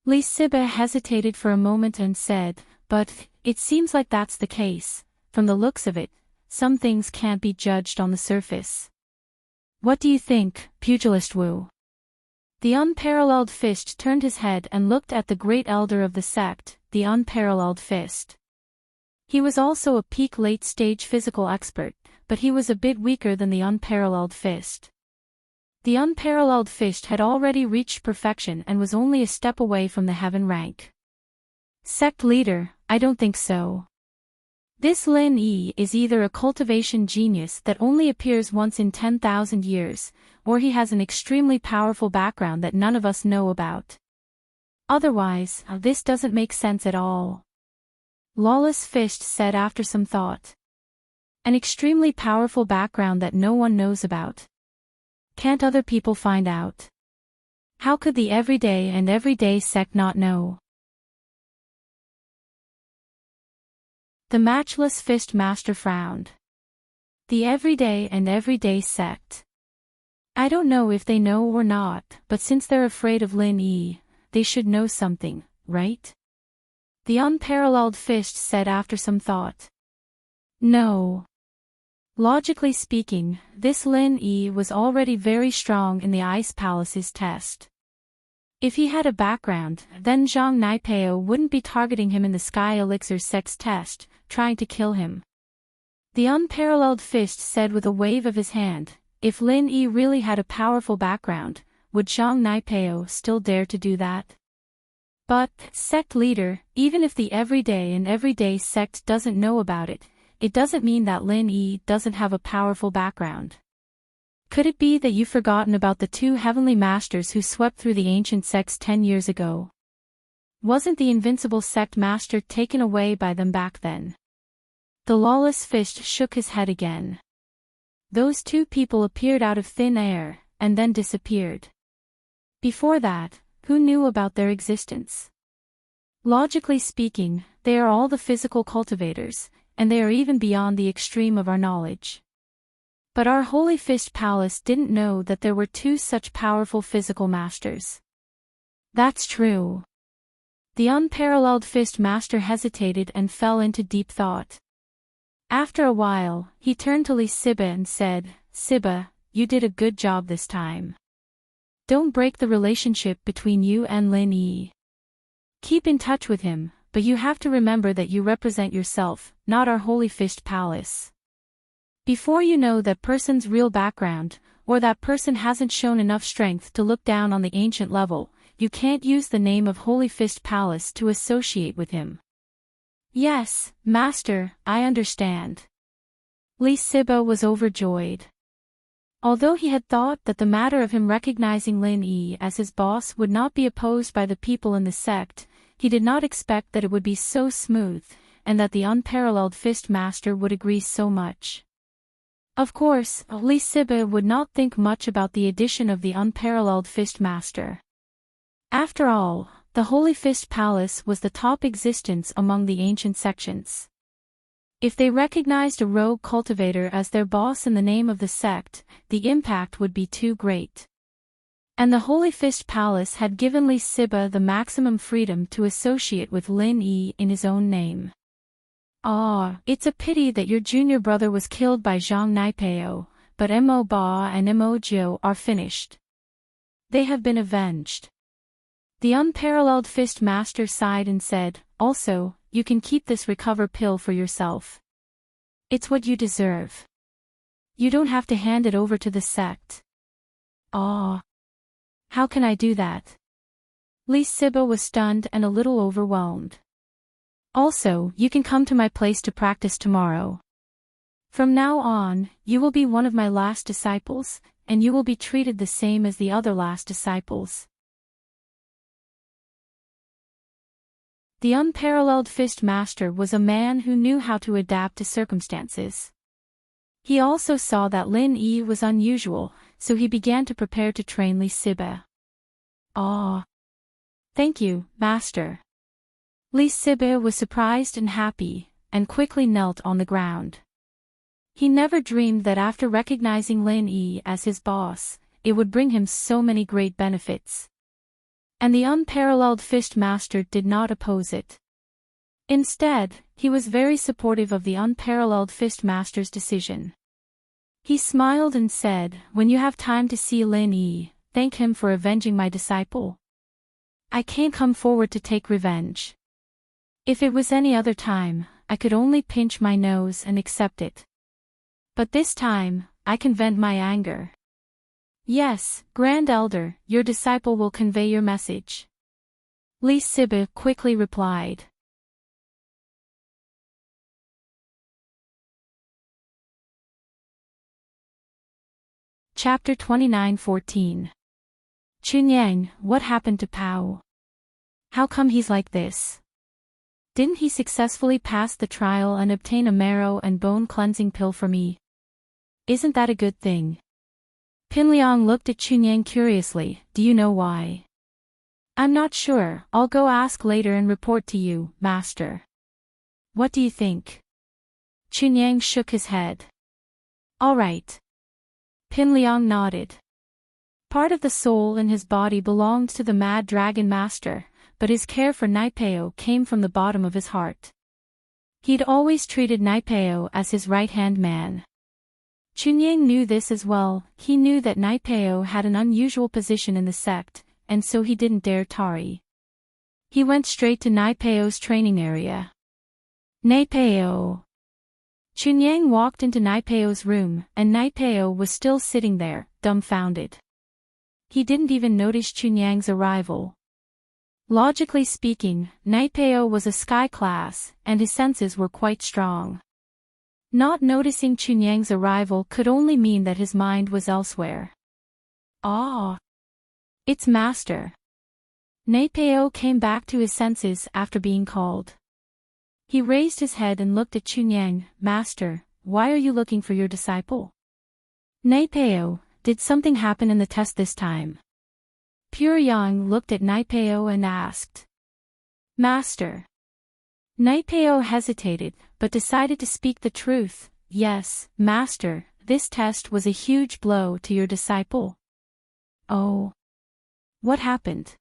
Lee Siba hesitated for a moment and said, but, it seems like that's the case, from the looks of it, some things can't be judged on the surface. What do you think, Pugilist Wu? The unparalleled fist turned his head and looked at the great elder of the sect, the unparalleled fist. He was also a peak late-stage physical expert, but he was a bit weaker than the unparalleled fist. The unparalleled fist had already reached perfection and was only a step away from the heaven rank. Sect leader, I don't think so. This Lin Yi is either a cultivation genius that only appears once in 10,000 years, or he has an extremely powerful background that none of us know about. Otherwise, this doesn't make sense at all. Lawless Fist said after some thought. An extremely powerful background that no one knows about. Can't other people find out? How could the everyday sect not know? The Matchless Fist Master frowned. The everyday sect. I don't know if they know or not, but since they're afraid of Lin Yi, they should know something, right? The unparalleled fist said after some thought. No. Logically speaking, this Lin Yi was already very strong in the Ice Palace's test. If he had a background, then Zhang Naipeo wouldn't be targeting him in the Sky Elixir Sect's test, trying to kill him. The unparalleled fist said with a wave of his hand, if Lin Yi really had a powerful background, would Zhang Naipeo still dare to do that? But, sect leader, even if the everyday sect doesn't know about it, it doesn't mean that Lin Yi doesn't have a powerful background. Could it be that you've forgotten about the 2 heavenly masters who swept through the ancient sects 10 years ago? Wasn't the invincible sect master taken away by them back then? The lawless fist shook his head again. Those 2 people appeared out of thin air, and then disappeared. Before that, who knew about their existence? Logically speaking, they are all the physical cultivators, and they are even beyond the extreme of our knowledge. But our Holy Fist Palace didn't know that there were 2 such powerful physical masters. That's true. The unparalleled Fist Master hesitated and fell into deep thought. After a while, he turned to Lee Siba and said, Siba, you did a good job this time. Don't break the relationship between you and Lin Yi. Keep in touch with him, but you have to remember that you represent yourself, not our Holy Fist Palace. Before you know that person's real background, or that person hasn't shown enough strength to look down on the ancient level, you can't use the name of Holy Fist Palace to associate with him. Yes, Master, I understand. Lee Siba was overjoyed. Although he had thought that the matter of him recognizing Lin Yi as his boss would not be opposed by the people in the sect, he did not expect that it would be so smooth, and that the unparalleled Fist Master would agree so much. Of course, Li Siba would not think much about the addition of the unparalleled Fist Master. After all, the Holy Fist Palace was the top existence among the ancient sections. If they recognized a rogue cultivator as their boss in the name of the sect, the impact would be too great. And the Holy Fist Palace had given Li Siba the maximum freedom to associate with Lin Yi in his own name. Ah, it's a pity that your junior brother was killed by Zhang Naipeo, but Mo Ba and Mo Jiu are finished. They have been avenged. The unparalleled Fist Master sighed and said, also, you can keep this recover pill for yourself. It's what you deserve. You don't have to hand it over to the sect. Ah. How can I do that? Li Siba was stunned and a little overwhelmed. Also, you can come to my place to practice tomorrow. From now on, you will be one of my last disciples, and you will be treated the same as the other last disciples. The unparalleled Fist Master was a man who knew how to adapt to circumstances. He also saw that Lin Yi was unusual, so he began to prepare to train Li Siba. Ah. Thank you, Master. Li Siba was surprised and happy, and quickly knelt on the ground. He never dreamed that after recognizing Lin Yi as his boss, it would bring him so many great benefits. And the unparalleled Fist Master did not oppose it. Instead, he was very supportive of the unparalleled Fist Master's decision. He smiled and said, when you have time to see Lin Yi, thank him for avenging my disciple. I can't come forward to take revenge. If it was any other time, I could only pinch my nose and accept it. But this time, I can vent my anger. Yes, Grand Elder, your disciple will convey your message. Li Siba quickly replied. Chapter 29:14. Chunyang, what happened to Pao? How come he's like this? Didn't he successfully pass the trial and obtain a marrow and bone cleansing pill for me? Isn't that a good thing? Pinliang looked at Chunyang curiously, do you know why? I'm not sure, I'll go ask later and report to you, Master. What do you think? Chunyang shook his head. All right. Pinliang nodded. Part of the soul in his body belonged to the Mad Dragon Master, but his care for Naipeo came from the bottom of his heart. He'd always treated Naipeo as his right-hand man. Chunyang knew this as well. He knew that Naipeo had an unusual position in the sect, and so he didn't dare tarry. He went straight to Naipeo's training area. Naipeo! Chunyang walked into Naipeo's room, and Naipeo was still sitting there, dumbfounded. He didn't even notice Chunyang's arrival. Logically speaking, Naipeo was a sky class, and his senses were quite strong. Not noticing Chunyang's arrival could only mean that his mind was elsewhere. Ah! It's Master. Naipeo came back to his senses after being called. He raised his head and looked at Chunyang. Master, why are you looking for your disciple? Naipeo, did something happen in the test this time? Pure Yang looked at Naipeo and asked. Master. Naipeo hesitated, but decided to speak the truth. Yes, Master, this test was a huge blow to your disciple. Oh. What happened?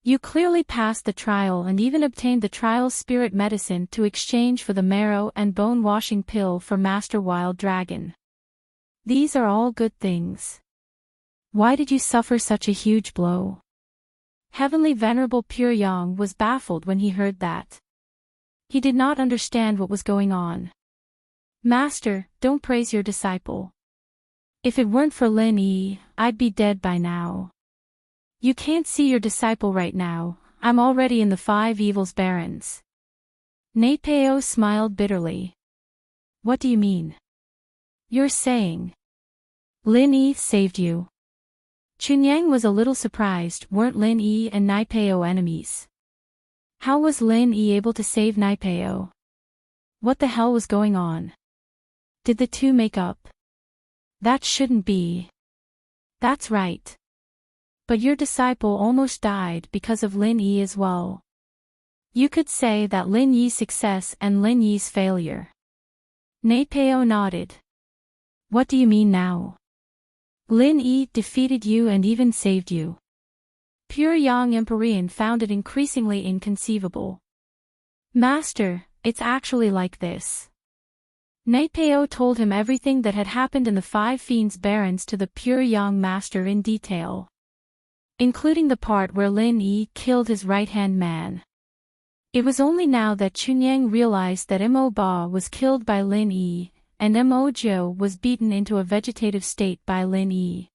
You clearly passed the trial and even obtained the trial spirit medicine to exchange for the marrow and bone washing pill for Master Wild Dragon. These are all good things. Why did you suffer such a huge blow? Heavenly Venerable Pure Yang was baffled when he heard that. He did not understand what was going on. Master, don't praise your disciple. If it weren't for Lin Yi, I'd be dead by now. You can't see your disciple right now, I'm already in the 5 Evils Barrens. Naipeo smiled bitterly. What do you mean? You're saying Lin Yi saved you. Chunyang was a little surprised. Weren't Lin Yi and Naipeo enemies? How was Lin Yi able to save Naipeo? What the hell was going on? Did the two make up? That shouldn't be. That's right. But your disciple almost died because of Lin Yi as well. You could say that Lin Yi's success and Lin Yi's failure. Napeo nodded. What do you mean now? Lin Yi defeated you and even saved you. Pure Yang Empyrean found it increasingly inconceivable. Master, it's actually like this. Napeo told him everything that had happened in the Five Fiends Barrens to the Pure Yang Master in detail. Including the part where Lin Yi killed his right-hand man. It was only now that Chunyang realized that Mo Ba was killed by Lin Yi, and Mo Jiu was beaten into a vegetative state by Lin Yi.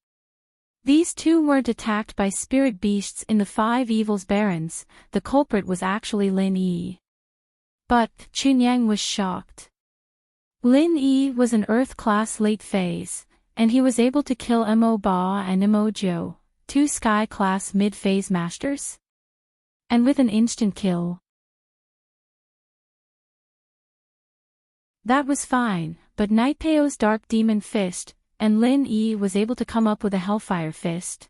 These two weren't attacked by spirit beasts in the Five Evils Barrens, the culprit was actually Lin Yi. But, Chunyang was shocked. Lin Yi was an Earth-class late phase, and he was able to kill Mo Ba and Mo Jiu, two Sky-class mid-phase masters? And with an instant kill. That was fine, but Naipeo's Dark Demon Fist, and Lin Yi was able to come up with a Hellfire Fist.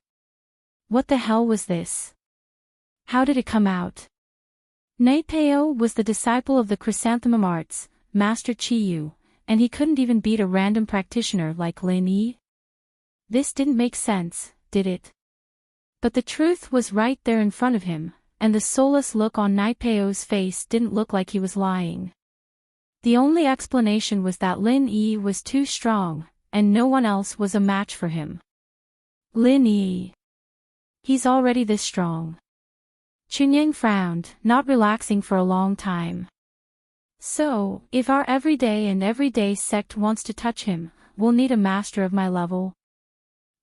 What the hell was this? How did it come out? Naipeo was the disciple of the Chrysanthemum Arts, Master Chiyu, and he couldn't even beat a random practitioner like Lin Yi? This didn't make sense, did it? But the truth was right there in front of him, and the soulless look on Naipeo's face didn't look like he was lying. The only explanation was that Lin Yi was too strong, and no one else was a match for him. Lin Yi. He's already this strong. Chunyang frowned, not relaxing for a long time. So, if our everyday sect wants to touch him, we'll need a master of my level.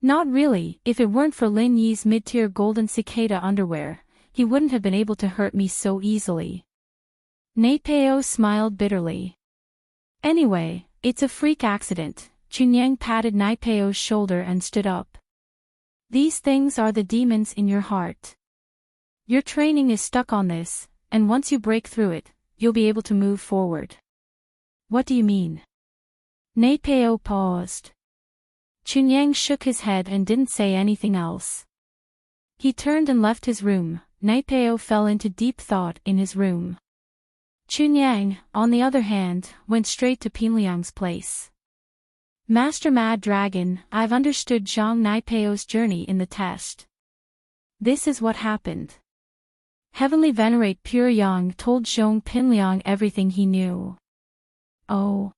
Not really, if it weren't for Lin Yi's mid-tier golden cicada underwear, he wouldn't have been able to hurt me so easily. Naipeo smiled bitterly. Anyway, it's a freak accident. Chunyang patted Naipeo's shoulder and stood up. These things are the demons in your heart. Your training is stuck on this, and once you break through it, you'll be able to move forward. What do you mean? Naipeo paused. Chunyang shook his head and didn't say anything else. He turned and left his room. Naipeo fell into deep thought in his room. Chunyang, on the other hand, went straight to Pinliang's place. Master Mad Dragon, I've understood Zhang Naipeo's journey in the test. This is what happened. Heavenly Venerate Pure Yang told Zhong Pinliang everything he knew. Oh.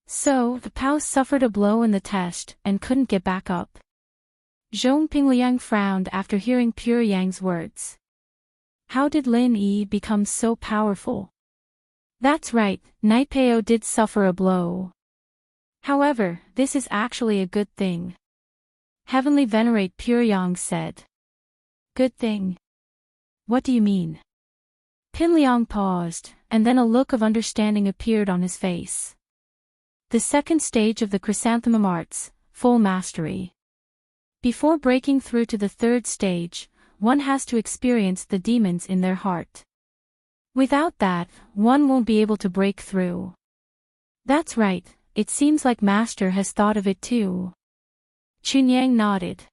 So, the Pao suffered a blow in the test and couldn't get back up. Zhong Pinliang frowned after hearing Pure Yang's words. How did Lin Yi become so powerful? That's right, Naipeo did suffer a blow. However, this is actually a good thing. Heavenly Venerate Pure Yang said. Good thing? What do you mean? Pinliang paused, and then a look of understanding appeared on his face. The second stage of the Chrysanthemum Arts, full mastery. Before breaking through to the third stage, one has to experience the demons in their heart. Without that, one won't be able to break through. That's right, it seems like Master has thought of it too. Chunyang nodded.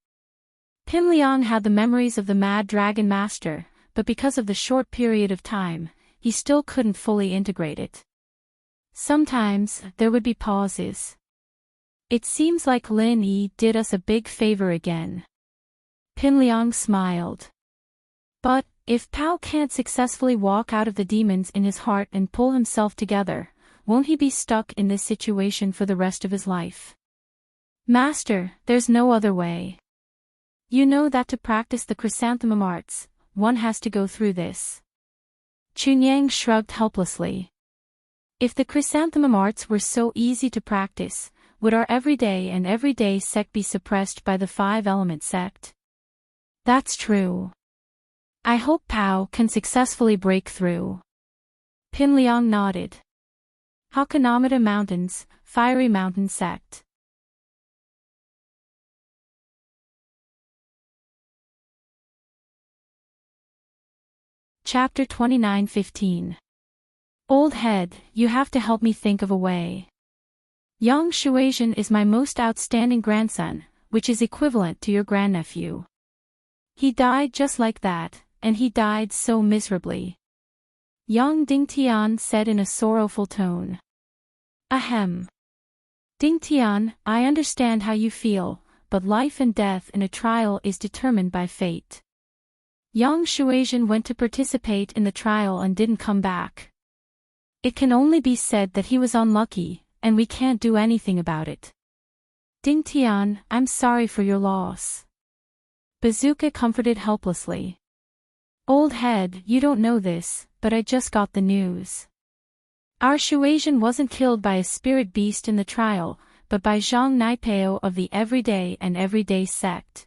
Pinliang had the memories of the Mad Dragon Master, but because of the short period of time, he still couldn't fully integrate it. Sometimes, there would be pauses. It seems like Lin Yi did us a big favor again. Pinliang smiled. But, if Pao can't successfully walk out of the demons in his heart and pull himself together, won't he be stuck in this situation for the rest of his life? Master, there's no other way. You know that to practice the Chrysanthemum Arts, one has to go through this. Chunyang shrugged helplessly. If the Chrysanthemum Arts were so easy to practice, would our everyday sect be suppressed by the five-element sect? That's true. I hope Pao can successfully break through. Pinliang nodded. Hakanamata Mountains, Fiery Mountain Sect. Chapter 29:15. Old head, you have to help me think of a way. Yang Shuaizhen is my most outstanding grandson, which is equivalent to your grandnephew. He died just like that, and he died so miserably. Yang Dingtian said in a sorrowful tone. Ahem. Dingtian, I understand how you feel, but life and death in a trial is determined by fate. Yang Shuaizhen went to participate in the trial and didn't come back. It can only be said that he was unlucky, and we can't do anything about it. Dingtian, I'm sorry for your loss. Bazooka comforted helplessly. Old head, you don't know this, but I just got the news. Our Shuaizhen wasn't killed by a spirit beast in the trial, but by Zhang Naipeo of the Everyday and Everyday sect.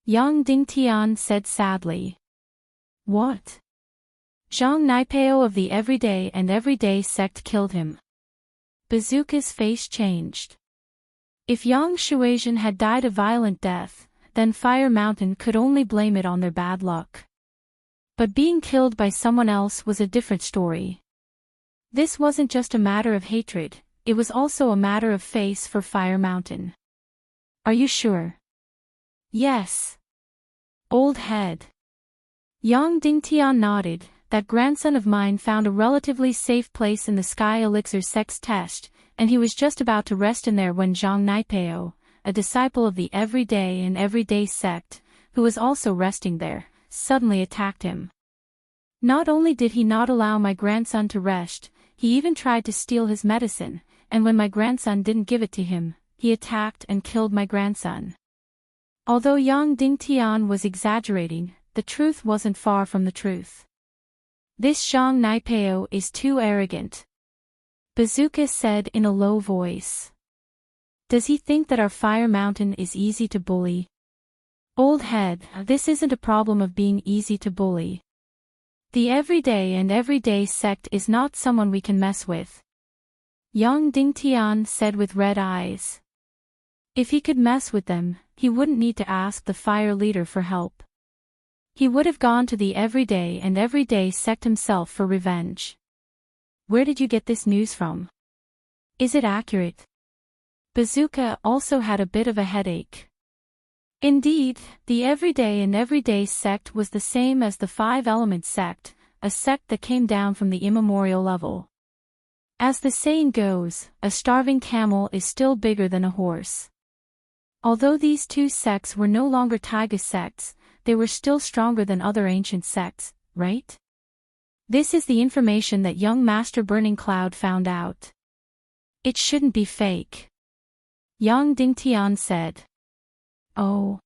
Yang Dingtian said sadly. What? Zhang Naipeo of the Everyday and Everyday sect killed him. Bazooka's face changed. If Yang Shuaizhen had died a violent death, then Fire Mountain could only blame it on their bad luck. But being killed by someone else was a different story. This wasn't just a matter of hatred, it was also a matter of face for Fire Mountain. Are you sure? Yes. Old head. Yang Dingtian nodded. That grandson of mine found a relatively safe place in the Sky Elixir sex test, and he was just about to rest in there when Zhang Naipeo, a disciple of the Everyday and Everyday sect, who was also resting there, suddenly attacked him. Not only did he not allow my grandson to rest, he even tried to steal his medicine, and when my grandson didn't give it to him, he attacked and killed my grandson. Although Yang Dingtian was exaggerating, the truth wasn't far from the truth. This Zhang Naipeo is too arrogant. Bazooka said in a low voice. Does he think that our Fire Mountain is easy to bully? Old head, this isn't a problem of being easy to bully. The Everyday and Everyday sect is not someone we can mess with. Yang Dingtian said with red eyes. If he could mess with them, he wouldn't need to ask the fire leader for help. He would have gone to the Everyday and Everyday sect himself for revenge. Where did you get this news from? Is it accurate? Bazooka also had a bit of a headache. Indeed, the Everyday and Everyday sect was the same as the Five Elements sect, a sect that came down from the immemorial level. As the saying goes, a starving camel is still bigger than a horse. Although these two sects were no longer Taiga sects, they were still stronger than other ancient sects, right? This is the information that young Master Burning Cloud found out. It shouldn't be fake. Yang Dingtian said. Oh.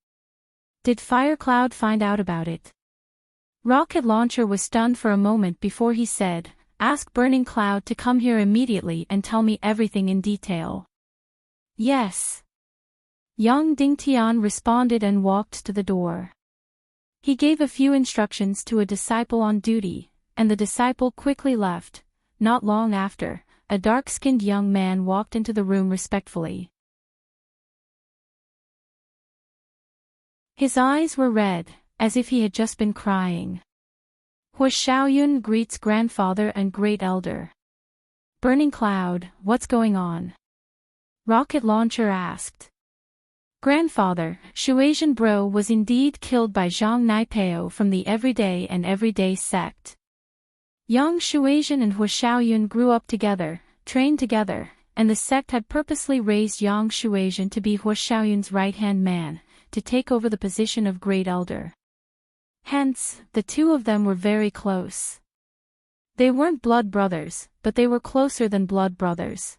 Did Fire Cloud find out about it? Rocket Launcher was stunned for a moment before he said, ask Burning Cloud to come here immediately and tell me everything in detail. Yes. Yang Dingtian responded and walked to the door. He gave a few instructions to a disciple on duty, and the disciple quickly left. Not long after, a dark-skinned young man walked into the room respectfully. His eyes were red, as if he had just been crying. Hua Xiaoyun greets grandfather and great elder. Burning Cloud, what's going on? Rocket Launcher asked. Grandfather, Shuaizhen Bro was indeed killed by Zhang Naipeo from the Everyday and Everyday sect. Yang Shuaizhen and Hua Xiaoyun grew up together, trained together, and the sect had purposely raised Yang Shuaizhen to be Hua Xiaoyun's right-hand man, to take over the position of Great Elder. Hence, the two of them were very close. They weren't blood brothers, but they were closer than blood brothers.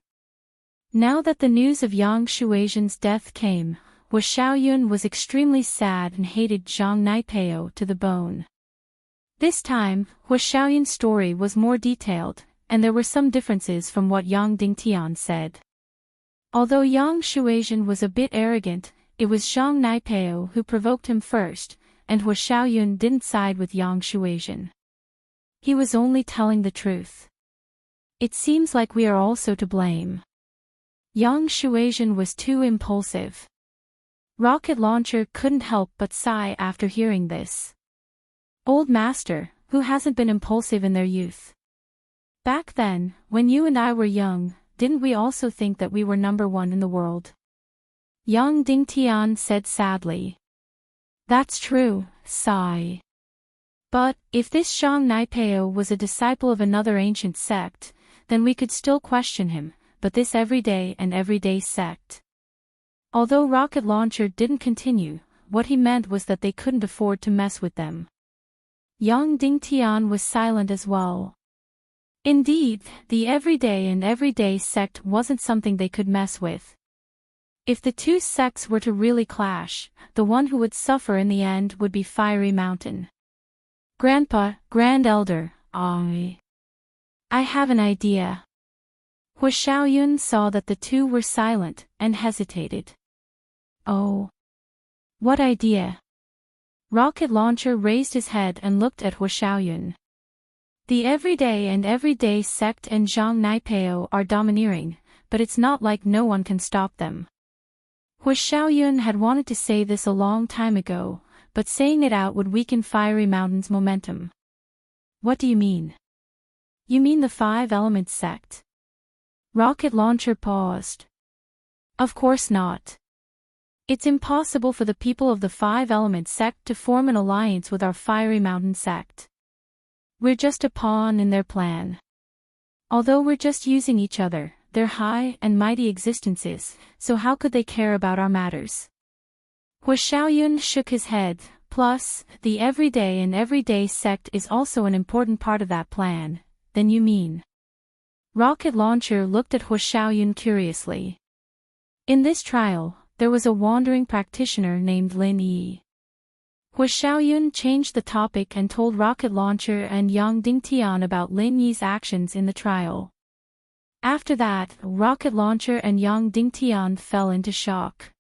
Now that the news of Yang Shuaizhen's death came, Hua Xiaoyun was extremely sad and hated Zhang Naipeo to the bone. This time, Hua Xiaoyun's story was more detailed, and there were some differences from what Yang Dingtian said. Although Yang Shuaizhen was a bit arrogant, it was Zhang Naipeo who provoked him first, and Hua Xiaoyun didn't side with Yang Shuaizhen. He was only telling the truth. It seems like we are also to blame. Yang Shuaizhen was too impulsive. Rocket Launcher couldn't help but sigh after hearing this. Old Master, who hasn't been impulsive in their youth? Back then, when you and I were young, didn't we also think that we were number one in the world? Yang Dingtian said sadly. That's true, sigh. But, if this Zhang Naipeo was a disciple of another ancient sect, then we could still question him, but this everyday sect. Although Rocket Launcher didn't continue, what he meant was that they couldn't afford to mess with them. Yang Dingtian was silent as well. Indeed, the everyday sect wasn't something they could mess with. If the two sects were to really clash, the one who would suffer in the end would be Fiery Mountain. Grandpa, Grand Elder, I have an idea. Hua Xiaoyun saw that the two were silent, and hesitated. Oh. What idea? Rocket Launcher raised his head and looked at Hua Xiaoyun. The everyday sect and Zhang Naipeo are domineering, but it's not like no one can stop them. Hua Xiaoyun had wanted to say this a long time ago, but saying it out would weaken Fiery Mountain's momentum. What do you mean? You mean the Five Elements sect? Rocket Launcher paused. Of course not. It's impossible for the people of the Five Elements sect to form an alliance with our Fiery Mountain sect. We're just a pawn in their plan. Although we're just using each other, they're high and mighty existences, so how could they care about our matters? Hua Xiaoyun shook his head. Plus, the everyday sect is also an important part of that plan. Then you mean? Rocket Launcher looked at Hua Xiaoyun curiously. In this trial, there was a wandering practitioner named Lin Yi. Hua Xiaoyun changed the topic and told Rocket Launcher and Yang Dingtian about Lin Yi's actions in the trial. After that, Rocket Launcher and Yang Dingtian fell into shock.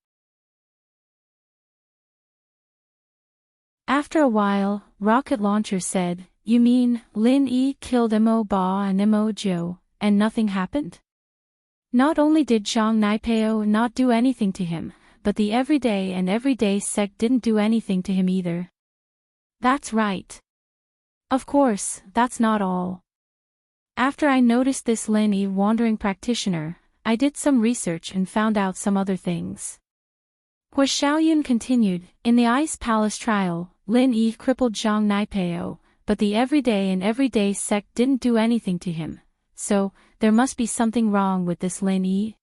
After a while, Rocket Launcher said, You mean, Lin Yi killed Mo Ba and Mo Jiu, and nothing happened? Not only did Zhang Naipeo not do anything to him, but the everyday sect didn't do anything to him either. That's right. Of course, that's not all. After I noticed this Lin Yi wandering practitioner, I did some research and found out some other things. Hua Xiaoyun continued, in the Ice Palace trial, Lin Yi crippled Zhang Naipeo, but the everyday sect didn't do anything to him. So, there must be something wrong with this Lin Yi.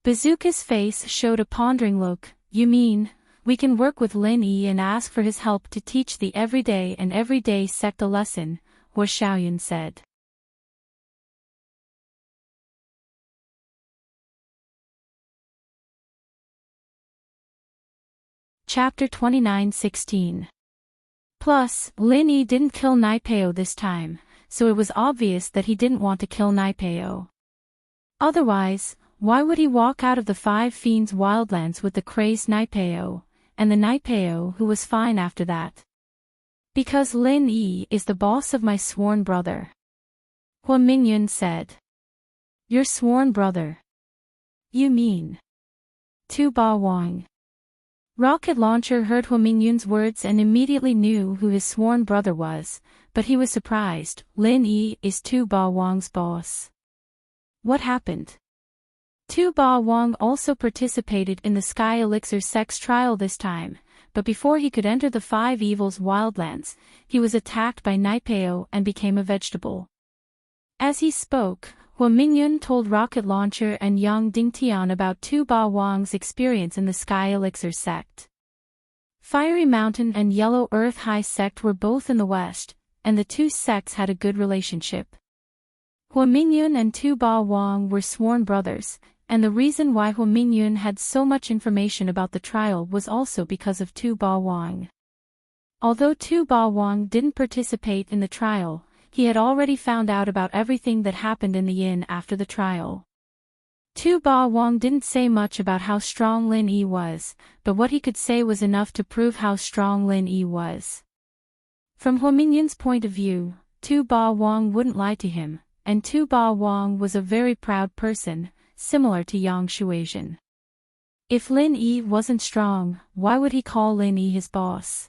Bazooka's face showed a pondering look. You mean, we can work with Lin Yi and ask for his help to teach the everyday sect a lesson, Hua Xiaoyun said. Chapter 29:16. Plus, Lin Yi didn't kill Naipeo this time, so it was obvious that he didn't want to kill Naipeo. Otherwise, why would he walk out of the Five Fiends wildlands with the crazed Naipeo, and the Naipeo who was fine after that? Because Lin Yi is the boss of my sworn brother. Hua Mingyun said. Your sworn brother? You mean? Tu Ba Wang. Rocket Launcher heard Hua Mingyun's words and immediately knew who his sworn brother was, but he was surprised. Lin Yi is Tu Ba Wang's boss. What happened? Tu Ba Wang also participated in the Sky Elixir sex trial this time, but before he could enter the Five Evils wildlands, he was attacked by Naipeo and became a vegetable. As he spoke, Hua Mingyun told Rocket Launcher and Yang Dingtian about Tu Ba Wang's experience in the Sky Elixir sect. Fiery Mountain and Yellow Earth High sect were both in the west, and the two sects had a good relationship. Hua Mingyun and Tu Ba Wang were sworn brothers, and the reason why Hua Mingyun had so much information about the trial was also because of Tu Ba Wang. Although Tu Ba Wang didn't participate in the trial, he had already found out about everything that happened in the inn after the trial. Tu Ba Wang didn't say much about how strong Lin Yi was, but what he could say was enough to prove how strong Lin Yi was. From Hua Mingyun's point of view, Tu Ba Wang wouldn't lie to him, and Tu Ba Wang was a very proud person, similar to Yang Shuaizhen. If Lin Yi wasn't strong, why would he call Lin Yi his boss?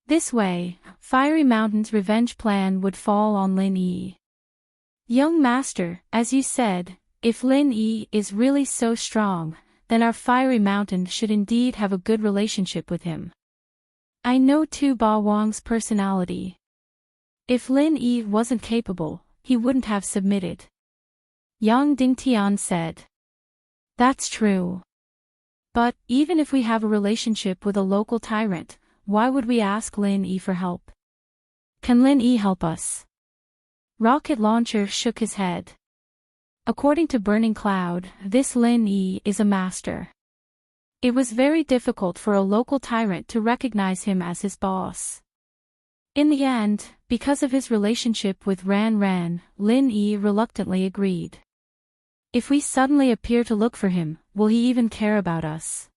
This way, Fiery Mountain's revenge plan would fall on Lin Yi. Young master, as you said, If Lin Yi is really so strong, then our fiery mountain should indeed have a good relationship with him. I know Tu Ba Wang's personality. If Lin Yi wasn't capable, he wouldn't have submitted. Yang Dingtian said. That's true. But, even if we have a relationship with a local tyrant, why would we ask Lin Yi for help? Can Lin Yi help us? Rocket Launcher shook his head. According to Burning Cloud, this Lin Yi is a master. It was very difficult for a local tyrant to recognize him as his boss. In the end, because of his relationship with Ran Ran, Lin Yi reluctantly agreed. If we suddenly appear to look for him, will he even care about us?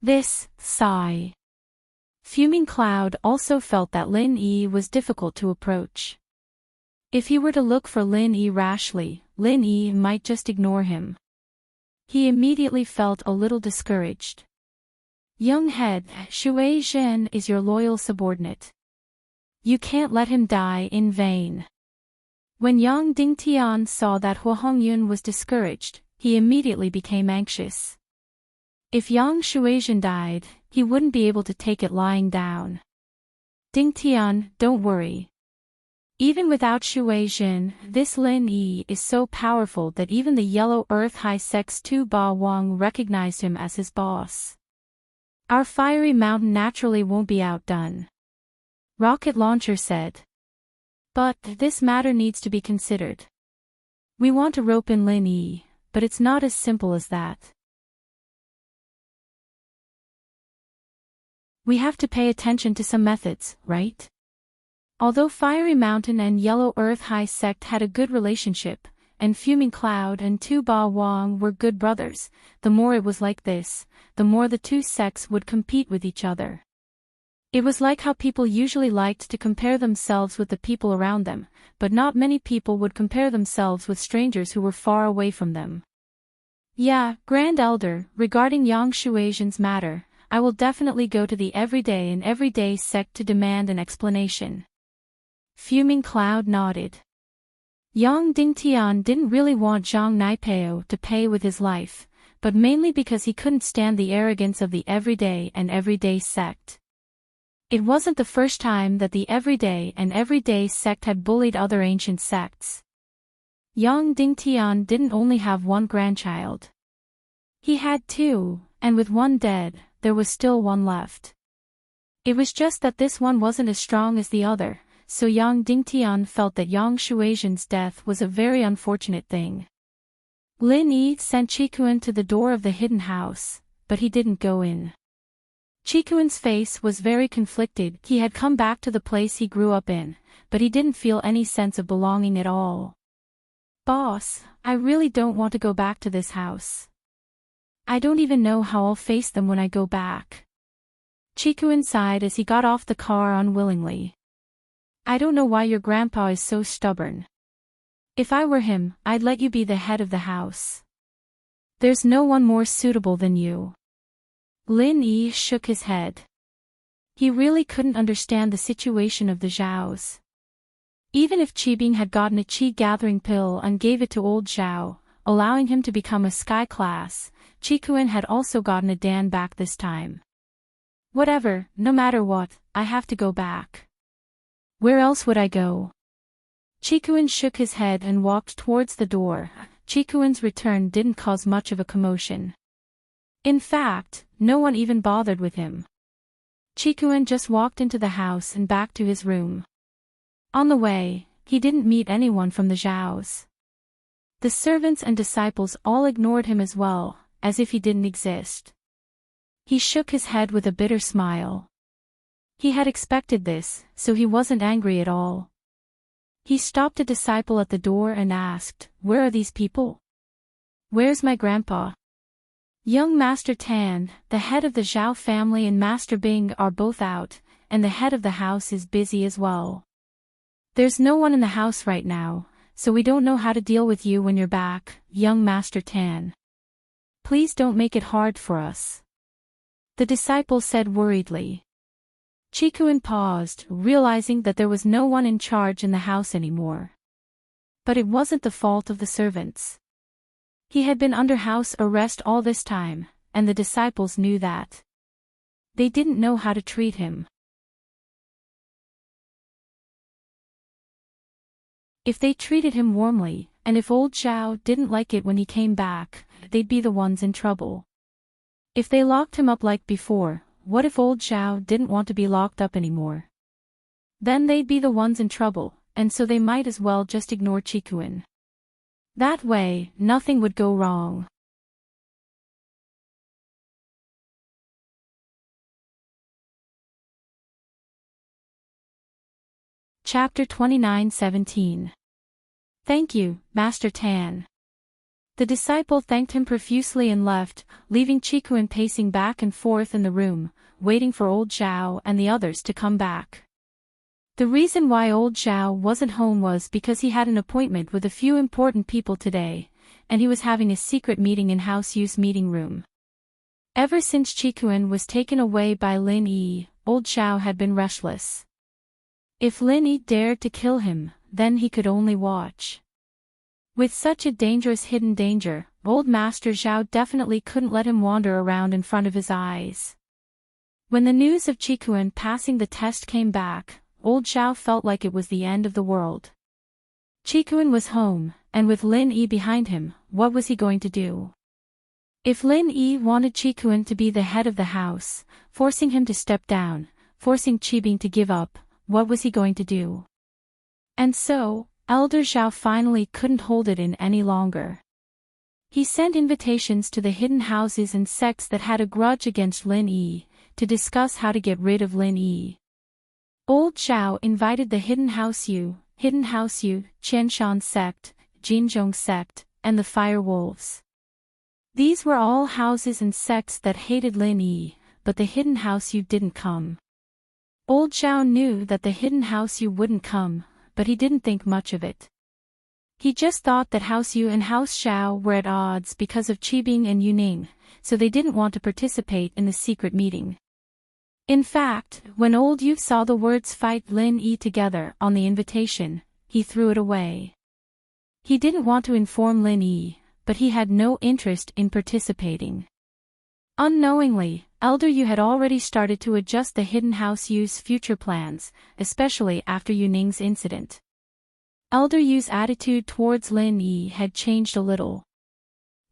This, sigh. Fuming Cloud also felt that Lin Yi was difficult to approach. If he were to look for Lin Yi rashly, Lin Yi might just ignore him. He immediately felt a little discouraged. Young head, Shui Zhen is your loyal subordinate. You can't let him die in vain. When Yang Dingtian saw that Hua Hongyun was discouraged, he immediately became anxious. If Yang Shuizhen died, he wouldn't be able to take it lying down. Dingtian, don't worry. Even without Shuizhen, this Lin Yi is so powerful that even the Yellow Earth High Sect's Tu Ba Wang recognized him as his boss. Our fiery mountain naturally won't be outdone. Rocket Launcher said. But this matter needs to be considered. We want to rope in Lin Yi, but it's not as simple as that. We have to pay attention to some methods, right? Although Fiery Mountain and Yellow Earth High Sect had a good relationship, and Fuming Cloud and Tu Ba Wang were good brothers, the more it was like this, the more the two sects would compete with each other. It was like how people usually liked to compare themselves with the people around them, but not many people would compare themselves with strangers who were far away from them. Yeah, Grand Elder, regarding Yang Shuizhen's matter, I will definitely go to the Everyday and Everyday sect to demand an explanation. Fuming Cloud nodded. Yang Dingtian didn't really want Zhang Naipeo to pay with his life, but mainly because he couldn't stand the arrogance of the Everyday and Everyday sect. It wasn't the first time that the Everyday and Everyday sect had bullied other ancient sects. Yang Dingtian didn't only have one grandchild. He had two, and with one dead, there was still one left. It was just that this one wasn't as strong as the other, so Yang Dingtian felt that Yang Shuizhen's death was a very unfortunate thing. Lin Yi sent Qikuan to the door of the hidden house, but he didn't go in. Qikuan's face was very conflicted. He had come back to the place he grew up in, but he didn't feel any sense of belonging at all. Boss, I really don't want to go back to this house. I don't even know how I'll face them when I go back. Qikuan sighed as he got off the car unwillingly. I don't know why your grandpa is so stubborn. If I were him, I'd let you be the head of the house. There's no one more suitable than you. Lin Yi shook his head. He really couldn't understand the situation of the Zhaos. Even if Qibing had gotten a Qi gathering pill and gave it to old Zhao, allowing him to become a sky class, Qikuan had also gotten a Dan back this time. Whatever, no matter what, I have to go back. Where else would I go? Qikuan shook his head and walked towards the door. Qikuan's return didn't cause much of a commotion. In fact, no one even bothered with him. Qikuan just walked into the house and back to his room. On the way, he didn't meet anyone from the Zhaos. The servants and disciples all ignored him as well, as if he didn't exist. He shook his head with a bitter smile. He had expected this, so he wasn't angry at all. He stopped a disciple at the door and asked, "Where are these people? Where's my grandpa?" Young Master Tan, the head of the Zhao family, and Master Bing are both out, and the head of the house is busy as well. There's no one in the house right now, so we don't know how to deal with you when you're back, young Master Tan. Please don't make it hard for us. The disciple said worriedly. Qikuan paused, realizing that there was no one in charge in the house anymore. But it wasn't the fault of the servants. He had been under house arrest all this time, and the disciples knew that. They didn't know how to treat him. If they treated him warmly, and if old Zhao didn't like it when he came back, they'd be the ones in trouble. If they locked him up like before, what if old Zhao didn't want to be locked up anymore? Then they'd be the ones in trouble, and so they might as well just ignore Qikuan. That way, nothing would go wrong. Chapter 29:17. Thank you, Master Tan. The disciple thanked him profusely and left, leaving Qikuan pacing back and forth in the room, waiting for old Zhao and the others to come back. The reason why old Zhao wasn't home was because he had an appointment with a few important people today, and he was having a secret meeting in House Yu's meeting room. Ever since Qikuan was taken away by Lin Yi, old Zhao had been restless. If Lin Yi dared to kill him, then he could only watch. With such a dangerous hidden danger, old Master Zhao definitely couldn't let him wander around in front of his eyes. When the news of Qikuan passing the test came back, old Zhao felt like it was the end of the world. Qikuan was home, and with Lin Yi behind him, what was he going to do? If Lin Yi wanted Qikuan to be the head of the house, forcing him to step down, forcing Qibing to give up, what was he going to do? And so, Elder Zhao finally couldn't hold it in any longer. He sent invitations to the hidden houses and sects that had a grudge against Lin Yi, to discuss how to get rid of Lin Yi. Old Zhao invited the Hidden House Yu, Qianshan sect, Jinzhong sect, and the Fire Wolves. These were all houses and sects that hated Lin Yi, but the Hidden House Yu didn't come. Old Zhao knew that the Hidden House Yu wouldn't come, but he didn't think much of it. He just thought that House Yu and House Xiao were at odds because of Qibing and Yuning, so they didn't want to participate in the secret meeting. In fact, when old Yu saw the words "fight Lin Yi" together on the invitation, he threw it away. He didn't want to inform Lin Yi, but he had no interest in participating. Unknowingly, Elder Yu had already started to adjust the Hidden House Yu's future plans, especially after Yuning's incident. Elder Yu's attitude towards Lin Yi had changed a little.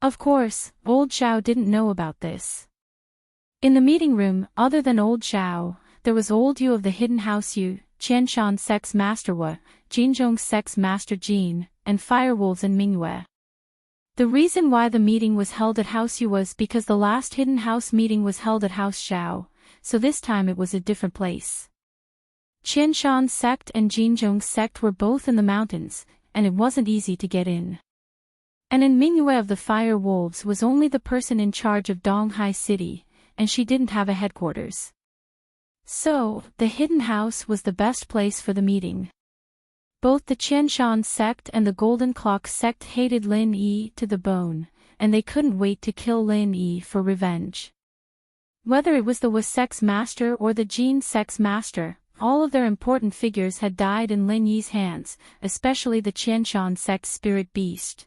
Of course, old Zhao didn't know about this. In the meeting room, other than old Zhao, there was old Yu of the Hidden House Yu, Qianshan Sect's Master Wu, Jinzhong Sect's Master Jin, and Firewolves and Mingyue. The reason why the meeting was held at House Yu was because the last Hidden House meeting was held at House Xiao, so this time it was a different place. Qianshan Sect and Jinzhong Sect were both in the mountains, and it wasn't easy to get in. And in Mingyue of the Fire Wolves was only the person in charge of Donghai City, and she didn't have a headquarters. So, the Hidden House was the best place for the meeting. Both the Qianshan sect and the Golden Clock sect hated Lin Yi to the bone, and they couldn't wait to kill Lin Yi for revenge. Whether it was the Wu sect's master or the Jin sect's master, all of their important figures had died in Lin Yi's hands, especially the Qianshan sect's spirit beast.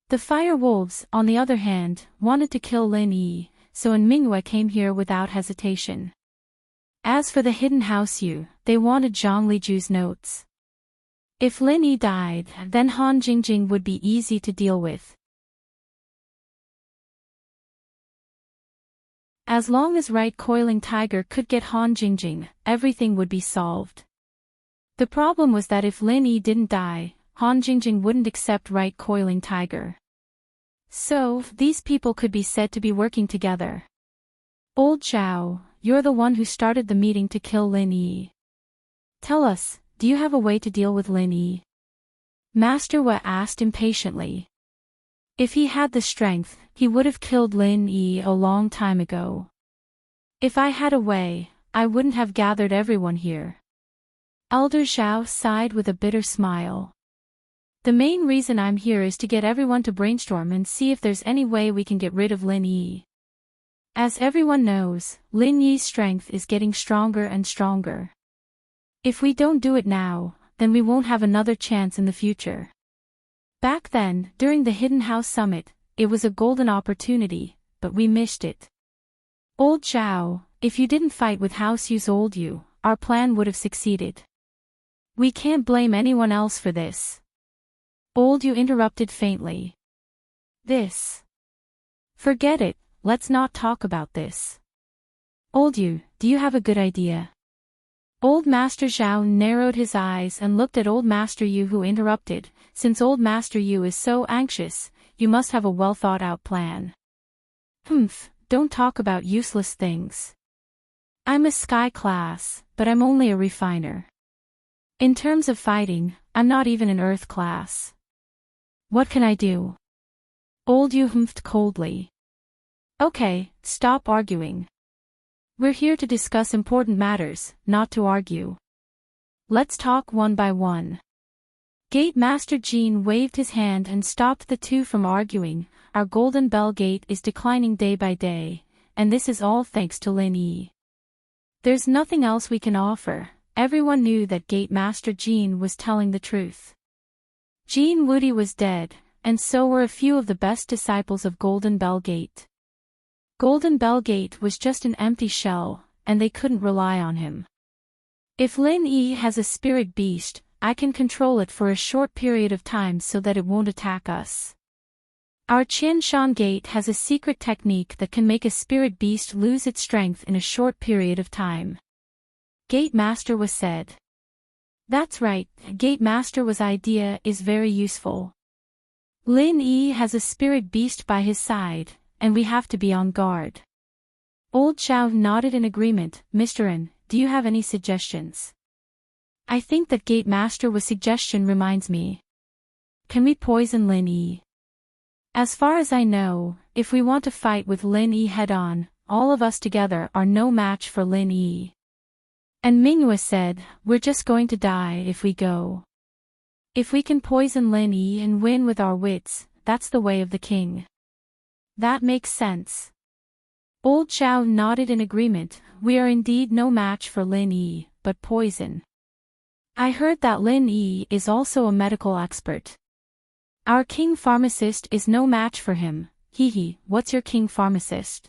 The Fire Wolves, on the other hand, wanted to kill Lin Yi, so Mingyue came here without hesitation. As for the Hidden House Yu, they wanted Zhang Liju's notes. If Lin Yi died, then Han Jingjing would be easy to deal with. As long as Right Coiling Tiger could get Han Jingjing, everything would be solved. The problem was that if Lin Yi didn't die, Han Jingjing wouldn't accept Right Coiling Tiger. So, these people could be said to be working together. Old Zhao, you're the one who started the meeting to kill Lin Yi. Tell us, do you have a way to deal with Lin Yi? Master Wu asked impatiently. If he had the strength, he would have killed Lin Yi a long time ago. If I had a way, I wouldn't have gathered everyone here. Elder Zhao sighed with a bitter smile. The main reason I'm here is to get everyone to brainstorm and see if there's any way we can get rid of Lin Yi. As everyone knows, Lin Yi's strength is getting stronger and stronger. If we don't do it now, then we won't have another chance in the future. Back then, during the Hidden House Summit, it was a golden opportunity, but we missed it. Old Zhao, if you didn't fight with House Yu's old Yu, our plan would have succeeded. We can't blame anyone else for this. Old Yu interrupted faintly. This. Forget it, let's not talk about this. Old Yu, do you have a good idea? Old Master Zhao narrowed his eyes and looked at Old Master Yu, who interrupted. Since Old Master Yu is so anxious, you must have a well-thought-out plan. Humph, don't talk about useless things. I'm a sky class, but I'm only a refiner. In terms of fighting, I'm not even an earth class. What can I do? Old Yu humphed coldly. Okay, stop arguing. We're here to discuss important matters, not to argue. Let's talk one by one. Gate Master Jean waved his hand and stopped the two from arguing. Our Golden Bell Gate is declining day by day, and this is all thanks to Lin Yi. There's nothing else we can offer. Everyone knew that Gate Master Jean was telling the truth. Jean Woody was dead, and so were a few of the best disciples of Golden Bell Gate. Golden Bell Gate was just an empty shell, and they couldn't rely on him. If Lin Yi has a spirit beast, I can control it for a short period of time so that it won't attack us. Our Qianshan Gate has a secret technique that can make a spirit beast lose its strength in a short period of time. Gate Master was said. That's right, Gate Master was idea is very useful. Lin Yi has a spirit beast by his side, and we have to be on guard. Old Zhao nodded in agreement. Mr. N, do you have any suggestions? I think that Gate Master was suggestion reminds me. Can we poison Lin Yi? As far as I know, if we want to fight with Lin Yi head-on, all of us together are no match for Lin Yi. And Mingyue said, we're just going to die if we go. If we can poison Lin Yi and win with our wits, that's the way of the king. That makes sense. Old Zhao nodded in agreement. We are indeed no match for Lin Yi, but poison. I heard that Lin Yi is also a medical expert. Our king pharmacist is no match for him. Hee, what's your king pharmacist?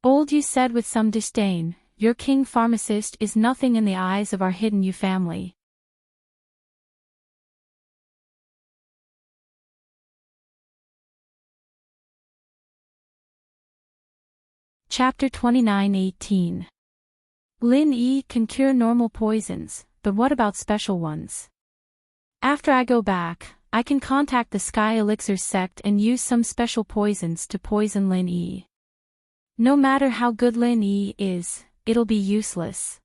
Old Yu said with some disdain, your king pharmacist is nothing in the eyes of our Hidden Yu family. Chapter 29:18. Lin Yi can cure normal poisons, but what about special ones? After I go back, I can contact the Sky Elixir sect and use some special poisons to poison Lin Yi. No matter how good Lin Yi is, it'll be useless.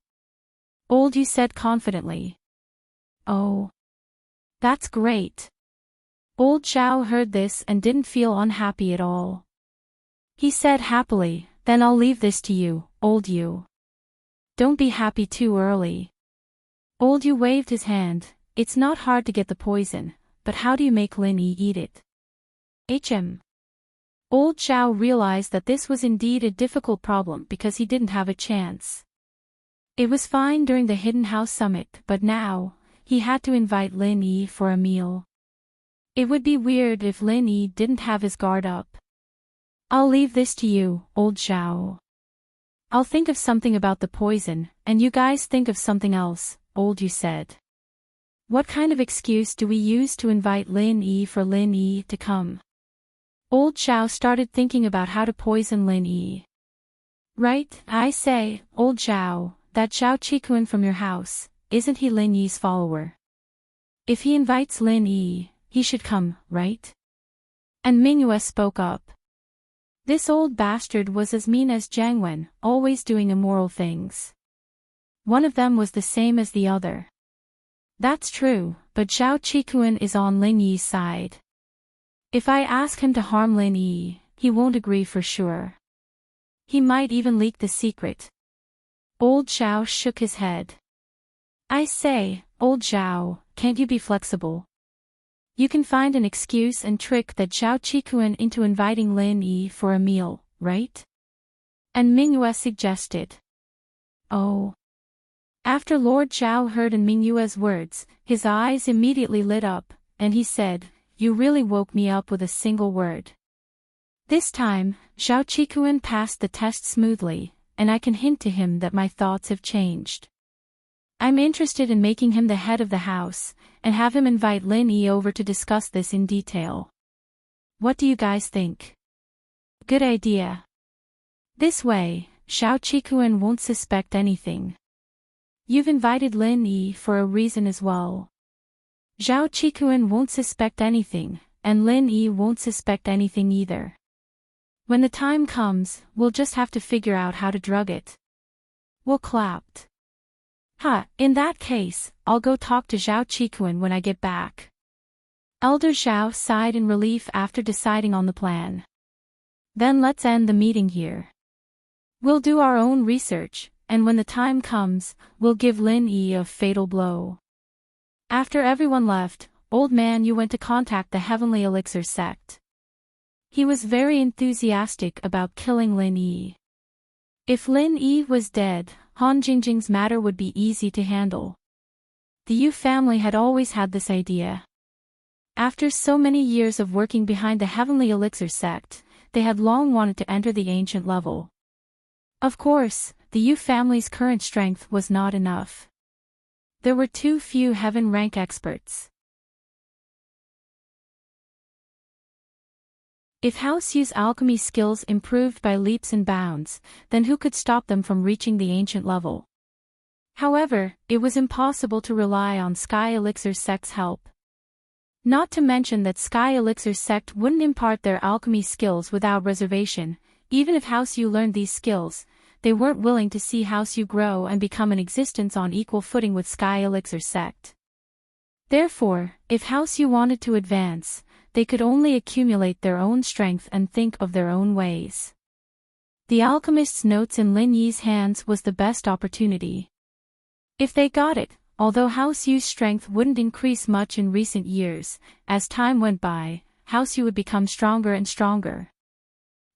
Old Yu said confidently. Oh. That's great. Old Zhao heard this and didn't feel unhappy at all. He said happily, then I'll leave this to you, Old Yu. Don't be happy too early. Old Yu waved his hand. It's not hard to get the poison, but how do you make Lin Yi eat it? Old Zhao realized that this was indeed a difficult problem because he didn't have a chance. It was fine during the Hidden House Summit, but now, he had to invite Lin Yi for a meal. It would be weird if Lin Yi didn't have his guard up. I'll leave this to you, Old Zhao. I'll think of something about the poison, and you guys think of something else, Old Yu said. What kind of excuse do we use to invite Lin Yi for Lin Yi to come? Old Zhao started thinking about how to poison Lin Yi. Right, I say, Old Zhao, that Zhao Qikuan from your house, isn't he Lin Yi's follower? If he invites Lin Yi, he should come, right? And Mingyue spoke up. This old bastard was as mean as Jiang Wen, always doing immoral things. One of them was the same as the other. That's true, but Zhao Qikuan is on Lin Yi's side. If I ask him to harm Lin Yi, he won't agree for sure. He might even leak the secret. Old Zhao shook his head. I say, Old Zhao, can't you be flexible? You can find an excuse and trick that Zhao Qikuan into inviting Lin Yi for a meal, right? And Mingyue suggested. Oh. After Lord Zhao heard Mingyue's words, his eyes immediately lit up, and he said, "You really woke me up with a single word." This time, Zhao Qikuan passed the test smoothly, and I can hint to him that my thoughts have changed. I'm interested in making him the head of the house, and have him invite Lin Yi over to discuss this in detail. What do you guys think? Good idea. This way, Zhao Qikuan won't suspect anything. You've invited Lin Yi for a reason as well. Zhao Qikuan won't suspect anything, and Lin Yi won't suspect anything either. When the time comes, we'll just have to figure out how to drug it. We'll clapped. In that case, I'll go talk to Zhao Qikuan when I get back. Elder Zhao sighed in relief after deciding on the plan. Then let's end the meeting here. We'll do our own research, and when the time comes, we'll give Lin Yi a fatal blow. After everyone left, Old Man Yu went to contact the Heavenly Elixir sect. He was very enthusiastic about killing Lin Yi. If Lin Yi was dead, Han Jingjing's matter would be easy to handle. The Yu family had always had this idea. After so many years of working behind the Heavenly Elixir sect, they had long wanted to enter the ancient level. Of course, the Yu family's current strength was not enough. There were too few heaven rank experts. If House Yu's alchemy skills improved by leaps and bounds, then who could stop them from reaching the ancient level? However, it was impossible to rely on Sky Elixir sect's help. Not to mention that Sky Elixir sect wouldn't impart their alchemy skills without reservation. Even if House Yu learned these skills, they weren't willing to see House Yu grow and become an existence on equal footing with Sky Elixir sect. Therefore, if House Yu wanted to advance, they could only accumulate their own strength and think of their own ways. The alchemist's notes in Lin Yi's hands was the best opportunity. If they got it, although House Yu's strength wouldn't increase much in recent years, as time went by, House Yu would become stronger and stronger.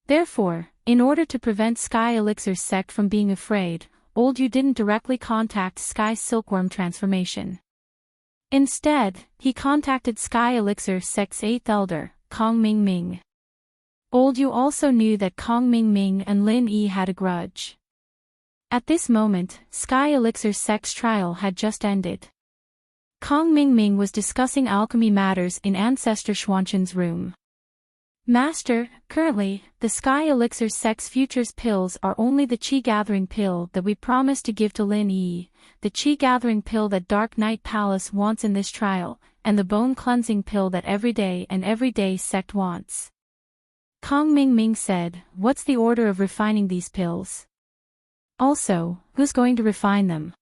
Therefore, in order to prevent Sky Elixir's sect from being afraid, Old Yu didn't directly contact Sky Silkworm transformation. Instead, he contacted Sky Elixir sect's 8th elder, Kong Ming. Old Yu also knew that Kong Ming and Lin Yi had a grudge. At this moment, Sky Elixir sect's trial had just ended. Kong Ming was discussing alchemy matters in Ancestor Xuanshen's room. Master, currently, the Sky Elixir sect's futures pills are only the Qi Gathering pill that we promised to give to Lin Yi, the Qi Gathering pill that Dark Knight Palace wants in this trial, and the Bone Cleansing pill that Everyday sect wants. Kong Ming said, "What's the order of refining these pills? Also, who's going to refine them?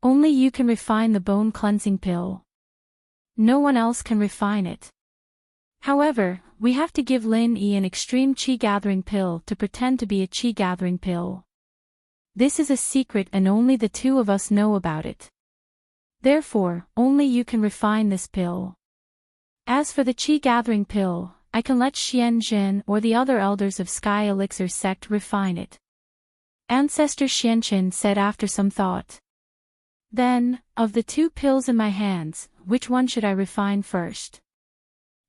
Only you can refine the Bone Cleansing pill. No one else can refine it. However, we have to give Lin Yi an extreme Qi Gathering pill to pretend to be a Qi Gathering pill. This is a secret and only the two of us know about it. Therefore, only you can refine this pill. As for the Qi Gathering pill, I can let Xian Jin or the other elders of Sky Elixir sect refine it." Ancestor Xianqin said after some thought. "Then, of the two pills in my hands, which one should I refine first?"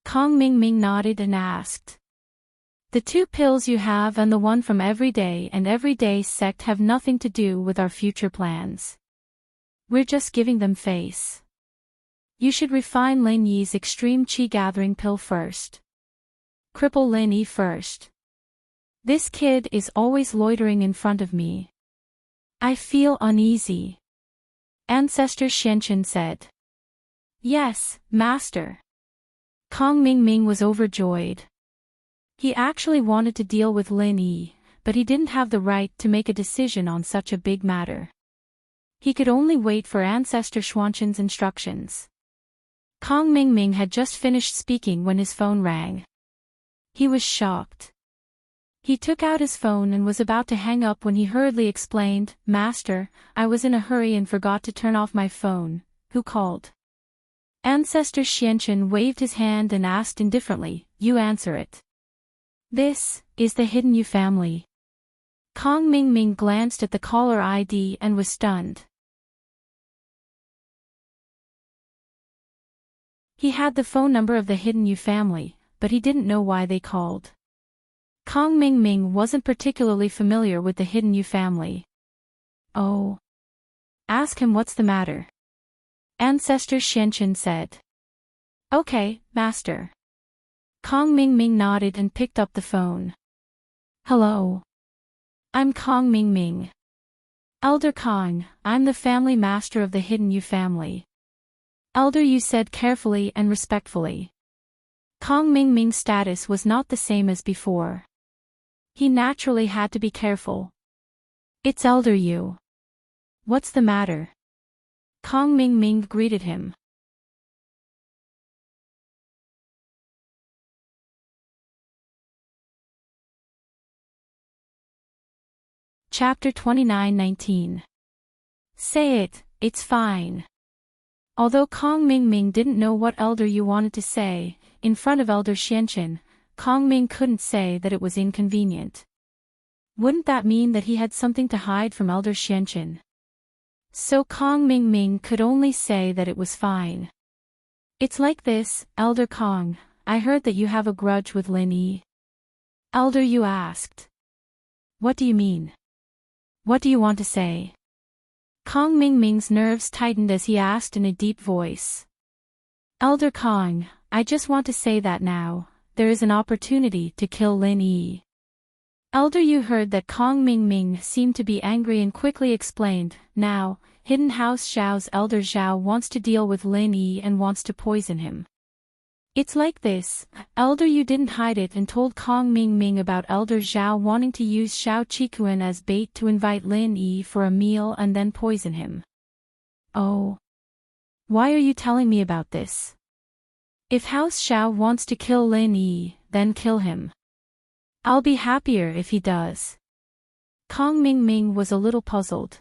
Kong Ming nodded and asked. "The two pills you have and the one from Everyday sect have nothing to do with our future plans. We're just giving them face. You should refine Lin Yi's extreme Qi Gathering pill first. Cripple Lin Yi first. This kid is always loitering in front of me. I feel uneasy." Ancestor Xianqin said. "Yes, Master." Kong Ming was overjoyed. He actually wanted to deal with Lin Yi, but he didn't have the right to make a decision on such a big matter. He could only wait for Ancestor Xuanshen's instructions. Kong Ming had just finished speaking when his phone rang. He was shocked. He took out his phone and was about to hang up when he hurriedly explained, "Master, I was in a hurry and forgot to turn off my phone. Who called?" Ancestor Xianqin waved his hand and asked indifferently, "You answer it." "This is the Hidden Yu family." Kong Ming glanced at the caller ID and was stunned. He had the phone number of the Hidden Yu family, but he didn't know why they called. Kong Ming Ming wasn't particularly familiar with the Hidden Yu family. Oh. Ask him what's the matter. Ancestor Xianqin said. Okay, master. Kong Ming Ming nodded and picked up the phone. Hello. I'm Kong Ming Ming. Elder Kong, I'm the family master of the Hidden Yu family. Elder Yu said carefully and respectfully. Kong Ming Ming's status was not the same as before. He naturally had to be careful. It's Elder Yu. What's the matter? Kong Ming Ming greeted him. Chapter 29:19. Say it, it's fine. Although Kong Ming Ming didn't know what Elder Yu wanted to say, in front of Elder Xianqin, Kong Ming couldn't say that it was inconvenient. Wouldn't that mean that he had something to hide from Elder Xianqin? So Kong Ming Ming could only say that it was fine. It's like this, Elder Kong, I heard that you have a grudge with Lin Yi. Elder Yu asked. What do you mean? What do you want to say? Kong Ming Ming's nerves tightened as he asked in a deep voice. Elder Kong, I just want to say that now, there is an opportunity to kill Lin Yi. Elder Yu heard that Kong Ming Ming seemed to be angry and quickly explained, now, Hidden House Zhao's Elder Zhao wants to deal with Lin Yi and wants to poison him. It's like this, Elder Yu didn't hide it and told Kong Ming Ming about Elder Zhao wanting to use Xiao Qikuan as bait to invite Lin Yi for a meal and then poison him. Oh. Why are you telling me about this? If House Xiao wants to kill Lin Yi, then kill him. I'll be happier if he does. Kong Ming Ming was a little puzzled.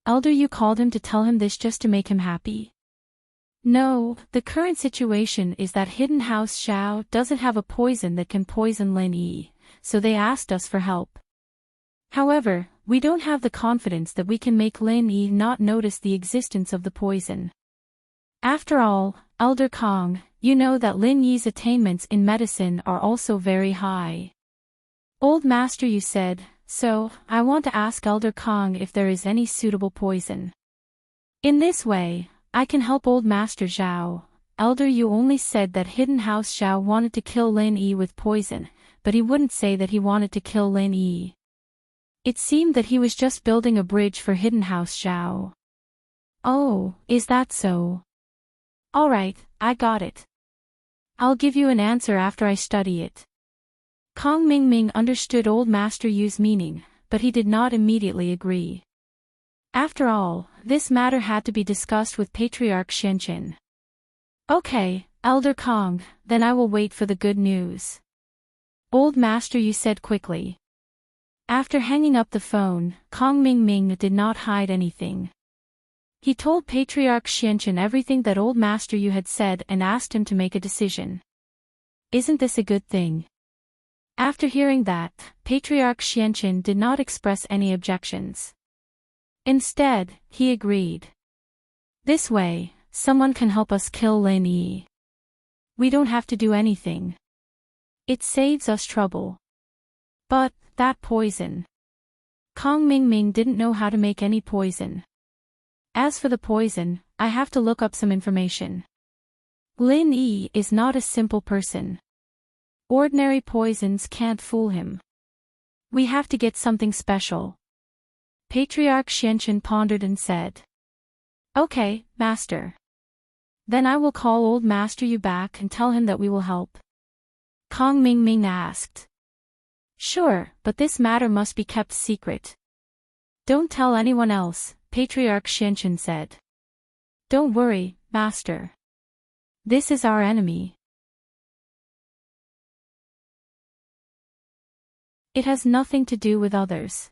Elder Yu called him to tell him this just to make him happy. No, the current situation is that Hidden House Xiao doesn't have a poison that can poison Lin Yi, so they asked us for help. However, we don't have the confidence that we can make Lin Yi not notice the existence of the poison. After all, Elder Kong, you know that Lin Yi's attainments in medicine are also very high. Old Master Yu said, so, I want to ask Elder Kong if there is any suitable poison. In this way, I can help Old Master Zhao. Elder Yu only said that Hidden House Zhao wanted to kill Lin Yi with poison, but he wouldn't say that he wanted to kill Lin Yi. It seemed that he was just building a bridge for Hidden House Zhao. Oh, is that so? Alright, I got it. I'll give you an answer after I study it. Kong Ming Ming understood Old Master Yu's meaning, but he did not immediately agree. After all, this matter had to be discussed with Patriarch Xianqin. Okay, Elder Kong, then I will wait for the good news. Old Master Yu said quickly. After hanging up the phone, Kong Ming Ming did not hide anything. He told Patriarch Xianqin everything that Old Master Yu had said and asked him to make a decision. Isn't this a good thing? After hearing that, Patriarch Xianqin did not express any objections. Instead, he agreed. This way, someone can help us kill Lin Yi. We don't have to do anything. It saves us trouble. But, that poison. Kong Ming Ming didn't know how to make any poison. As for the poison, I have to look up some information. Lin Yi is not a simple person. Ordinary poisons can't fool him. We have to get something special. Patriarch Xianqin pondered and said. Okay, Master. Then I will call Old Master Yu back and tell him that we will help. Kong Ming Ming asked. Sure, but this matter must be kept secret. Don't tell anyone else, Patriarch Xianqin said. Don't worry, Master. This is our enemy. It has nothing to do with others.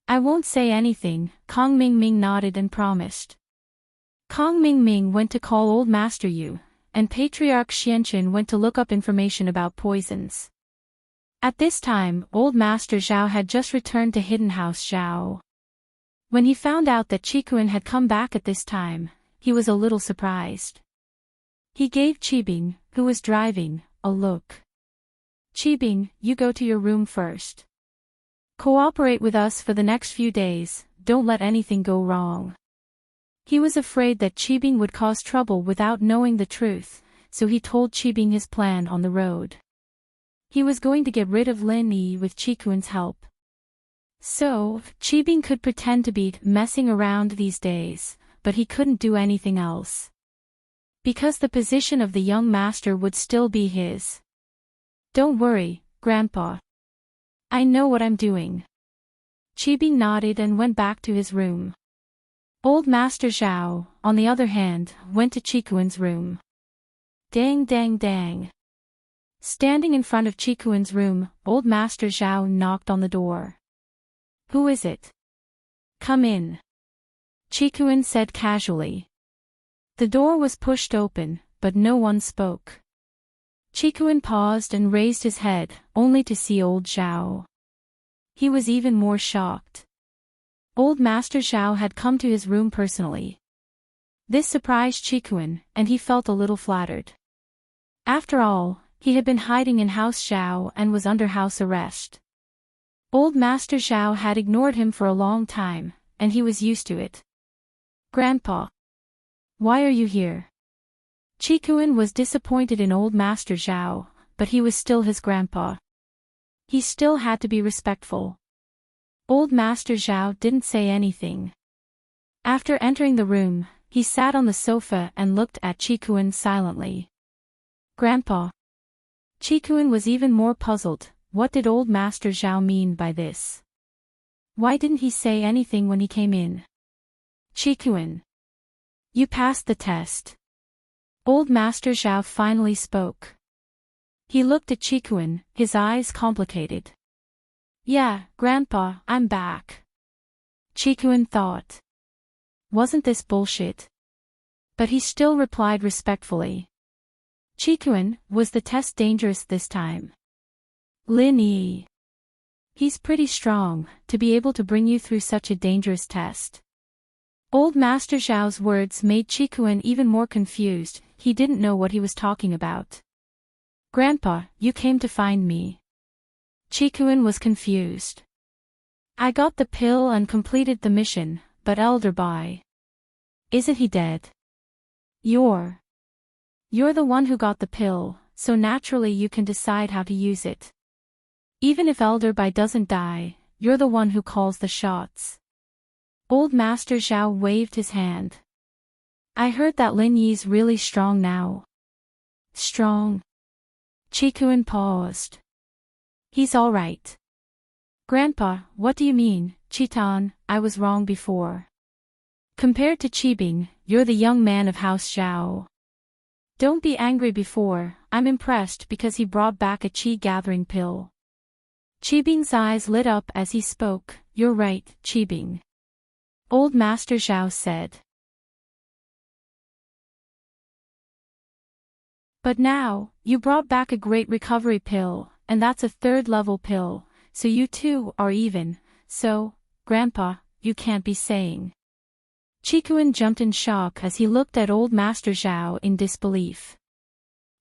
I won't say anything, Kong Ming Ming nodded and promised. Kong Ming Ming went to call Old Master Yu, and Patriarch Xianqin went to look up information about poisons. At this time, Old Master Zhao had just returned to Hidden House Zhao. When he found out that Qikuan had come back at this time, he was a little surprised. He gave Qibing, who was driving, a look. Qibing, you go to your room first. Cooperate with us for the next few days, don't let anything go wrong. He was afraid that Qibing would cause trouble without knowing the truth, so he told Qibing his plan on the road. He was going to get rid of Lin Yi with Qikuan's help. So, Qibing could pretend to be messing around these days, but he couldn't do anything else. Because the position of the young master would still be his. Don't worry, Grandpa. I know what I'm doing. Qibing nodded and went back to his room. Old Master Zhao, on the other hand, went to Qikuan's room. Dang dang dang. Standing in front of Qikuan's room, Old Master Zhao knocked on the door. Who is it? Come in. Qikuan said casually. The door was pushed open, but no one spoke. Qikuan paused and raised his head, only to see old Zhao. He was even more shocked. Old Master Zhao had come to his room personally. This surprised Qikuan, and he felt a little flattered. After all, he had been hiding in House Zhao and was under house arrest. Old Master Zhao had ignored him for a long time, and he was used to it. Grandpa. Why are you here? Qikuan was disappointed in Old Master Zhao, but he was still his grandpa. He still had to be respectful. Old Master Zhao didn't say anything. After entering the room, he sat on the sofa and looked at Qikuan silently. Grandpa. Qikuan was even more puzzled. What did Old Master Zhao mean by this? Why didn't he say anything when he came in? Qikuan. You passed the test. Old Master Zhao finally spoke. He looked at Qikuan, his eyes complicated. Yeah, Grandpa, I'm back. Qikuan thought. Wasn't this bullshit? But he still replied respectfully. Qikuan, was the test dangerous this time? Lin Yi. He's pretty strong, to be able to bring you through such a dangerous test. Old Master Zhao's words made Qikuan even more confused. He didn't know what he was talking about. Grandpa, you came to find me. Qikuan was confused. I got the pill and completed the mission, but Elder Bai. Isn't he dead? You're the one who got the pill, so naturally you can decide how to use it. Even if Elder Bai doesn't die, you're the one who calls the shots. Old Master Zhao waved his hand. I heard that Lin Yi's really strong now. Strong? Qikuan paused. He's all right. Grandpa, what do you mean, Chitan? I was wrong before. Compared to Qibing, you're the young man of House Zhao. Don't be angry before, I'm impressed because he brought back a qi-gathering pill. Qibing's eyes lit up as he spoke. You're right, Qibing. Old Master Zhao said. But now, you brought back a great recovery pill, and that's a third-level pill, so you two are even, so, Grandpa, you can't be saying. Qikuan jumped in shock as he looked at Old Master Zhao in disbelief.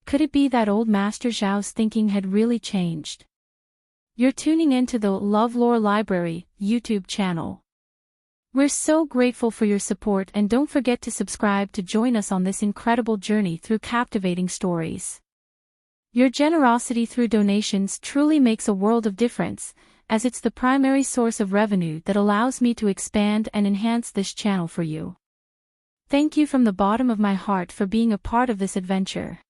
Could it be that Old Master Zhao's thinking had really changed? You're tuning into the LoveLore Library YouTube channel. We're so grateful for your support, and don't forget to subscribe to join us on this incredible journey through captivating stories. Your generosity through donations truly makes a world of difference, as it's the primary source of revenue that allows me to expand and enhance this channel for you. Thank you from the bottom of my heart for being a part of this adventure.